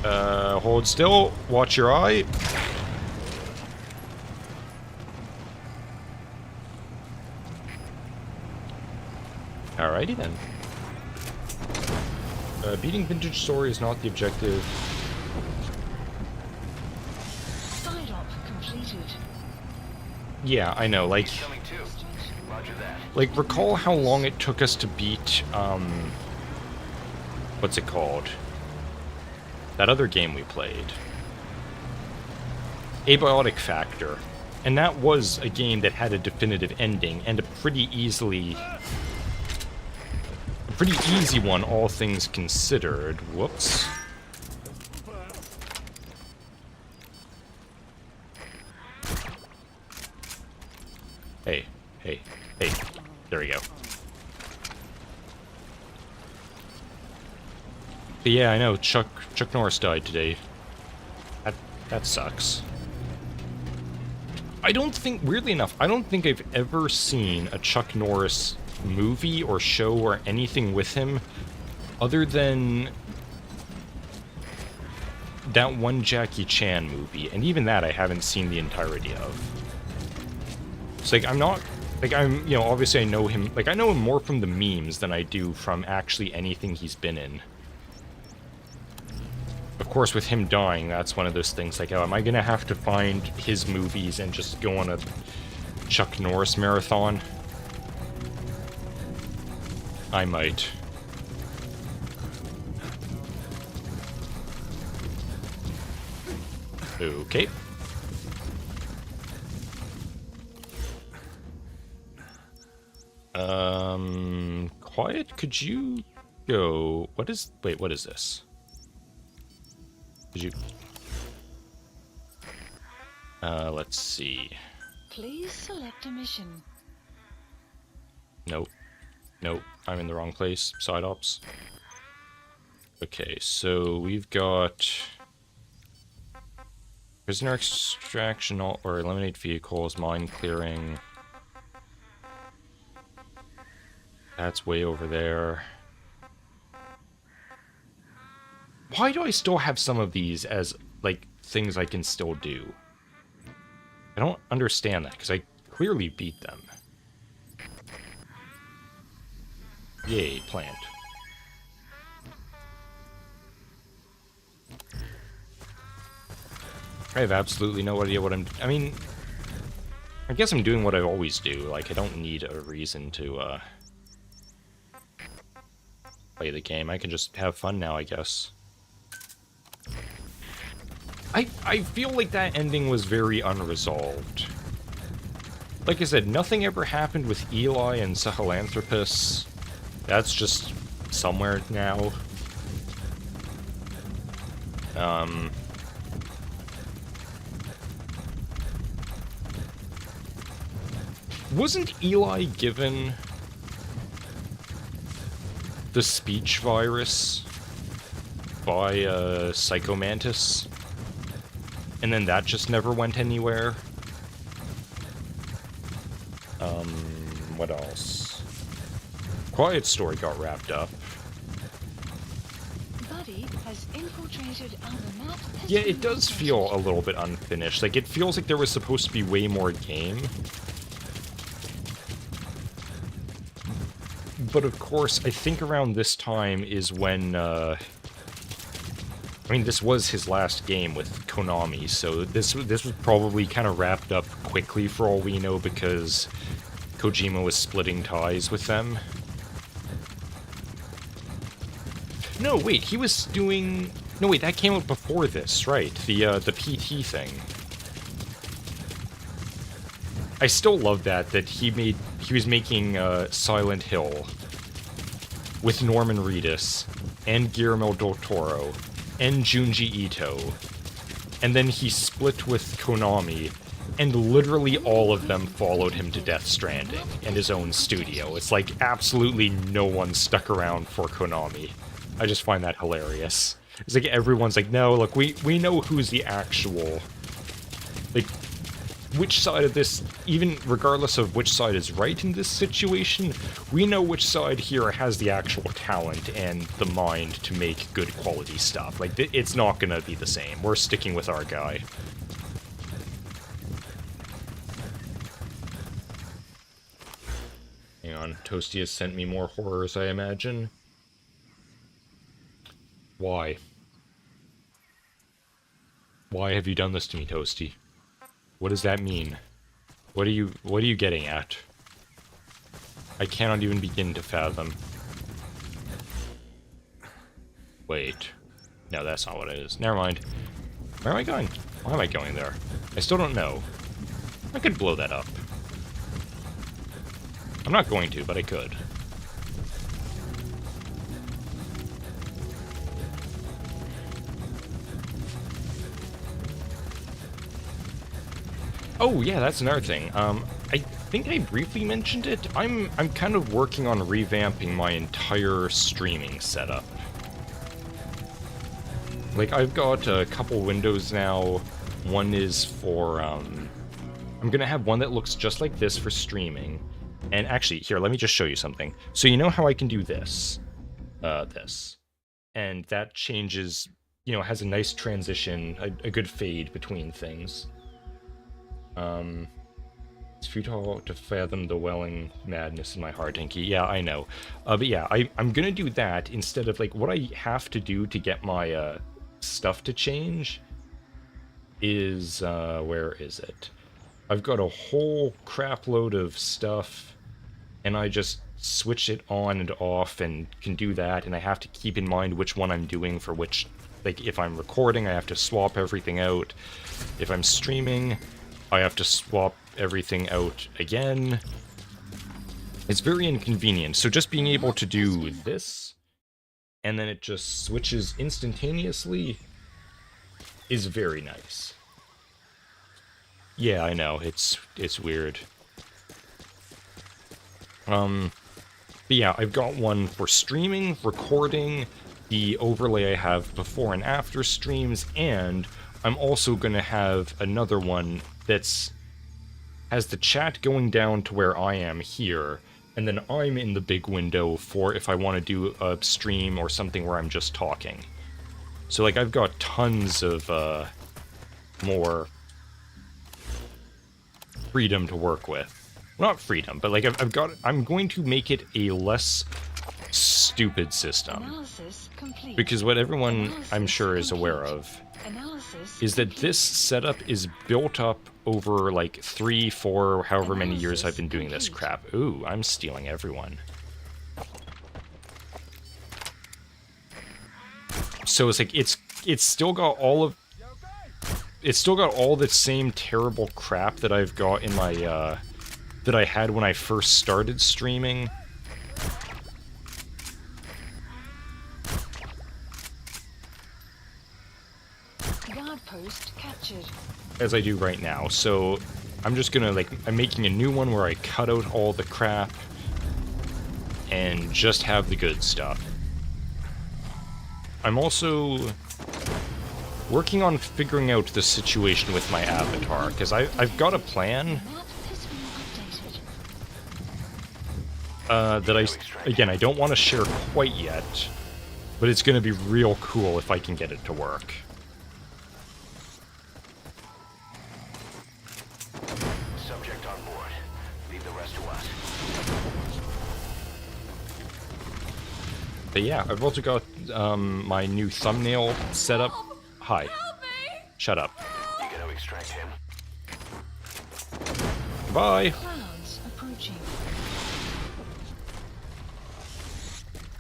Hold still, watch your eye. Alrighty then. Beating Vintage Story is not the objective.
Side op completed.
Yeah, I know, like... Like, recall how long it took us to beat, what's it called? That other game we played. Abiotic Factor. And that was a game that had a definitive ending, and a pretty easy one, all things considered. Whoops. Hey, hey, hey. There we go. But yeah, I know, Chuck Norris died today. That sucks. I don't think, weirdly enough, I don't think I've ever seen a Chuck Norris movie or show or anything with him other than that one Jackie Chan movie, and even that I haven't seen the entirety of. It's like, I'm not, like, I'm, you know, obviously I know him, like, I know him more from the memes than I do from actually anything he's been in. Of course, with him dying, that's one of those things, like, oh, am I gonna have to find his movies and just go on a Chuck Norris marathon? I might. Okay. Quiet, could you go... What is... Wait, what is this? Could you... let's see.
Please select a mission.
Nope. Nope, I'm in the wrong place. Side ops. Okay, so we've got... Prisoner extraction or eliminate vehicles, mine clearing. That's way over there. Why do I still have some of these as, like, things I can still do? I don't understand that, because I clearly beat them. Yay, plant. I have absolutely no idea what I'm... I mean, I guess I'm doing what I always do. Like, I don't need a reason to, play the game. I can just have fun now, I guess. I feel like that ending was very unresolved. Like I said, nothing ever happened with Eli and Sahelanthropus. That's just somewhere now. Wasn't Eli given the speech virus by Psychomantis? And then that just never went anywhere? What else? Quiet Story got wrapped up.
Buddy has infiltrated other map.
Yeah, it does feel a little bit unfinished. Like, it feels like there was supposed to be way more game. But of course, I think around this time is when, I mean, this was his last game with Konami, so this was probably kind of wrapped up quickly for all we know because Kojima was splitting ties with them. No, wait, he was doing... No, wait, that came out before this, right? The PT thing. I still love that he was making Silent Hill with Norman Reedus and Guillermo del Toro and Junji Ito, and then he split with Konami, and literally all of them followed him to Death Stranding and his own studio. It's like absolutely no one stuck around for Konami. I just find that hilarious. It's like everyone's like, no, look, we know who's the actual, like, which side of this, even regardless of which side is right in this situation, we know which side here has the actual talent and the mind to make good quality stuff. Like, it's not gonna be the same. We're sticking with our guy. Hang on, Toasty has sent me more horrors, I imagine. Why? Why have you done this to me, Toasty? What does that mean? What are you getting at? I cannot even begin to fathom. Wait. No, that's not what it is. Never mind. Where am I going? Why am I going there? I still don't know. I could blow that up. I'm not going to, but I could. Oh yeah, that's another thing. I think I briefly mentioned it. I'm kind of working on revamping my entire streaming setup. Like, I've got a couple windows now One is for, I'm gonna have one that looks just like this for streaming. And actually, here, let me just show you something. So you know how I can do this? This. And that changes, you know, has a nice transition, a good fade between things. It's futile to fathom the welling madness in my heart, Inky. Yeah, I know. But yeah, I'm gonna do that instead of, like, what I have to do to get my, stuff to change is, where is it? I've got a whole crap load of stuff, and I just switch it on and off and can do that, and I have to keep in mind which one I'm doing for which, like, if I'm recording, I have to swap everything out. If I'm streaming, I have to swap everything out again. It's very inconvenient, so just being able to do this, and then it just switches instantaneously, is very nice. Yeah, I know, it's weird. But yeah, I've got one for streaming, recording, the overlay I have before and after streams, and I'm also gonna have another one that's has the chat going down to where I am here, and then I'm in the big window for if I want to do a stream or something where I'm just talking. So, like, I've got tons of, more freedom to work with. Not freedom, but, like, I'm going to make it a less stupid system. Because what everyone, I'm sure, is aware of is that this setup is built up over, like, 3, 4, however many years I've been doing this crap. Ooh, I'm stealing everyone. So it's like, it's still got all of... It's still got all the same terrible crap that I've got in my, that I had when I first started streaming.
Post captured.
As I do right now, so I'm just gonna, like, I'm making a new one where I cut out all the crap and just have the good stuff. I'm also working on figuring out the situation with my avatar, because I've got a plan that again, I don't want to share quite yet, but it's gonna be real cool if I can get it to work. But yeah, I've also got my new thumbnail set up. Hi. Shut up.
You gonna extract him?
Bye.
Clouds approaching.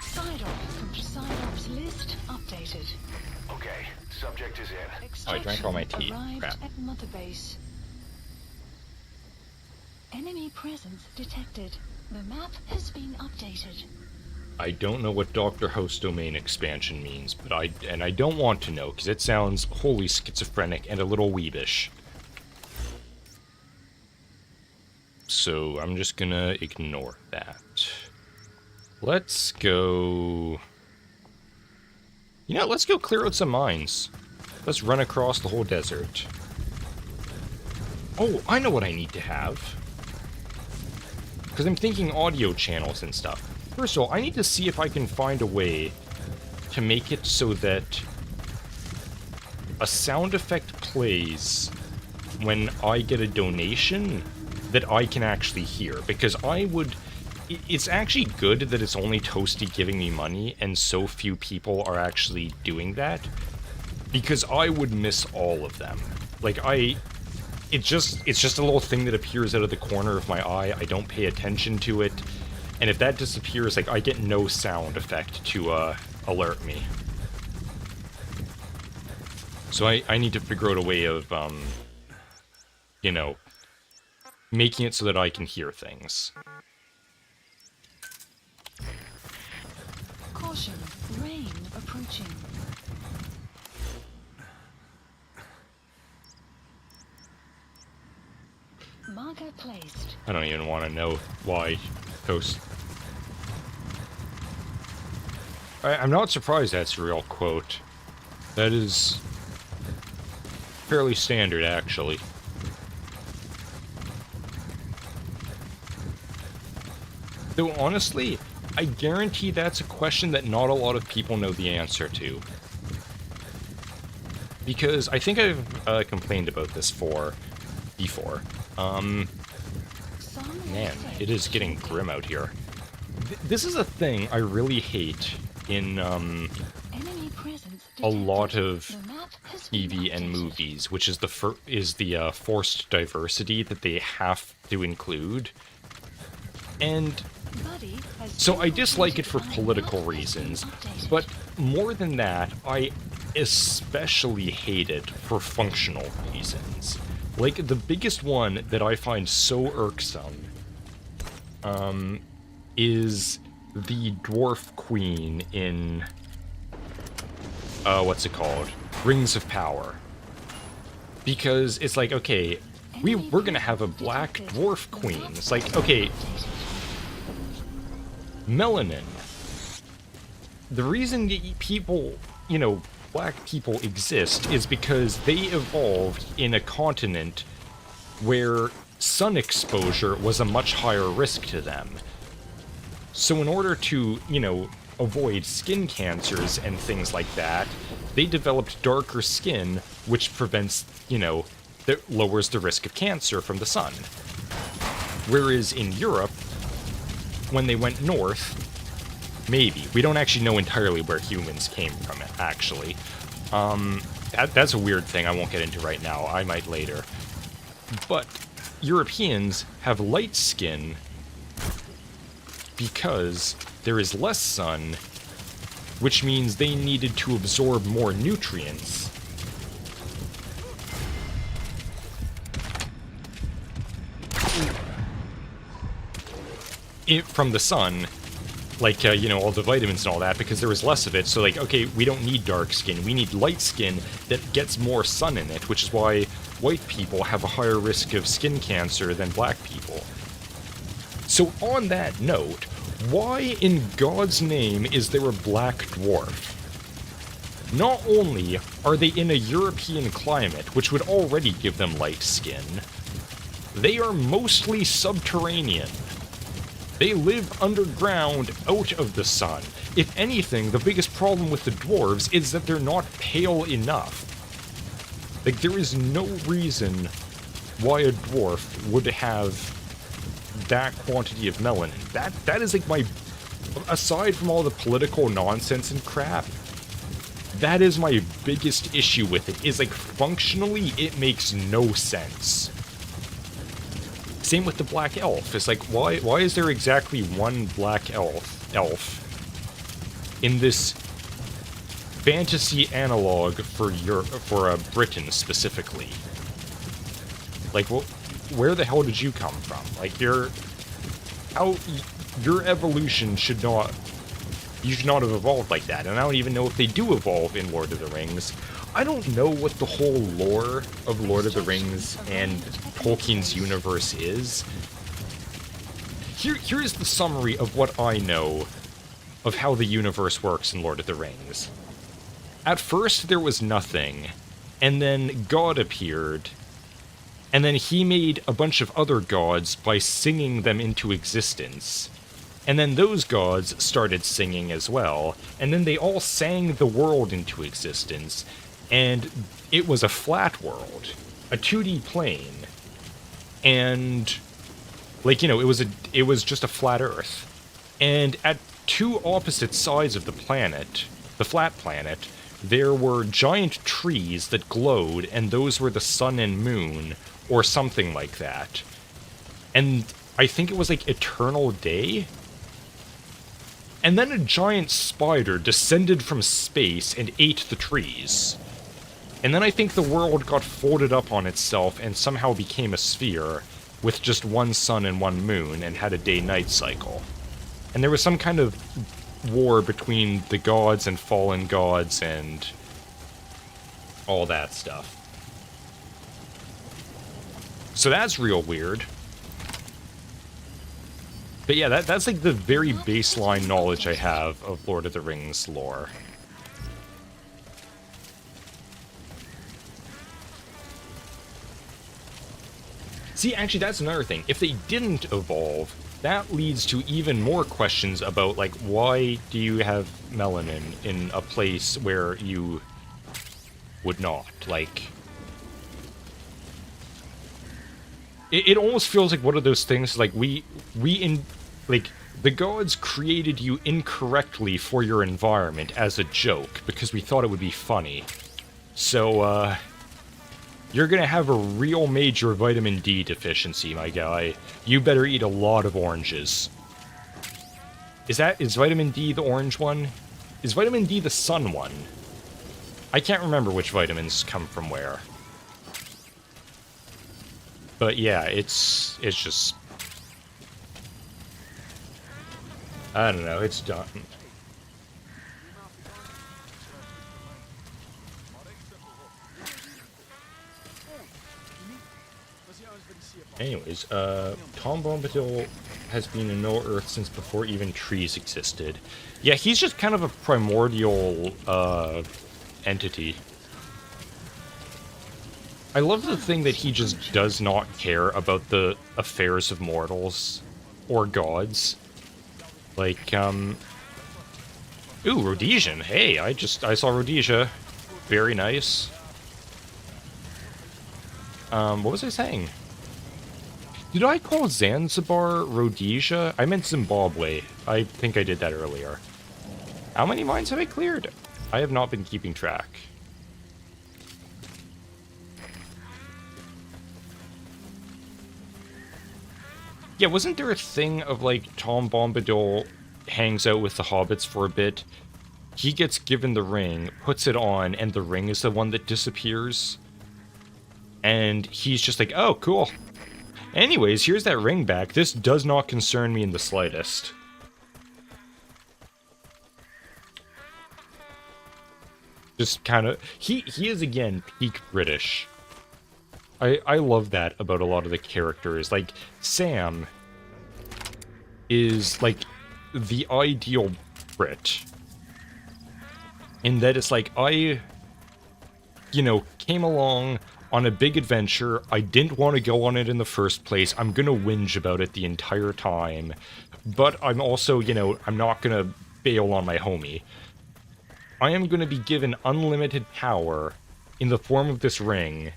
Side-ops list updated.
Okay, subject is in.
Oh, I drank all my tea.
Arrived
Crap.
at Mother Base. Enemy presence detected. The map has been updated.
I don't know what Dr. Host Domain expansion means, but I don't want to know, because it sounds wholly schizophrenic and a little weebish. So I'm just gonna ignore that. Let's go... You know, let's go clear out some mines. Let's run across the whole desert. Oh, I know what I need to have. Because I'm thinking audio channels and stuff. First of all, I need to see if I can find a way to make it so that a sound effect plays when I get a donation that I can actually hear. Because it's actually good that it's only Toasty giving me money and so few people are actually doing that. Because I would miss all of them. Like, it's just a little thing that appears out of the corner of my eye. I don't pay attention to it. And if that disappears, like, I get no sound effect to, alert me. So I need to figure out a way of, you know, making it so that I can hear things.
Caution, rain approaching. Marker placed.
I don't even want to know why Toast... I'm not surprised that's a real quote. That is... fairly standard, actually. Though, honestly, I guarantee that's a question that not a lot of people know the answer to. Because I think I've complained about this before. Man, it is getting grim out here. This is a thing I really hate in a lot of TV and movies, which is the forced diversity that they have to include. And so I dislike it for political reasons, but more than that, I especially hate it for functional reasons. Like, the biggest one that I find so irksome is the dwarf queen in, what's it called? Rings of Power. Because it's like, okay, we're gonna have a black dwarf queen. It's like, okay, melanin. The reason people, you know, black people exist is because they evolved in a continent where sun exposure was a much higher risk to them. So in order to, you know, avoid skin cancers and things like that, they developed darker skin, which prevents, you know, that lowers the risk of cancer from the sun. Whereas in Europe, when they went north, maybe. We don't actually know entirely where humans came from, actually. That's a weird thing I won't get into right now. I might later. But Europeans have light skin because there is less sun, which means they needed to absorb more nutrients. From the sun, like, you know, all the vitamins and all that, because there was less of it. So, like, okay, we don't need dark skin. We need light skin that gets more sun in it, which is why white people have a higher risk of skin cancer than black people. So, on that note, why in God's name is there a black dwarf? Not only are they in a European climate, which would already give them light skin, they are mostly subterranean. They live underground, out of the sun. If anything, the biggest problem with the dwarves is that they're not pale enough. Like, there is no reason why a dwarf would have that quantity of melanin. That is like my... Aside from all the political nonsense and crap, that is my biggest issue with it, is like, functionally, it makes no sense. Same with the black elf. It's like, why is there exactly one black elf in this fantasy analog for Britain specifically? Like, where the hell did you come from? Like, your evolution should not... You should not have evolved like that. And I don't even know if they do evolve in Lord of the Rings. I don't know what the whole lore of Lord of the Rings and Tolkien's universe is. Here's the summary of what I know of how the universe works in Lord of the Rings. At first, there was nothing, and then God appeared, and then he made a bunch of other gods by singing them into existence. And then those gods started singing as well, and then they all sang the world into existence, and it was a flat world, a 2D plane, and, like, you know, it was just a flat Earth. And at two opposite sides of the planet, the flat planet, there were giant trees that glowed, and those were the sun and moon, or something like that. And I think it was like eternal day? And then a giant spider descended from space and ate the trees. And then I think the world got folded up on itself and somehow became a sphere, with just one sun and one moon, and had a day-night cycle. And there was some kind of war between the gods and fallen gods and all that stuff. So that's real weird. But yeah, that's like the very baseline knowledge I have of Lord of the Rings lore. See, actually, that's another thing. If they didn't evolve, that leads to even more questions about, like, why do you have melanin in a place where you would not? Like, it almost feels like one of those things, like, like, the gods created you incorrectly for your environment as a joke, because we thought it would be funny. So, you're gonna have a real major vitamin D deficiency, my guy. You better eat a lot of oranges. Is vitamin D the orange one? Is vitamin D the sun one? I can't remember which vitamins come from where. But yeah, it's just... I don't know, it's done. Anyways, Tom Bombadil has been in Middle-earth since before even trees existed. Yeah, he's just kind of a primordial, entity. I love the thing that he just does not care about the affairs of mortals. Or gods. Like, Ooh, Rhodesian. Hey, I saw Rhodesia. Very nice. What was I saying? Did I call Zanzibar Rhodesia? I meant Zimbabwe. I think I did that earlier. How many mines have I cleared? I have not been keeping track. Yeah, wasn't there a thing of, like, Tom Bombadil hangs out with the hobbits for a bit? He gets given the ring, puts it on, and the ring is the one that disappears? And he's just like, oh, cool. Anyways, here's that ring back. This does not concern me in the slightest. Just kind of... He is, again, peak British. I love that about a lot of the characters. Like, Sam is, like, the ideal Brit. In that it's like, I, you know, came along on a big adventure. I didn't want to go on it in the first place. I'm gonna whinge about it the entire time. But I'm also, you know, I'm not gonna bail on my homie. I am gonna be given unlimited power in the form of this ring.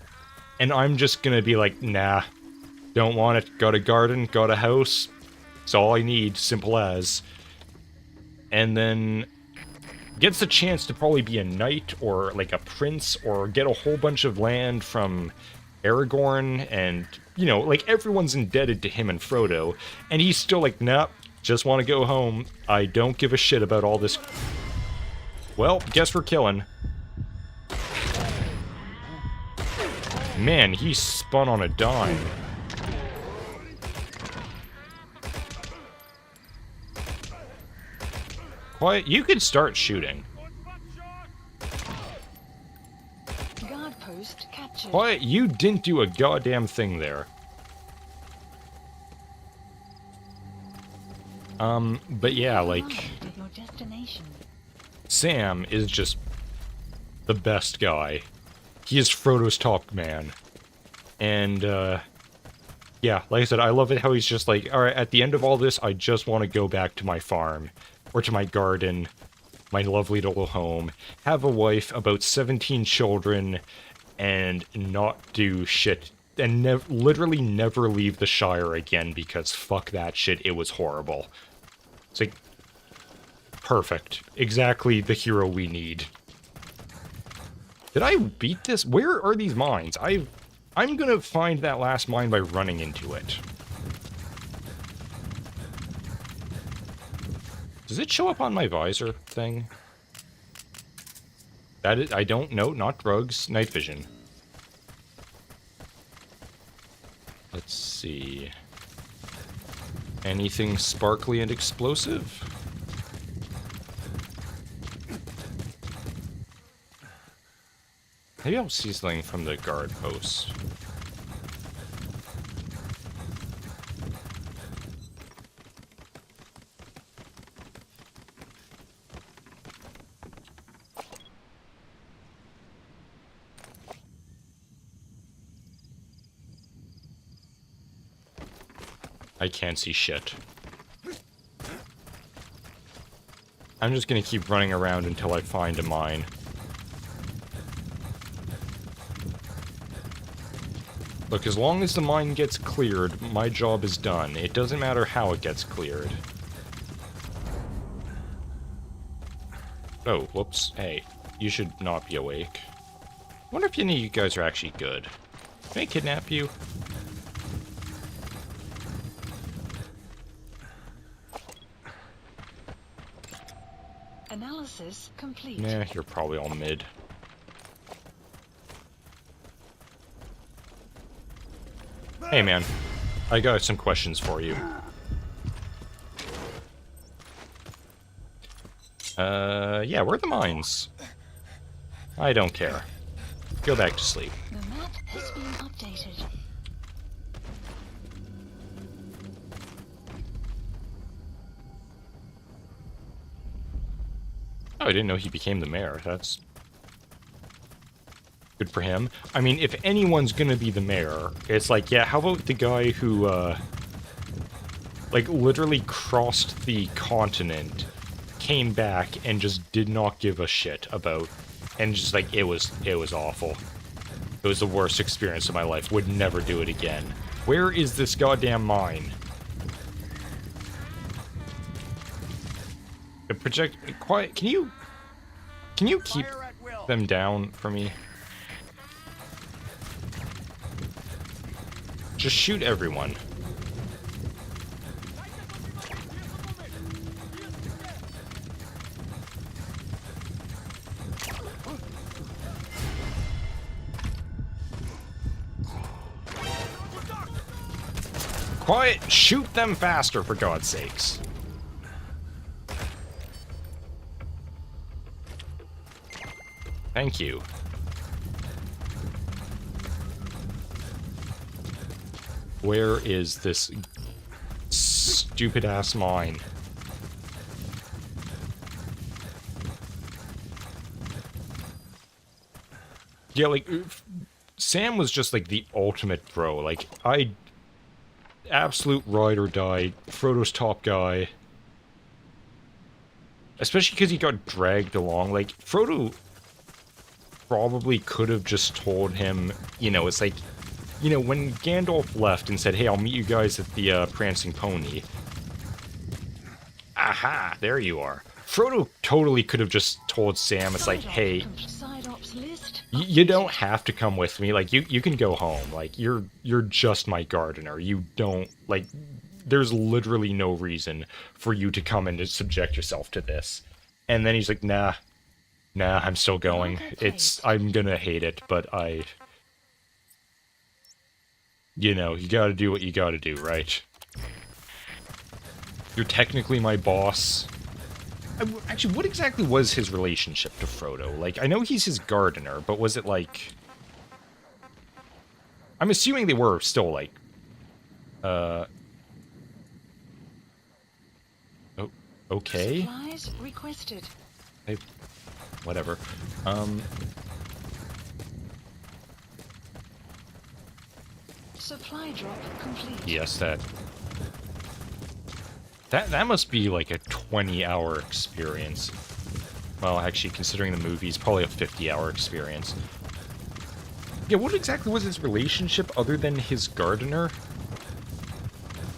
And I'm just gonna be like, nah, don't want it. Got a garden, got a house. It's all I need, simple as. And then gets the chance to probably be a knight or like a prince or get a whole bunch of land from Aragorn and, you know, like everyone's indebted to him and Frodo. And he's still like, nah, just want to go home. I don't give a shit about all this. Well, guess we're killing. Man, he spun on a dime. Quiet, you could start shooting.
Guard post captured.
Quiet, you didn't do a goddamn thing there. But yeah, like...
Your destination.
Sam is just the best guy. He is Frodo's top man. And, yeah, like I said, I love it how he's just like, alright, at the end of all this, I just want to go back to my farm. Or to my garden. My lovely little home. Have a wife, about 17 children, and not do shit. And literally never leave the Shire again, because fuck that shit, it was horrible. It's like, perfect. Exactly the hero we need. Did I beat this? Where are these mines? I'm gonna find that last mine by running into it. Does it show up on my visor thing? That is, I don't know, not drugs, night vision. Let's see. Anything sparkly and explosive? Maybe I'll see something from the guard post. I can't see shit. I'm just gonna keep running around until I find a mine. Look, as long as the mine gets cleared, my job is done. It doesn't matter how it gets cleared. Oh, whoops. Hey, you should not be awake. I wonder if any of you guys are actually good. Can I kidnap you?
Analysis complete.
Nah, you're probably all mid. Hey man, I got some questions for you. Yeah, where are the mines? I don't care. Go back to sleep.
The map has been updated.
Oh, I didn't know he became the mayor. That's good for him. I mean, if anyone's gonna be the mayor, it's like, yeah, how about the guy who, like, literally crossed the continent, came back, and just did not give a shit about, and just, like, it was awful. It was the worst experience of my life. Would never do it again. Where is this goddamn mine? The project... Quiet... Can you keep them down for me? Just shoot everyone. Quiet! Shoot them faster, for God's sakes. Thank you. Where is this stupid-ass mine? Yeah, like, Sam was just, like, the ultimate bro. Like, absolute ride or die, Frodo's top guy. Especially because he got dragged along. Like, Frodo probably could have just told him, you know, it's like, you know, when Gandalf left and said, hey, I'll meet you guys at the Prancing Pony. Aha, there you are. Frodo totally could have just told Sam, it's like, hey, you don't have to come with me, like, you can go home, like, you're just my gardener, you don't, like, there's literally no reason for you to come and to subject yourself to this. And then he's like, nah, I'm still going, I'm gonna hate it, but you know, you gotta do what you gotta do, right? You're technically my boss. Actually, what exactly was his relationship to Frodo? Like, I know he's his gardener, but was it like... I'm assuming they were still, like... Oh, okay.
Supplies requested.
Whatever.
Supply drop complete.
Yes, that must be like a 20-hour experience. Well, actually, considering the movie, it's probably a 50-hour experience. Yeah, what exactly was his relationship other than his gardener?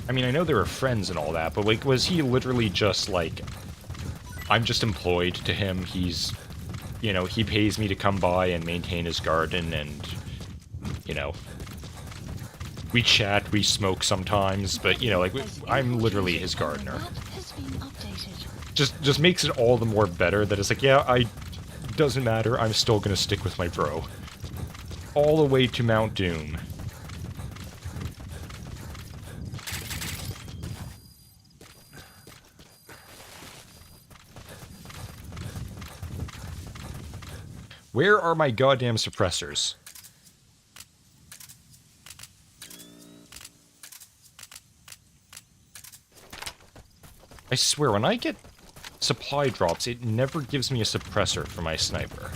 I mean, I know they were friends and all that, but, like, was he literally just, like, I'm just employed to him, he's, you know, he pays me to come by and maintain his garden, and, you know, we chat, we smoke sometimes, but, you know, like, I'm literally his gardener. Just makes it all the more better that it's like, yeah, doesn't matter, I'm still gonna stick with my bro. All the way to Mount Doom. Where are my goddamn suppressors? I swear, when I get supply drops, it never gives me a suppressor for my sniper.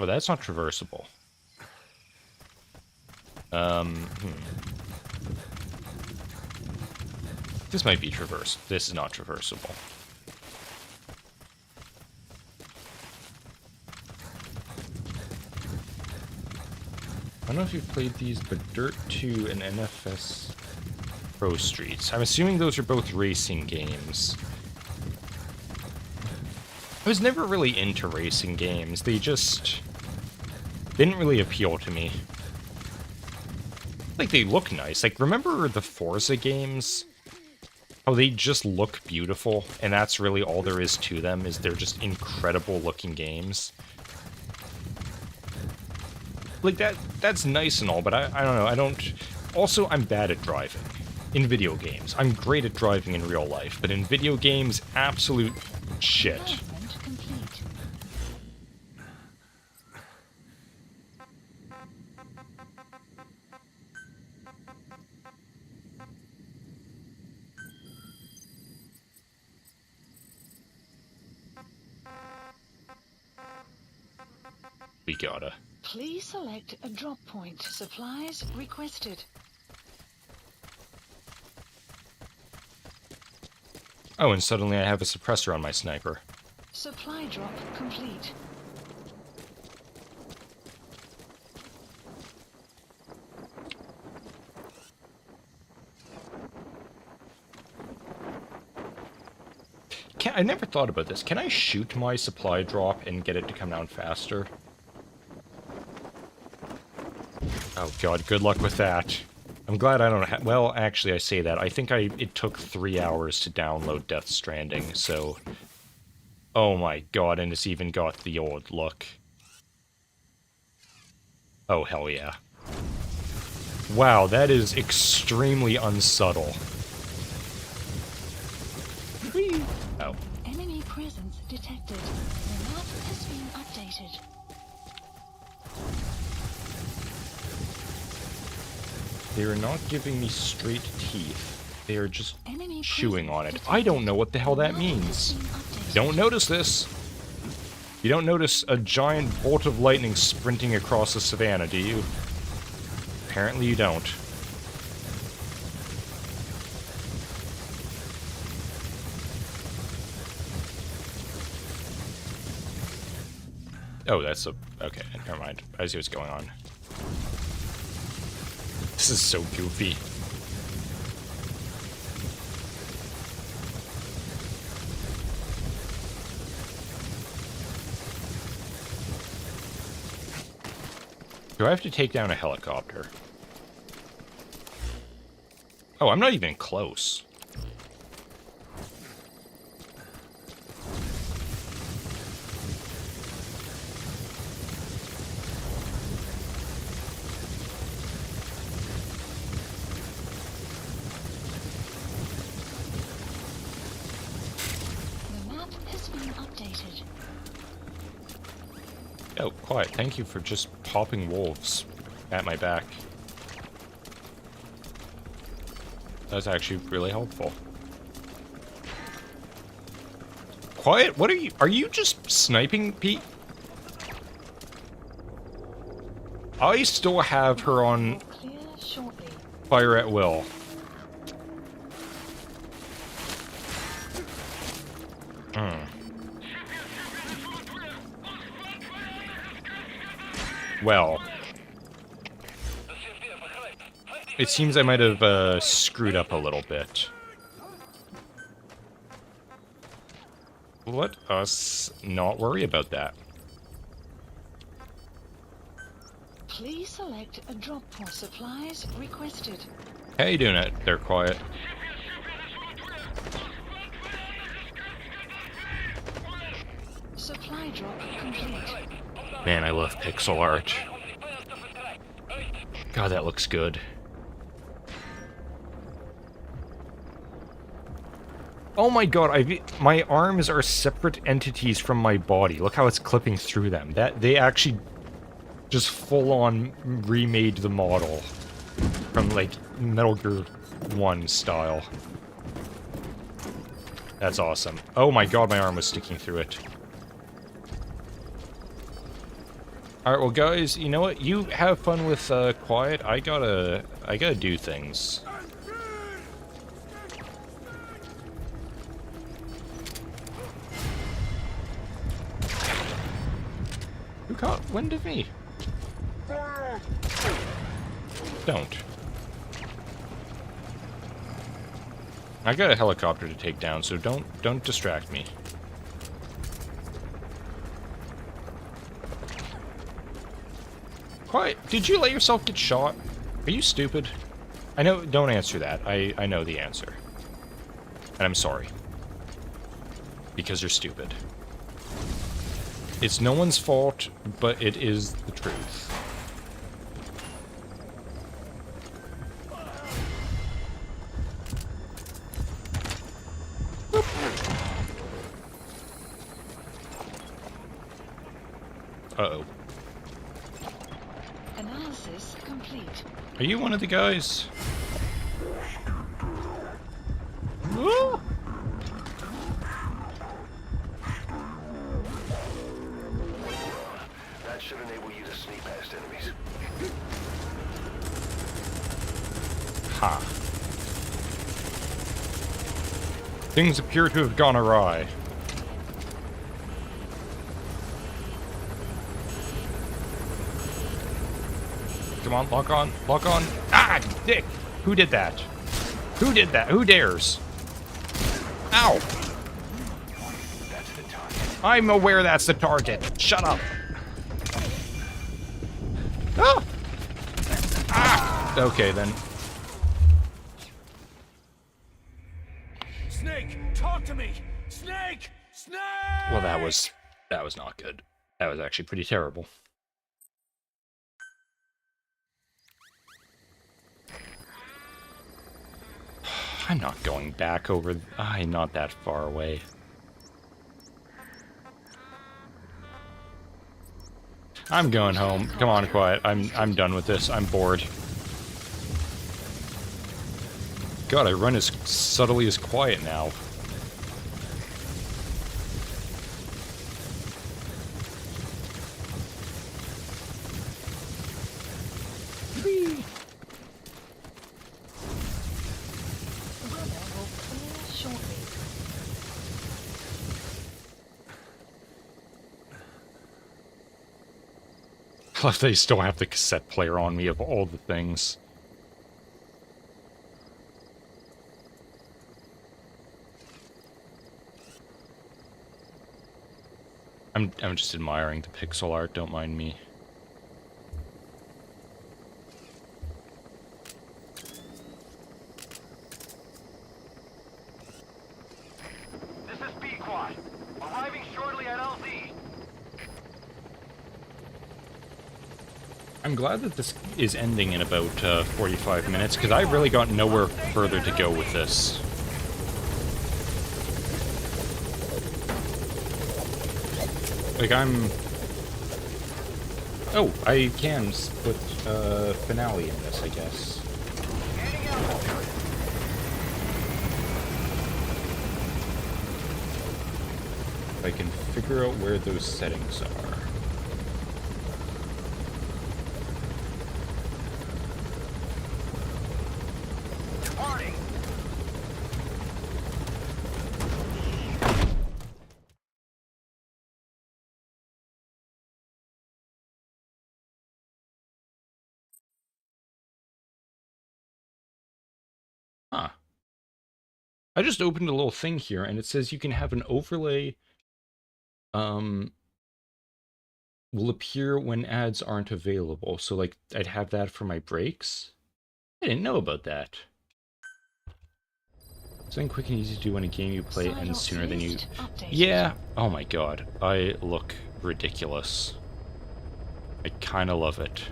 Oh, that's not traversable. This might be traversed. This is not traversable. I don't know if you've played these, but Dirt 2 and NFS Pro Streets. I'm assuming those are both racing games. I was never really into racing games. They just didn't really appeal to me. Like, they look nice. Like, remember the Forza games? How they just look beautiful, and that's really all there is to them, is they're just incredible looking games. Like, that's nice and all, but I don't know, I don't... Also, I'm bad at driving. In video games. I'm great at driving in real life, but in video games, absolute shit.
Development complete.
We gotta.
Please select a drop point. Supplies requested.
Oh, and suddenly I have a suppressor on my sniper.
Supply drop complete.
I never thought about this. Can I shoot my supply drop and get it to come down faster? Oh god, good luck with that. I'm glad I don't have... Well, actually, I say that. I think it took 3 hours to download Death Stranding, so... Oh my god, and it's even got the old look. Oh, hell yeah. Wow, that is extremely unsubtle. Whee! Oh.
Enemy presence detected. The map has been updated.
They are not giving me straight teeth. They are just
Enemy
chewing on it.
presence
I don't know
detected.
what the hell that
The map has
means.
been updated.
You don't notice this. You don't notice a giant bolt of lightning sprinting across the savannah, do you? Apparently you don't. Oh, that's a... Okay, never mind. I see what's going on. This is so goofy. Do I have to take down a helicopter? Oh, I'm not even close.
The map has been updated.
Oh, quiet. Thank you for just popping wolves at my back. That's actually really helpful. Quiet? What are you just sniping, Pete? I still have her on
Clear shortly.
fire at will. Well, it seems I might have screwed up a little bit. Let us not worry about that.
Please select a drop point. Supplies requested.
How you doing it there, Quiet?
Supply drop complete.
Man, I love pixel art. God, that looks good. Oh my god, my arms are separate entities from my body. Look how it's clipping through them. They actually just full-on remade the model from, like, Metal Gear 1 style. That's awesome. Oh my god, my arm was sticking through it. Alright, well guys, you know what? You have fun with Quiet. I gotta do things. Who caught wind of me? Don't. I got a helicopter to take down, so don't distract me. Quiet. Did you let yourself get shot? Are you stupid? I know, don't answer that. I know the answer. And I'm sorry. Because you're stupid. It's no one's fault, but it is the truth. Uh-oh.
Analysis complete.
Are you one of the guys? Ooh!
That should enable you to sneak past enemies.
Ha. Things appear to have gone awry. Come on, lock on, lock on. Ah, dick! Who did that? Who did that? Who dares? Ow!
That's the target.
I'm aware that's the target. Shut up. Ah! Ah! Okay, then.
Snake, talk to me! Snake! Snake!
Well, that was not good. That was actually pretty terrible. I'm not going back over... I'm not that far away. I'm going home. Come on, Quiet. I'm done with this. I'm bored. God, I run as subtly as Quiet now. Whee!
Weather will clear shortly.
I love they still have the cassette player on me of all the things. I'm just admiring the pixel art, don't mind me.
This is B-Quad. Arriving shortly at LZ.
I'm glad that this is ending in about 45 minutes, because I've really got nowhere further to go with this. Like, oh, I can put finale in this, I guess. If I can figure out where those settings are. Huh. I just opened a little thing here, and it says you can have an overlay, will appear when ads aren't available. So, like, I'd have that for my breaks? I didn't know about that. Something quick and easy to do when a game you play ends sooner than you... Yeah! Oh my god. I look ridiculous. I kinda love it.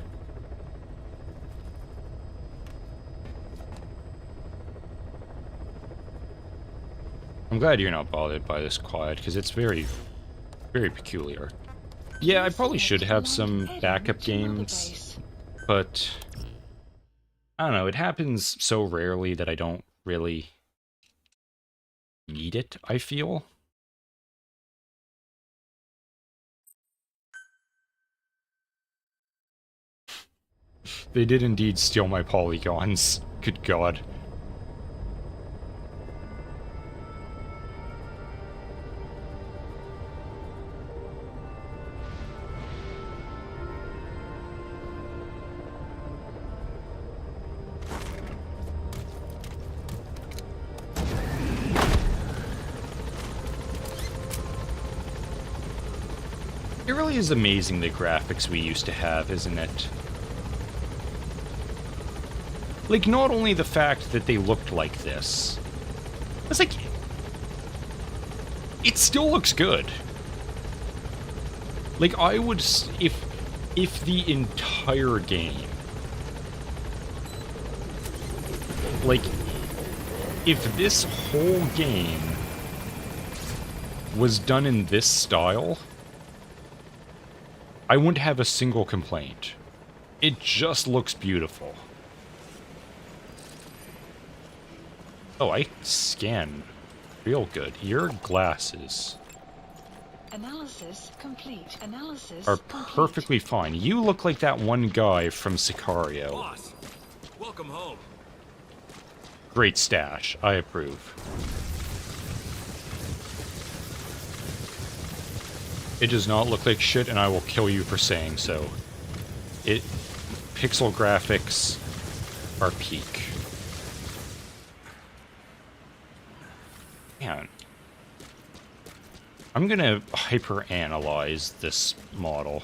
I'm glad you're not bothered by this, Quiet, because it's very, very peculiar. Yeah, I probably should have some backup games, but I don't know, it happens so rarely that I don't really need it, I feel. They did indeed steal my polygons. Good God. It really is amazing the graphics we used to have, isn't it? Like, not only the fact that they looked like this. It's like... It still looks good. Like, I would... If the entire game... Like, if this whole game was done in this style, I wouldn't have a single complaint. It just looks beautiful. Oh, I scan real good. Your glasses
Analysis complete. Analysis
are
complete.
perfectly fine. You look like that one guy from Sicario.
Boss, welcome home.
Great stash. I approve. It does not look like shit, and I will kill you for saying so. Pixel graphics are peak. Man. I'm gonna hyper-analyze this model.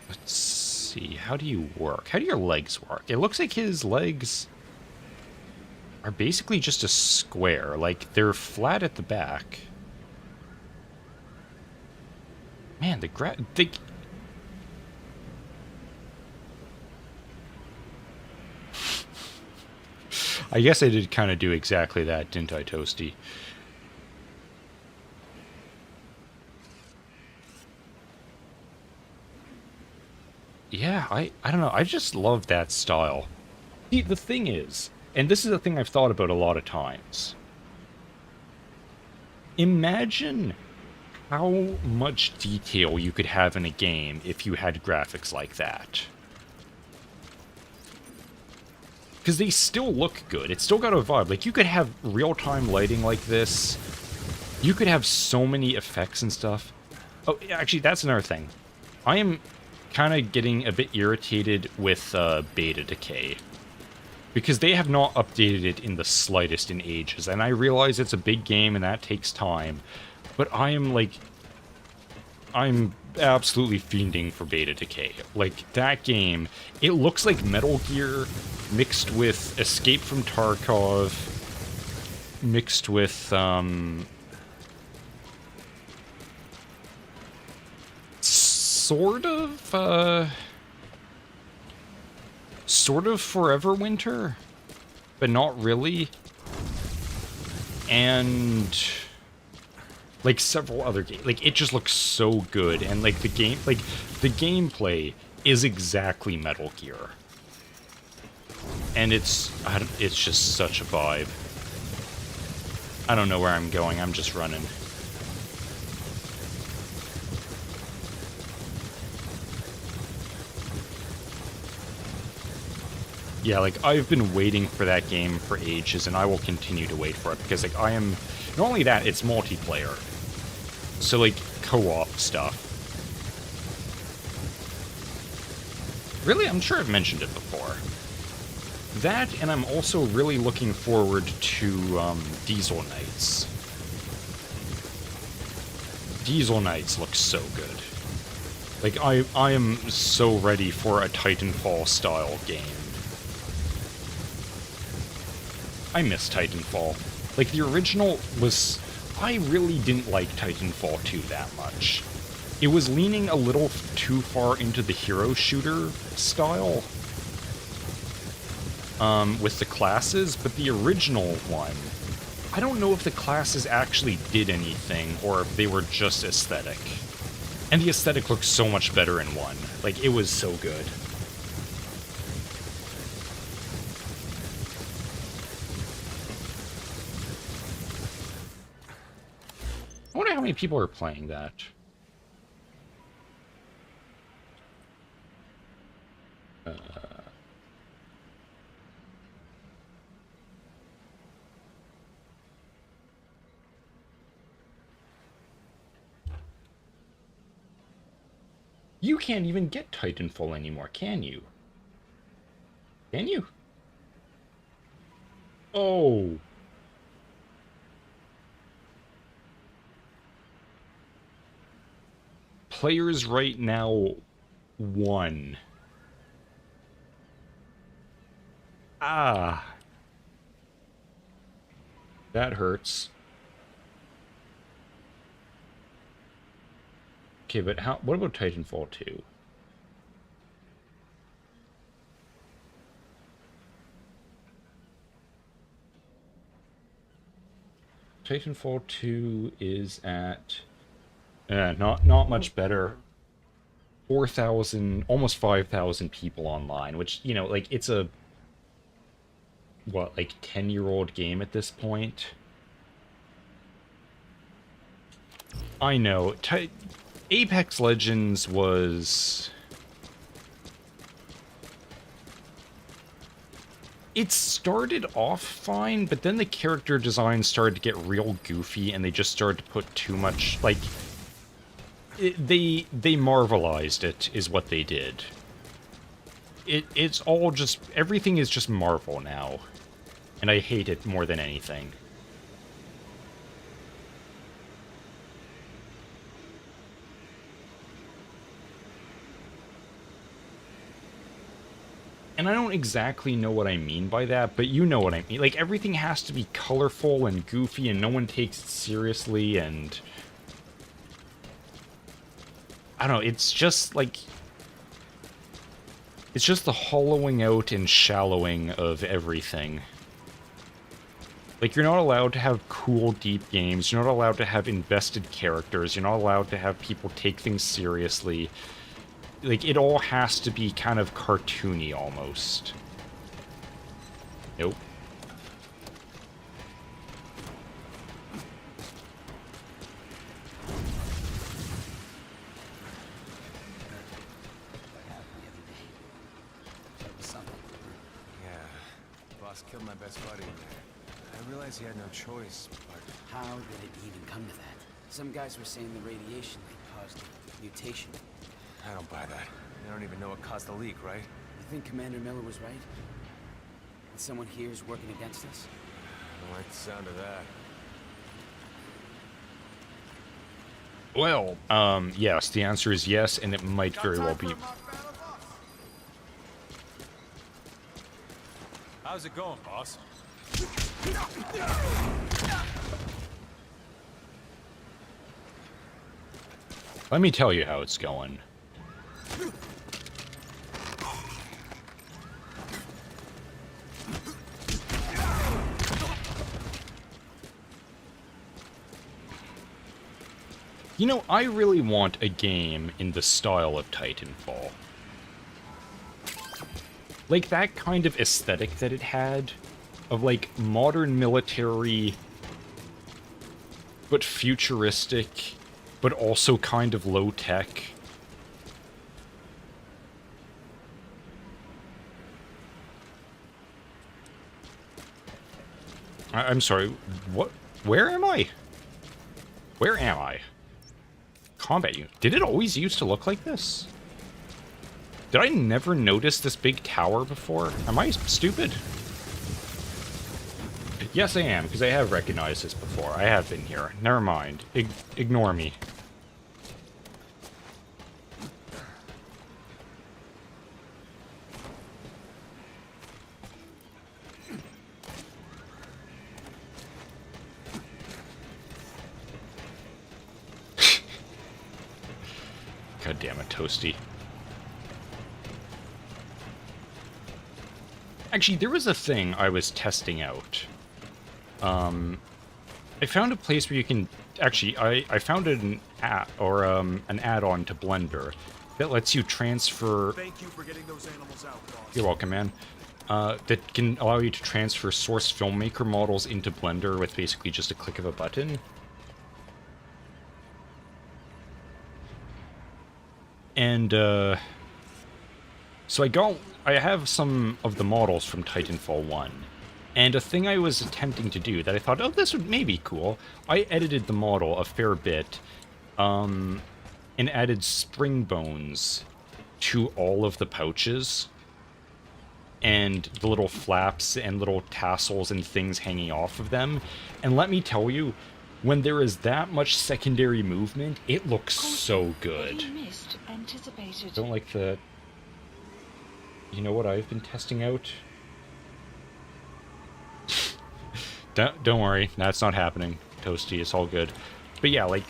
Let's see, how do you work? How do your legs work? It looks like his legs are basically just a square. Like, they're flat at the back. Man, I guess I did kind of do exactly that, didn't I, Toasty? Yeah, I don't know. I just love that style. See, the thing is, and this is a thing I've thought about a lot of times. Imagine how much detail you could have in a game if you had graphics like that. Because they still look good. It's still got a vibe. Like, you could have real-time lighting like this. You could have so many effects and stuff. Oh, actually, that's another thing. I am kind of getting a bit irritated with beta decay. Because they have not updated it in the slightest in ages. And I realize it's a big game and that takes time. But I'm absolutely fiending for beta decay. Like, that game, it looks like Metal Gear mixed with Escape from Tarkov, mixed with, sort of Forever Winter, but not really, and like several other games. Like, it just looks so good, and like the gameplay is exactly Metal Gear, and it's just such a vibe. I don't know where I'm going. I'm just running. Yeah, like, I've been waiting for that game for ages, and I will continue to wait for it, because, like, I am... Not only that, it's multiplayer. So, like, co-op stuff. Really? I'm sure I've mentioned it before. That, and I'm also really looking forward to, Diesel Knights. Diesel Knights looks so good. Like, I am so ready for a Titanfall-style game. I miss Titanfall. Like, the original was... I really didn't like Titanfall 2 that much. It was leaning a little too far into the hero shooter style. With the classes, but the original one... I don't know if the classes actually did anything, or if they were just aesthetic. And the aesthetic looks so much better in one. Like, it was so good. how many people are playing that. You can't even get Titanfall anymore, can you? Can you? Oh. Players right now, 1. Ah. That hurts. Okay, but what about Titanfall 2? Titanfall 2 is at not much better. 4,000, almost 5,000 people online, which, you know, like, it's a what, like 10-year-old game at this point. I know. Apex Legends was... It started off fine, but then the character design started to get real goofy, and they just started to put too much, like... They Marvelized it, is what they did. It's all just... Everything is just Marvel now. And I hate it more than anything. And I don't exactly know what I mean by that, but you know what I mean. Like, everything has to be colorful and goofy, and no one takes it seriously, and... I don't know, it's just, like... It's just the hollowing out and shallowing of everything. Like, you're not allowed to have cool, deep games, you're not allowed to have invested characters, you're not allowed to have people take things seriously. Like, it all has to be kind of cartoony, almost. Nope.
Killed my best buddy in there. I realized he had no choice, but...
How did it even come to that? Some guys were saying the radiation leak caused a mutation.
I don't buy that. They don't even know what caused the leak, right?
You think Commander Miller was right? And someone here is working against us?
I don't like the sound of that.
Well, yes, the answer is yes, and it might very well be...
How's it going, boss?
Let me tell you how it's going. You know, I really want a game in the style of Titanfall. Like, that kind of aesthetic that it had, of, like, modern military, but futuristic, but also kind of low-tech. I'm sorry, what? Where am I? Where am I? Combat unit. Did it always used to look like this? Did I never notice this big tower before? Am I stupid? Yes, I am, because I have recognized this before. I have been here. Never mind. Ignore me. God damn it, Toasty. Actually, there was a thing I was testing out. I found a place where you can... Actually, I found an app, or an add-on to Blender that lets you transfer...
Thank you for getting those animals out, boss.
You're welcome, man. That can allow you to transfer source filmmaker models into Blender with basically just a click of a button. And, so I have some of the models from Titanfall 1. And a thing I was attempting to do that I thought, oh, this would maybe be cool. I edited the model a fair bit, and added spring bones to all of the pouches. And the little flaps and little tassels and things hanging off of them. And let me tell you, when there is that much secondary movement, it looks so good. Don't like the... You know what I've been testing out? Don't worry, that's not happening, Toasty, it's all good. But yeah, like...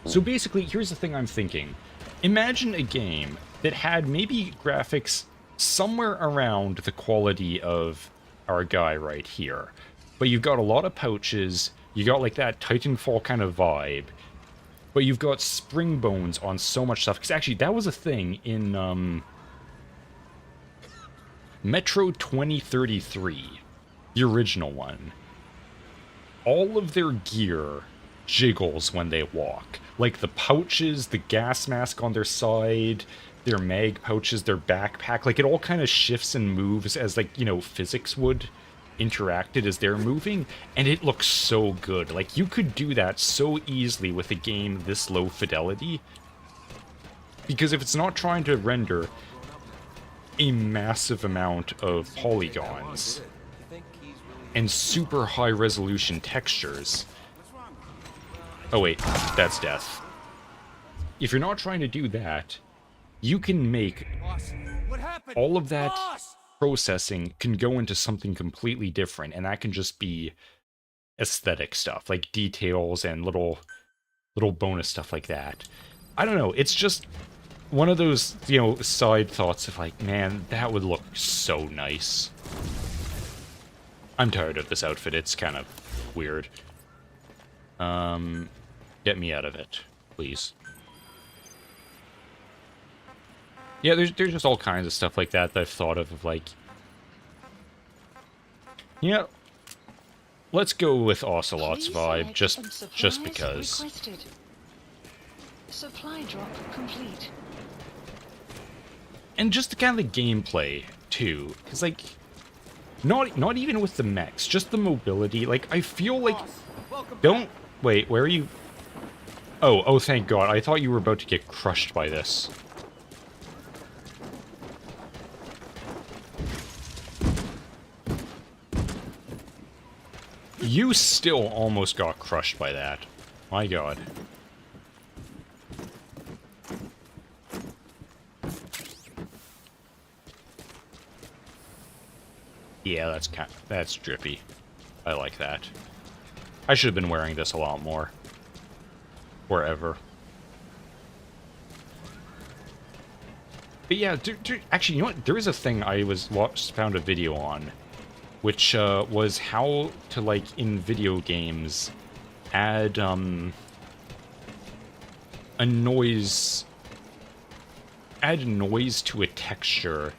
So basically, here's the thing I'm thinking. Imagine a game that had maybe graphics somewhere around the quality of our guy right here. But you've got a lot of pouches, you got like that Titanfall kind of vibe, but you've got spring bones on so much stuff. Because actually, that was a thing in Metro 2033, the original one. All of their gear jiggles when they walk. Like the pouches, the gas mask on their side, their mag pouches, their backpack, like it all kind of shifts and moves as, like, you know, physics would interacted as they're moving, and it looks so good. Like, you could do that so easily with a game this low fidelity, because if it's not trying to render a massive amount of polygons and super high resolution textures. Oh wait, that's death. If you're not trying to do that, you can make all of that processing can go into something completely different, and that can just be aesthetic stuff, like details and little bonus stuff like that. I don't know, it's just one of those, you know, side thoughts of like, man, that would look so nice. I'm tired of this outfit, it's kind of weird. Get me out of it, please. Yeah, there's just all kinds of stuff like that I've thought of like, you know, let's go with Ocelot's vibe, just because.
Requested. Supply drop complete.
And just the kind of the gameplay too, because like, not even with the mechs, just the mobility. Like, I feel like, don't wait, where are you? Oh, thank God! I thought you were about to get crushed by this. You still almost got crushed by that. My God. Yeah, that's drippy. I like that. I should have been wearing this a lot more. Wherever. But yeah, actually, you know what? There is a thing I found a video on, which was how to, like, in video games, add a noise to a texture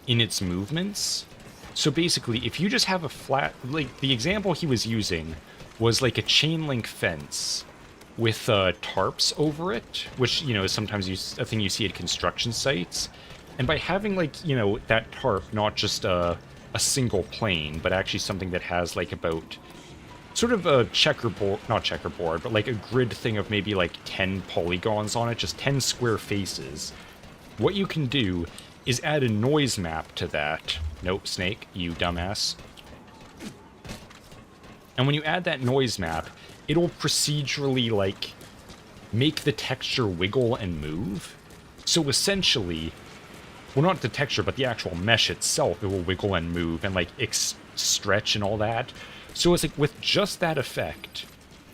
in its movements. So basically, if you just have a flat, like, the example he was using was like a chain link fence with tarps over it, which, you know, is sometimes a thing you see at construction sites. And by having, like, you know, that tarp, not just a single plane, but actually something that has, like, about sort of a not checkerboard, but like a grid thing of maybe like 10 polygons on it, just 10 square faces. What you can do is add a noise map to that. Nope, Snake, you dumbass. And when you add that noise map, it'll procedurally, like, make the texture wiggle and move. So essentially, well, not the texture, but the actual mesh itself, it will wiggle and move and, like, stretch and all that. So it's like, with just that effect,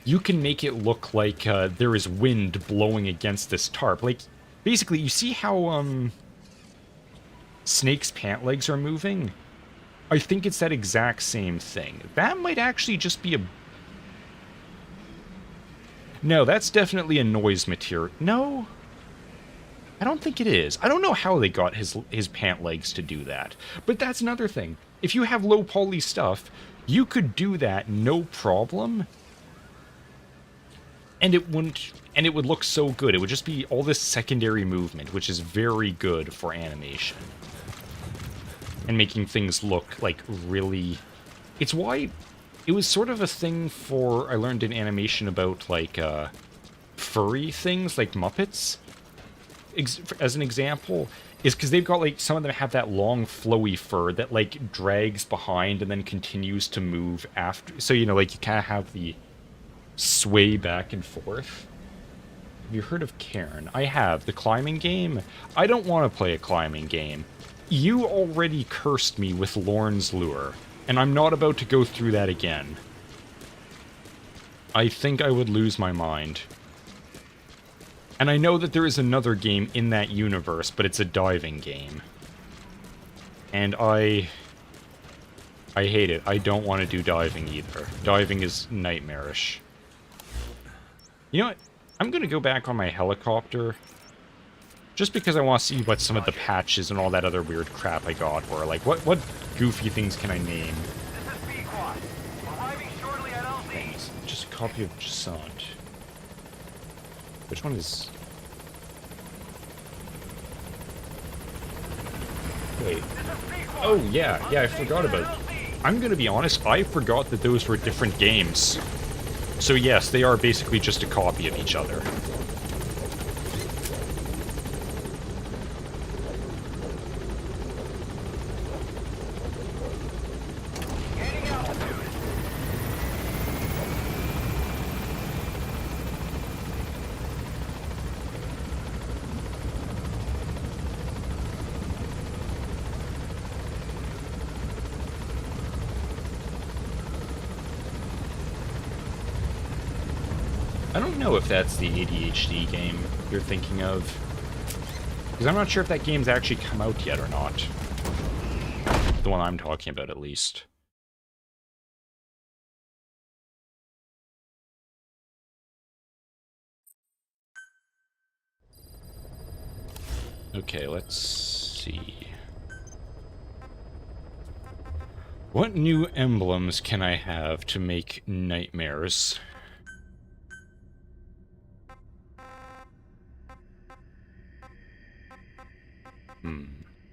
you can make it look like there is wind blowing against this tarp. Like, basically, you see how Snake's pant legs are moving? I think it's that exact same thing. That might actually just be a... No, that's definitely a noise material. No? I don't think it is. I don't know how they got his pant legs to do that. But that's another thing. If you have low poly stuff, you could do that no problem. And it wouldn't, and it would look so good. It would just be all this secondary movement, which is very good for animation. And making things look, like, really... It's why... It was sort of a thing for... I learned in animation about, like, furry things, like Muppets. As an example, is because they've got, like, some of them have that long, flowy fur that, like, drags behind and then continues to move after. So, you know, like, you kind of have the... sway back and forth. Have you heard of Cairn? I have. The climbing game? I don't want to play a climbing game. You already cursed me with Lorne's Lure, and I'm not about to go through that again. I think I would lose my mind. And I know that there is another game in that universe, but it's a diving game. And I hate it. I don't want to do diving either. Diving is nightmarish. You know what? I'm going to go back on my helicopter. Just because I want to see what some of the patches and all that other weird crap I got were. Like, what goofy things can I name? Things. Just a copy of Jasant. Which one is... Wait. Oh, yeah. Yeah, I forgot about... I'm going to be honest, I forgot that those were different games. So yes, they are basically just a copy of each other. I don't know if that's the ADHD game you're thinking of. Because I'm not sure if that game's actually come out yet or not. The one I'm talking about, at least. Okay, let's see. What new emblems can I have to make nightmares?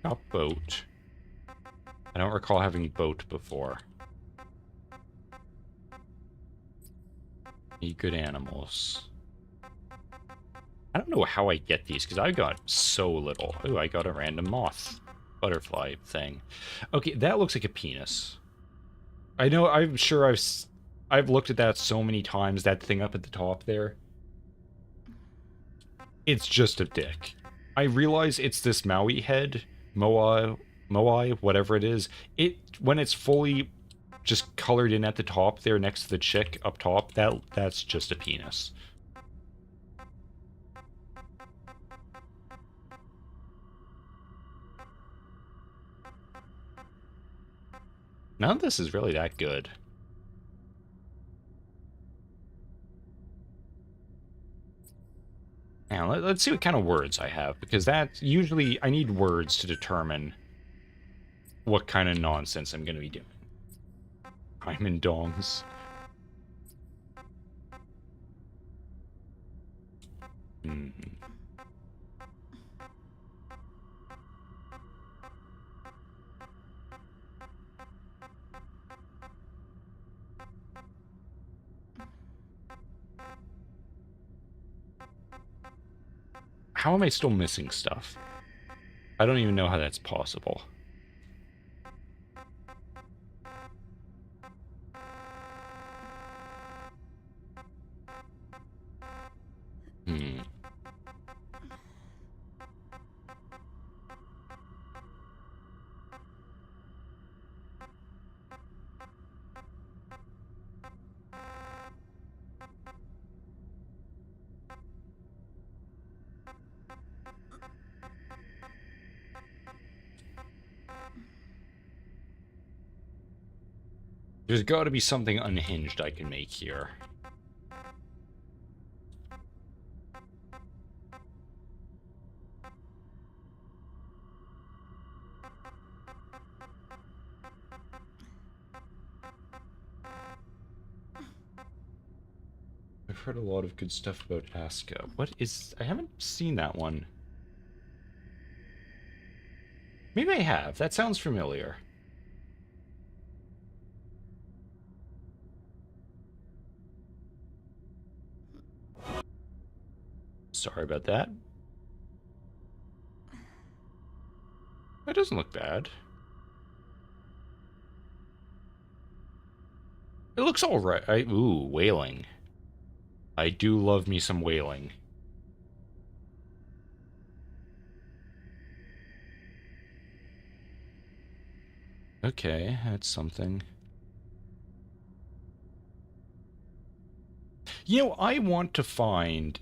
Not boat. I don't recall having boat before. Need good animals. I don't know how I get these, because I got so little. Ooh, I got a random moth. Butterfly thing. Okay, that looks like a penis. I know, I'm sure I've looked at that so many times, that thing up at the top there. It's just a dick. I realize it's this Maui head, Moai, whatever it is. When it's fully just colored in at the top there next to the chick up top, that's just a penis. None of this is really that good. Now, let's see what kind of words I have, because that's usually, I need words to determine what kind of nonsense I'm going to be doing. I'm in dongs. How am I still missing stuff? I don't even know how that's possible. There's got to be something unhinged I can make here. heard a lot of good stuff about Aska. What is... I haven't seen that one. Maybe I have. That sounds familiar. Sorry about that. That doesn't look bad. It looks alright. Ooh, whaling. I do love me some whaling. Okay, that's something. You know, I want to find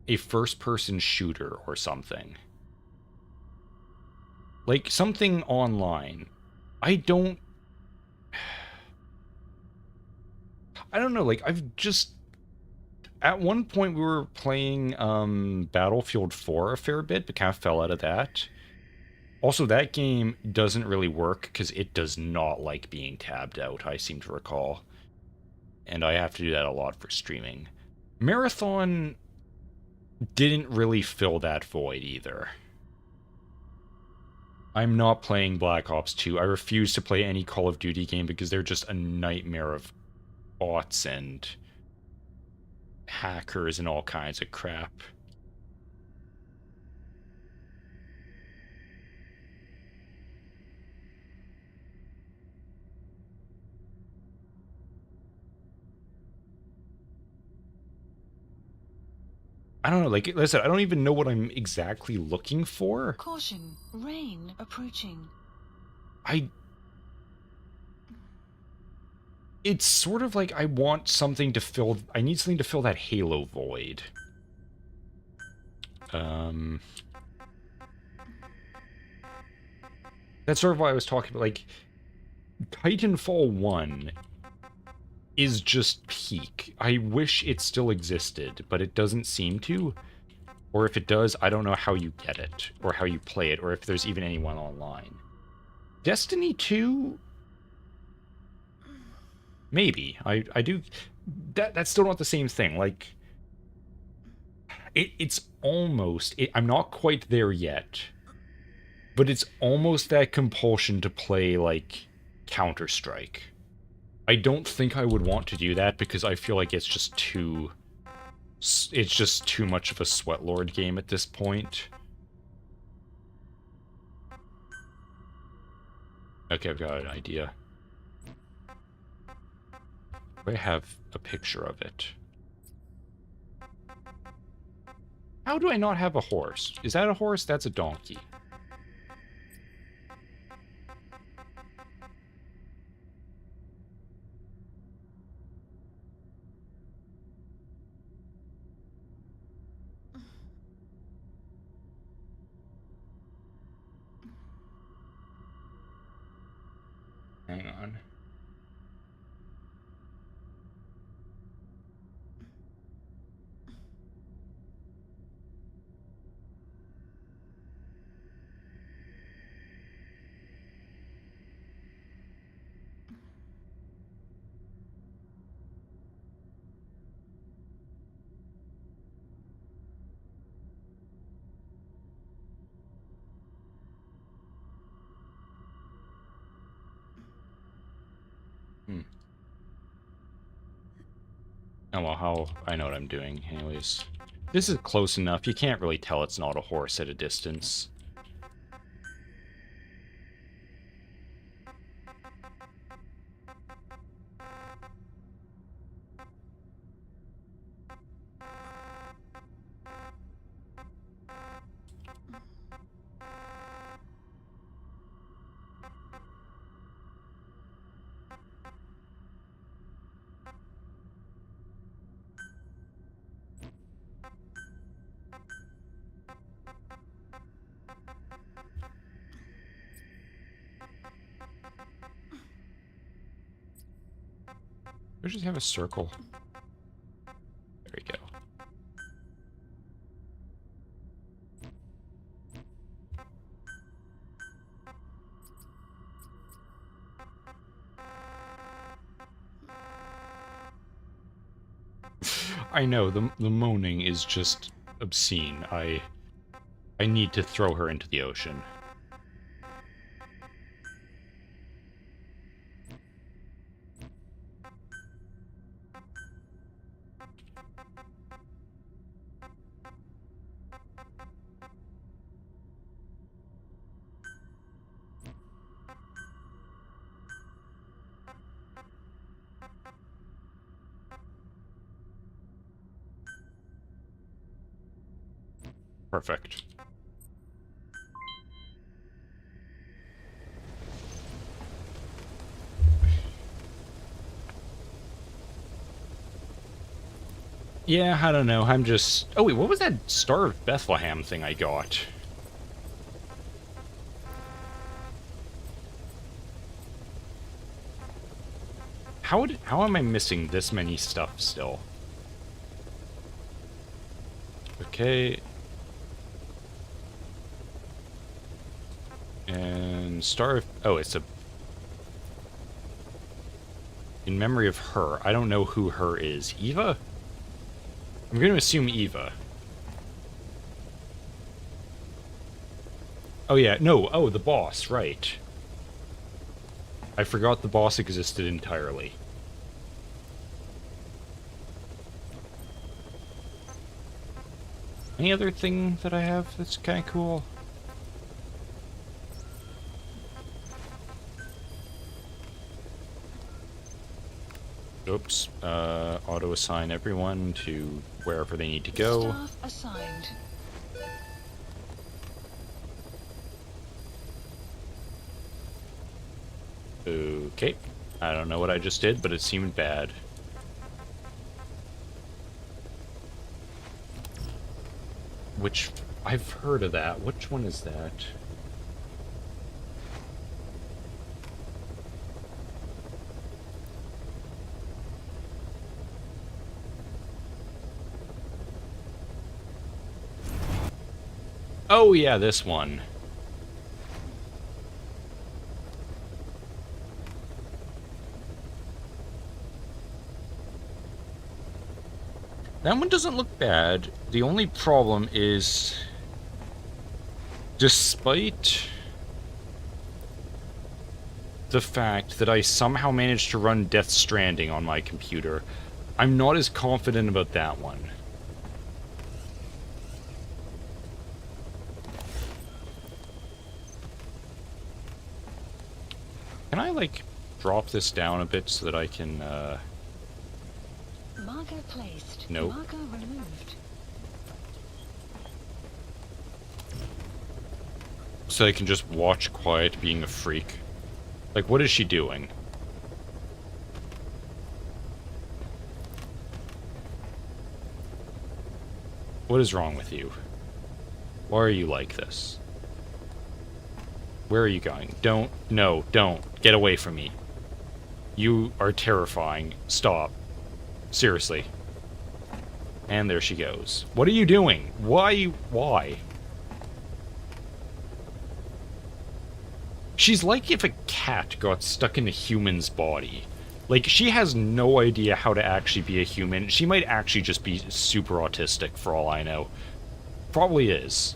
a first-person shooter or something. Like, something online. I don't know, like, I've just... At one point we were playing Battlefield 4 a fair bit, but kind of fell out of that. Also, that game doesn't really work because it does not like being tabbed out, I seem to recall. And I have to do that a lot for streaming. Marathon didn't really fill that void either. I'm not playing Black Ops 2. I refuse to play any Call of Duty game because they're just a nightmare of bots and hackers and all kinds of crap. I don't know, like I said, I don't even know what I'm exactly looking for.
Caution, rain approaching.
It's sort of like I want something to fill... I need something to fill that Halo void. That's sort of why I was talking about, like... Titanfall 1 is just peak. I wish it still existed, but it doesn't seem to. Or if it does, I don't know how you get it, or how you play it, or if there's even anyone online. Destiny 2... Maybe. I do... That's still not the same thing. Like... It's almost... I'm not quite there yet. But it's almost that compulsion to play, like, Counter-Strike. I don't think I would want to do that because I feel like it's just too much of a sweatlord game at this point. Okay, I've got an idea. I have a picture of it. How do I not have a horse? Is that a horse? That's a donkey. Hang on. Oh, well, how... I know what I'm doing. Anyways. This is close enough. You can't really tell it's not a horse at a distance. We just have a circle. There we go. I know, the moaning is just obscene. I need to throw her into the ocean. Perfect. Yeah, I don't know. I'm just... Oh, wait, what was that Star of Bethlehem thing I got? How am I missing this many stuff still? Okay. And Star of... Oh, it's a... In memory of her. I don't know who her is. Eva? I'm going to assume Eva. Oh, yeah. No. Oh, the boss. Right. I forgot the boss existed entirely. Any other thing that I have that's kind of cool? Oops. Auto-assign everyone to wherever they need to go.
Staff assigned.
Okay. I don't know what I just did, but it seemed bad. Which... I've heard of that. Which one is that? Oh yeah, this one. That one doesn't look bad. The only problem is... Despite the fact that I somehow managed to run Death Stranding on my computer, I'm not as confident about that one. Can I, like, drop this down a bit so that I can,
Marker placed.
Nope.
Marker removed.
So I can just watch Quiet being a freak? Like, what is she doing? What is wrong with you? Why are you like this? Where are you going? Don't. No, don't. Get away from me. You are terrifying. Stop. Seriously. And there she goes. What are you doing? Why? Why? She's like if a cat got stuck in a human's body. Like, she has no idea how to actually be a human. She might actually just be super autistic, for all I know. Probably is.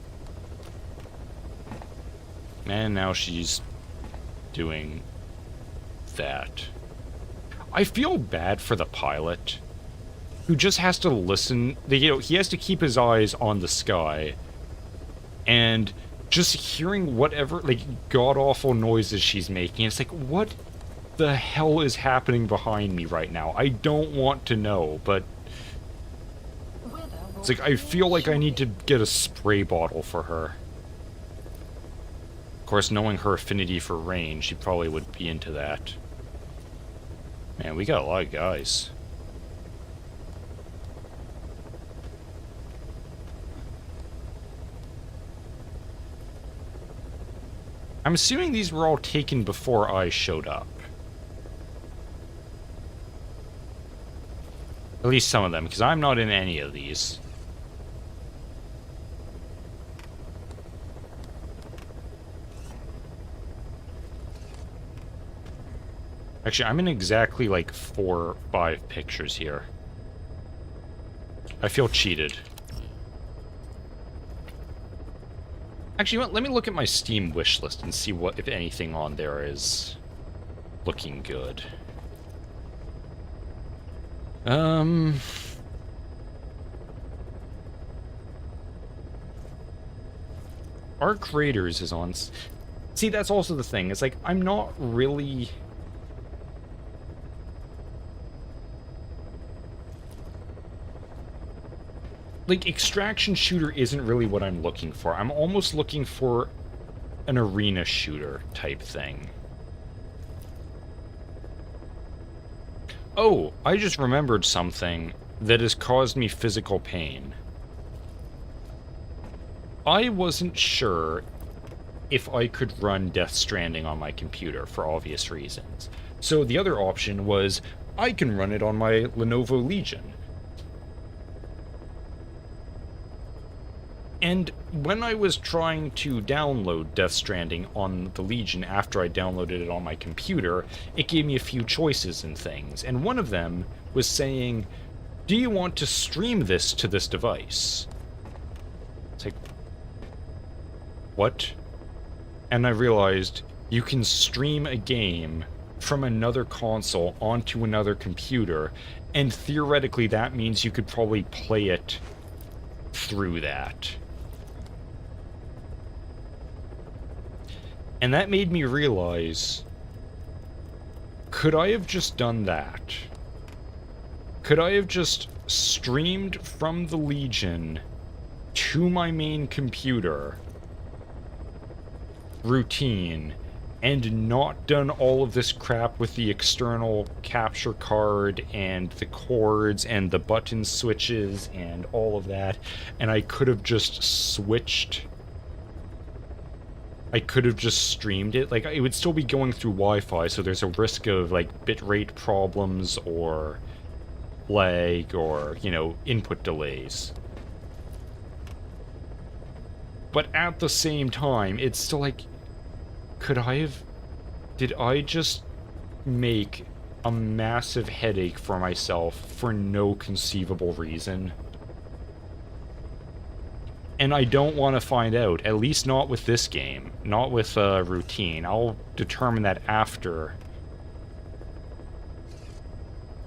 And now she's doing that. I feel bad for the pilot, who just has to listen. You know, he has to keep his eyes on the sky, and just hearing whatever, like, god-awful noises she's making. It's like, what the hell is happening behind me right now? I don't want to know, but it's like, I feel like I need to get a spray bottle for her. Of course, knowing her affinity for rain, she probably would be into that. Man, we got a lot of guys. I'm assuming these were all taken before I showed up. At least some of them, because I'm not in any of these. Actually, I'm in exactly, like, 4 or 5 pictures here. I feel cheated. Actually, let me look at my Steam wishlist and see what, if anything on there is looking good. Arc Raiders is on... See, that's also the thing. It's like, I'm not really... Like, extraction shooter isn't really what I'm looking for. I'm almost looking for an arena shooter type thing. Oh, I just remembered something that has caused me physical pain. I wasn't sure if I could run Death Stranding on my computer for obvious reasons. So the other option was, I can run it on my Lenovo Legion. And when I was trying to download Death Stranding on the Legion after I downloaded it on my computer, it gave me a few choices and things, and one of them was saying, do you want to stream this to this device? It's like, what? And I realized you can stream a game from another console onto another computer, and theoretically that means you could probably play it through that. And that made me realize, could I have just done that? Could I have just streamed from the Legion to my main computer routine and not done all of this crap with the external capture card and the cords and the button switches and all of that, and I could have just switched... I could have just streamed it. Like, it would still be going through Wi-Fi, so there's a risk of, like, bitrate problems or lag or, you know, input delays. But at the same time, it's still like, could I have... Did I just make a massive headache for myself for no conceivable reason? And I don't want to find out, at least not with this game, not with routine. I'll determine that after.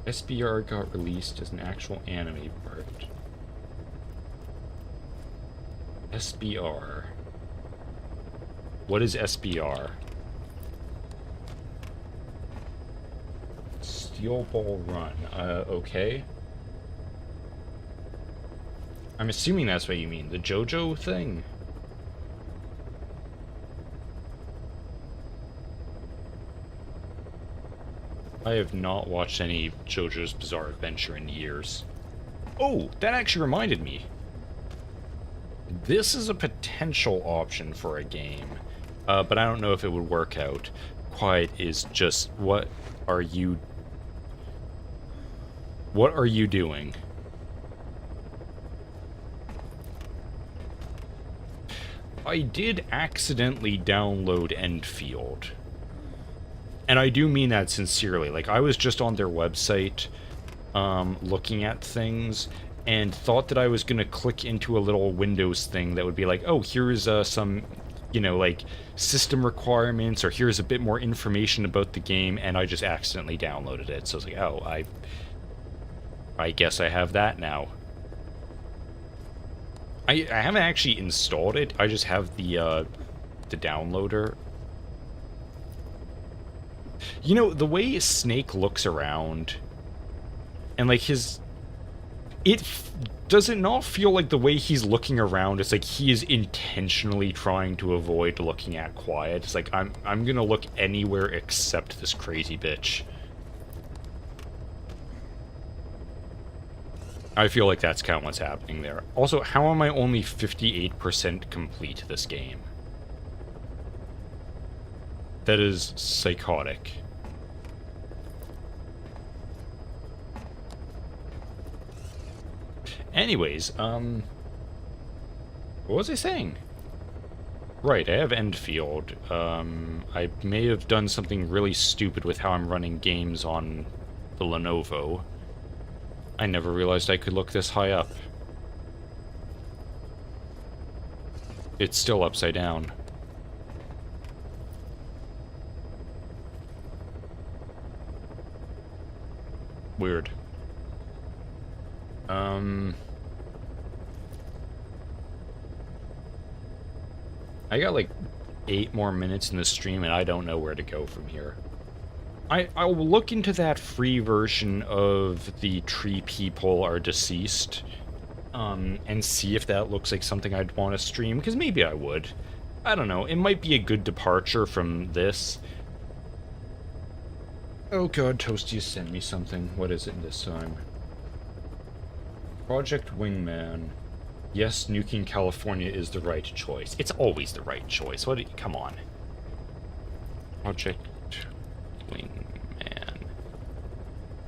SBR got released as an actual anime part. SBR. What is SBR? Steel Ball Run. Okay. I'm assuming that's what you mean. The JoJo thing? I have not watched any JoJo's Bizarre Adventure in years. Oh, that actually reminded me. This is a potential option for a game, but I don't know if it would work out. Quiet is just, what are you doing? I did accidentally download Enfield. And I do mean that sincerely. Like, I was just on their website, looking at things, and thought that I was gonna click into a little Windows thing that would be like, oh, here's some, you know, like, system requirements, or here's a bit more information about the game, and I just accidentally downloaded it. So I was like, oh, I guess I have that now. I haven't actually installed it, I just have the downloader. You know, the way Snake looks around, and like does it not feel like the way he's looking around, it's like he is intentionally trying to avoid looking at Quiet? It's like, I'm gonna look anywhere except this crazy bitch. I feel like that's kind of what's happening there. Also, how am I only 58% complete this game? That is psychotic. Anyways, what was I saying? Right, I have Enfield. I may have done something really stupid with how I'm running games on the Lenovo. I never realized I could look this high up. It's still upside down. Weird. I got like 8 more minutes in the stream and I don't know where to go from here. I'll look into that free version of the Tree People Are Deceased, and see if that looks like something I'd want to stream, because maybe I would. I don't know, it might be a good departure from this. Oh god, Toasty has sent me something. What is it this time? Project Wingman. Yes, nuking California is the right choice. It's always the right choice. Come on. Project Wingman.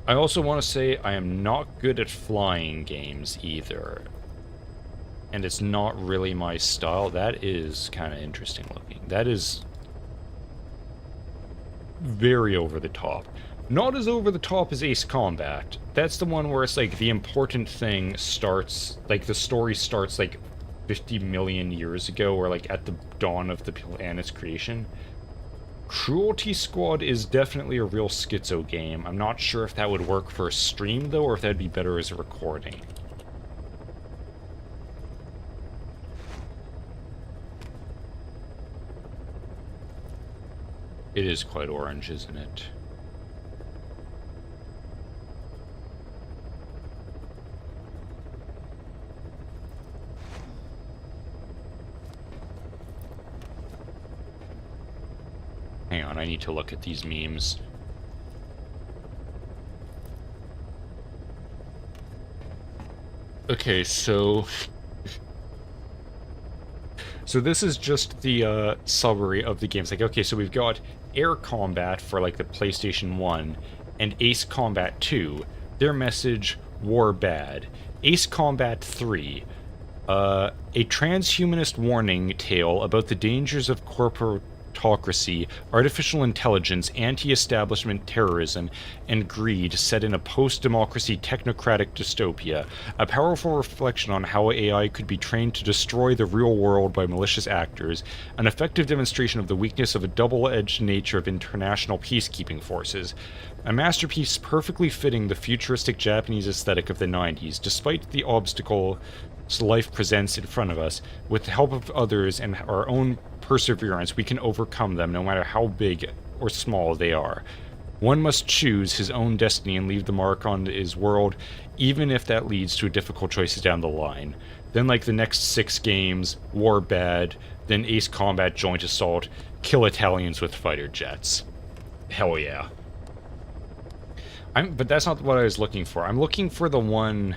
I also want to say I am not good at flying games either. And it's not really my style. That is kind of interesting looking. That is very over the top. Not as over the top as Ace Combat. That's the one where it's like the important thing starts, like the story starts like 50 million years ago, or like at the dawn of the planet's creation. Cruelty Squad is definitely a real schizo game. I'm not sure if that would work for a stream though, or if that'd be better as a recording. It is quite orange, isn't it? Hang on, I need to look at these memes. Okay, so this is just the summary of the games. Like, okay, so we've got Air Combat for like the PlayStation 1 and Ace Combat 2. Their message, war bad. Ace Combat 3, a transhumanist warning tale about the dangers of corporatocracy, artificial intelligence, anti-establishment terrorism, and greed set in a post-democracy technocratic dystopia. A powerful reflection on how AI could be trained to destroy the real world by malicious actors. An effective demonstration of the weakness of a double-edged nature of international peacekeeping forces. A masterpiece perfectly fitting the futuristic Japanese aesthetic of the 90s, despite the obstacles life presents in front of us. With the help of others and our own perseverance, we can overcome them, no matter how big or small they are. One must choose his own destiny and leave the mark on his world, even if that leads to difficult choices down the line. Then, like the next 6 games, War Bad, then Ace Combat Joint Assault, kill Italians with fighter jets. Hell yeah. But that's not what I was looking for. I'm looking for the one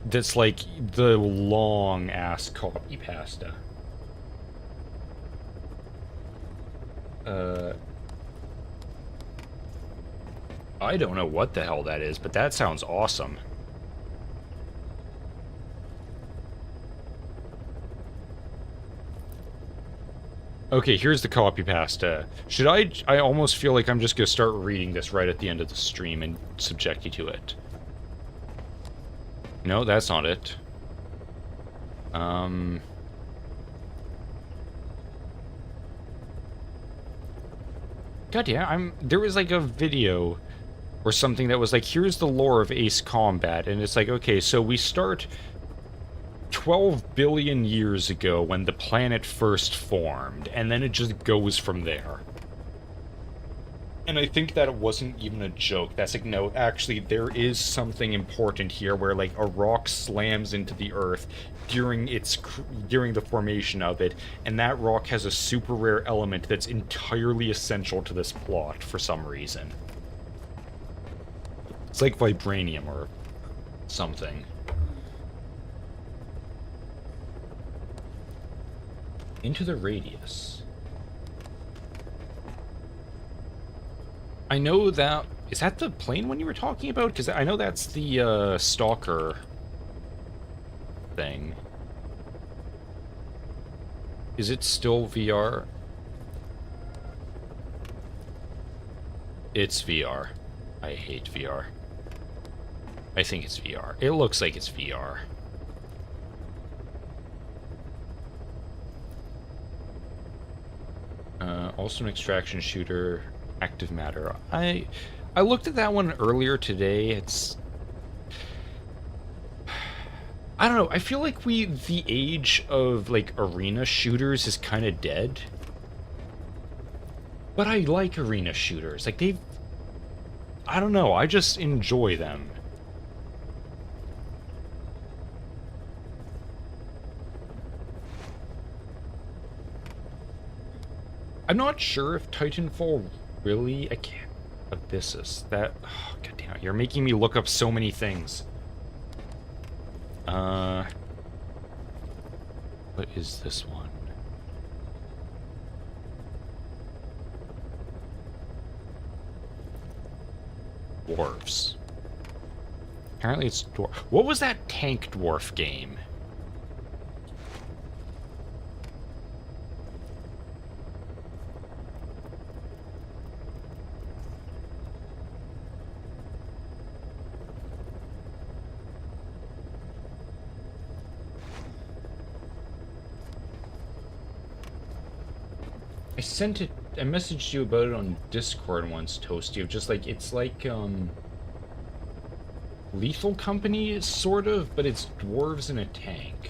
that's like the long ass copy pasta. I don't know what the hell that is, but that sounds awesome. Okay, here's the copy pasta. Should I almost feel like I'm just gonna start reading this right at the end of the stream and subject you to it. No, that's not it. God yeah, there was like a video or something that was like, here's the lore of Ace Combat, and it's like, okay, so we start 12 billion years ago when the planet first formed, and then it just goes from there. And I think that it wasn't even a joke. That's like, no, actually, there is something important here where, like, a rock slams into the Earth during the formation of it, and that rock has a super rare element that's entirely essential to this plot for some reason. It's like vibranium or something. Into the radius. I know that... Is that the plane one you were talking about? Because I know that's the Stalker thing. Is it still VR? It's VR. I hate VR. I think it's VR. It looks like it's VR. Also an extraction shooter, active matter. I looked at that one earlier today. It's... I don't know, I feel like the age of, like, arena shooters is kind of dead. But I like arena shooters. Like, I don't know, I just enjoy them. I'm not sure if Titanfall really... I can't... Abyssus. That... Oh, God damn it. You're making me look up so many things. What is this one? Dwarves. Apparently it's dwarf. What was that tank dwarf game? I messaged you about it on Discord once, Toasty, of just like, it's like, Lethal Company, sort of, but it's dwarves in a tank.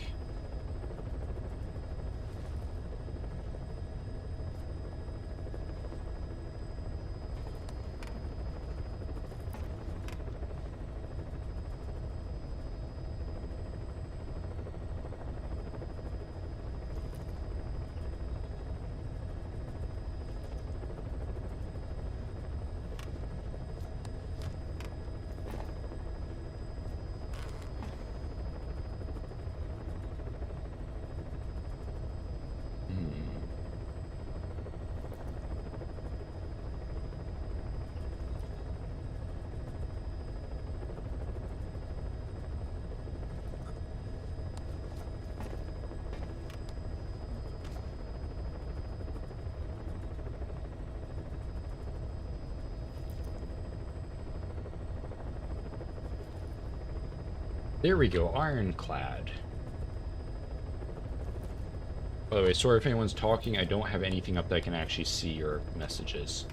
There we go, Ironclad. By the way, sorry if anyone's talking, I don't have anything up that I can actually see your messages.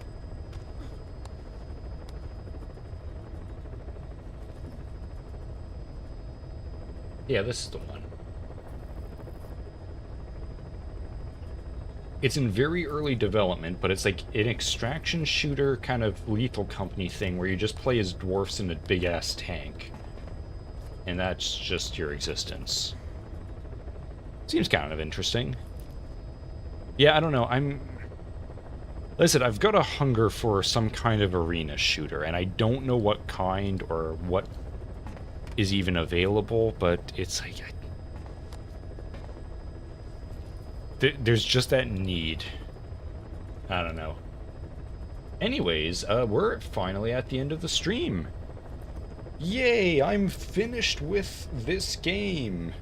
Yeah, this is the one. It's in very early development, but it's like an extraction shooter kind of Lethal Company thing where you just play as dwarfs in a big-ass tank. And that's just your existence. Seems kind of interesting. Yeah, I don't know, Listen, I've got a hunger for some kind of arena shooter, and I don't know what kind or what is even available, but it's like... There's just that need. I don't know. Anyways, we're finally at the end of the stream. Yay, I'm finished with this game.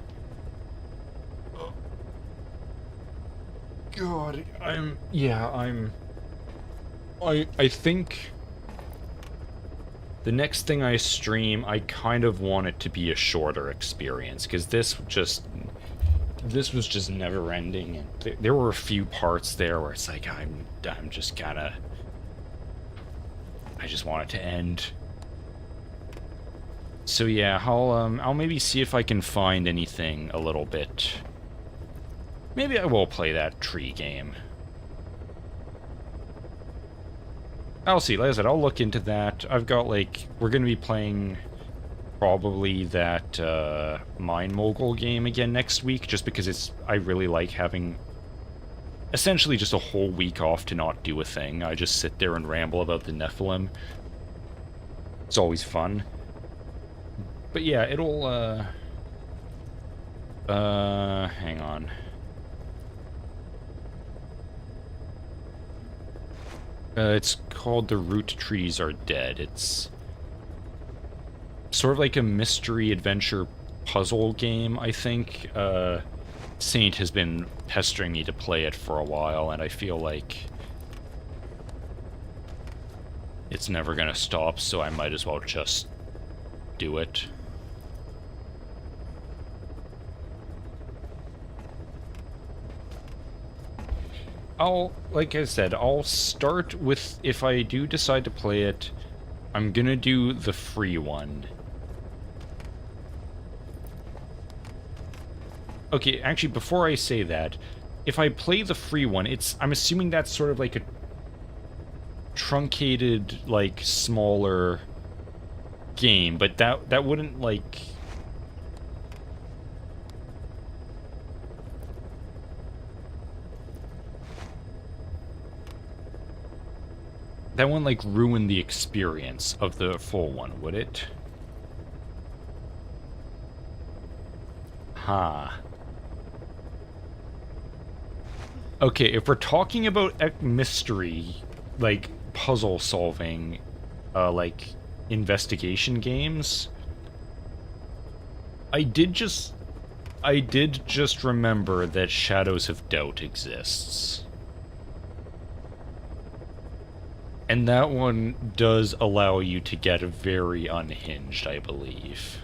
God, I think the next thing I stream, I kind of want it to be a shorter experience, because this was just never ending, and there were a few parts there where it's like, I'm just kinda... I just want it to end. So yeah, I'll maybe see if I can find anything a little bit. Maybe I will play that tree game. I'll see, like I said, I'll look into that. I've got, like, we're gonna be playing probably that Mine Mogul game again next week, just because I really like having essentially just a whole week off to not do a thing. I just sit there and ramble about the Nephilim. It's always fun. But yeah, it'll, hang on. It's called The Root Trees Are Dead. It's sort of like a mystery adventure puzzle game, I think. Saint has been pestering me to play it for a while, and I feel like... It's never gonna stop, so I might as well just do it. Like I said, I'll start with, if I do decide to play it, I'm gonna do the free one. Okay, actually, before I say that, if I play the free one, I'm assuming that's sort of like a truncated, like, smaller game, but that wouldn't, like... That wouldn't, like, ruin the experience of the full one, would it? Huh. Okay, if we're talking about mystery, like, puzzle solving, like, investigation games, I did just remember that Shadows of Doubt exists. And that one does allow you to get very unhinged, I believe.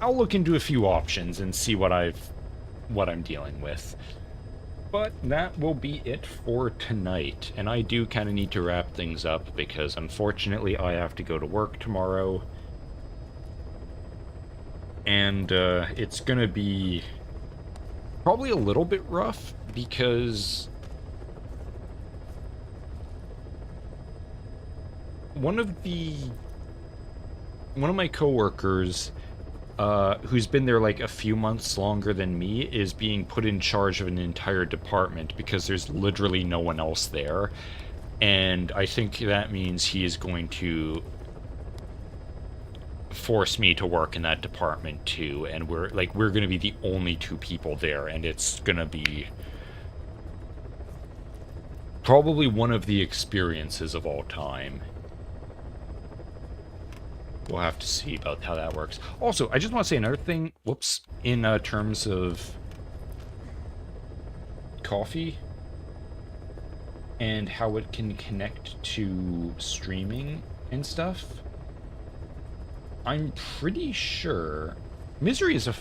I'll look into a few options and see what I'm dealing with. But that will be it for tonight, and I do kind of need to wrap things up because unfortunately I have to go to work tomorrow. And it's gonna be probably a little bit rough because one of my coworkers, who's been there like a few months longer than me, is being put in charge of an entire department because there's literally no one else there. And I think that means he is going to force me to work in that department too, and we're going to be the only two people there, and it's going to be probably one of the experiences of all time. We'll have to see about how that works. Also, I just want to say another thing, whoops, in terms of coffee and how it can connect to streaming and stuff. I'm pretty sure Misery is a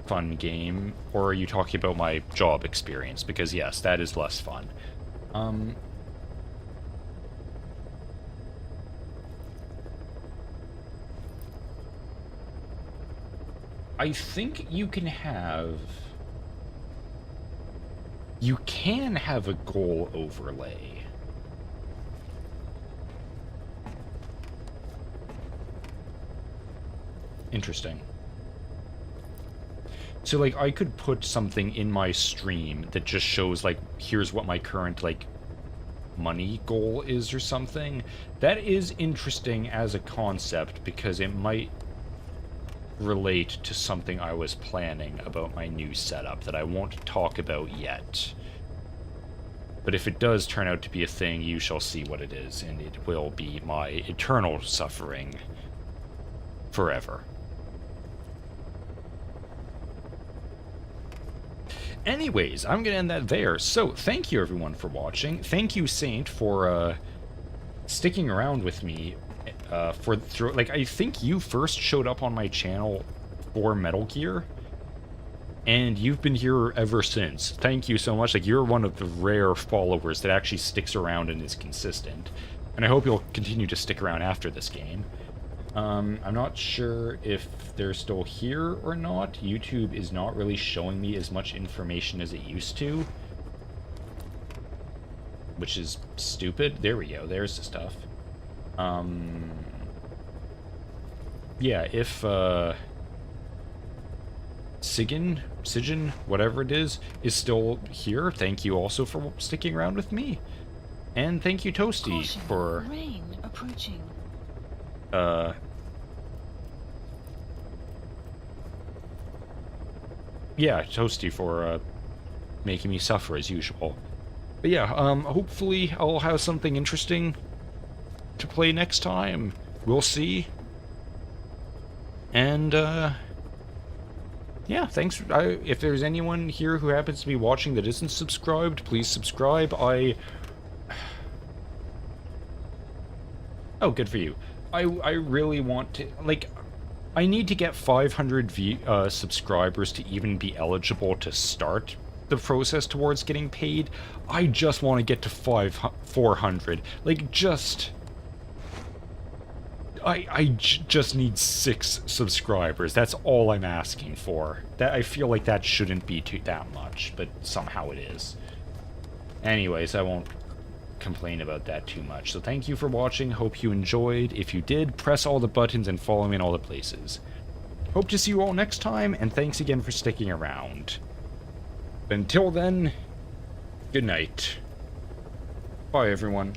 fun game, or are you talking about my job experience? Because yes, that is less fun. I think you can have a goal overlay. Interesting. So, like, I could put something in my stream that just shows, like, here's what my current, like, money goal is or something. That is interesting as a concept because it might relate to something I was planning about my new setup that I won't talk about yet. But if it does turn out to be a thing, you shall see what it is, and it will be my eternal suffering forever. Anyways, I'm going to end that there. So, thank you everyone for watching. Thank you, Saint, for sticking around with me like, I think you first showed up on my channel for Metal Gear, and you've been here ever since. Thank you so much. Like, you're one of the rare followers that actually sticks around and is consistent, and I hope you'll continue to stick around after this game. I'm not sure if they're still here or not. YouTube is not really showing me as much information as it used to, which is stupid. There we go. There's the stuff. Yeah, if, Sigin, whatever it is still here, thank you also for sticking around with me. And thank you, Toasty,
Caution,
for...
rain approaching.
Yeah, Toasty for, making me suffer as usual. But yeah, hopefully I'll have something interesting to play next time. We'll see. And, yeah, thanks. If there's anyone here who happens to be watching that isn't subscribed, please subscribe. Oh, good for you. I really want to, like, I need to get 500 subscribers to even be eligible to start the process towards getting paid. I just want to get to 400. Like, just... I just need 6 subscribers. That's all I'm asking for. That I feel like that shouldn't be that much, but somehow it is. Anyways, I won't complain about that too much. So thank you for watching. Hope you enjoyed. If you did, press all the buttons and follow me in all the places. Hope to see you all next time, and thanks again for sticking around. Until then, good night. Bye, everyone.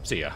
See ya.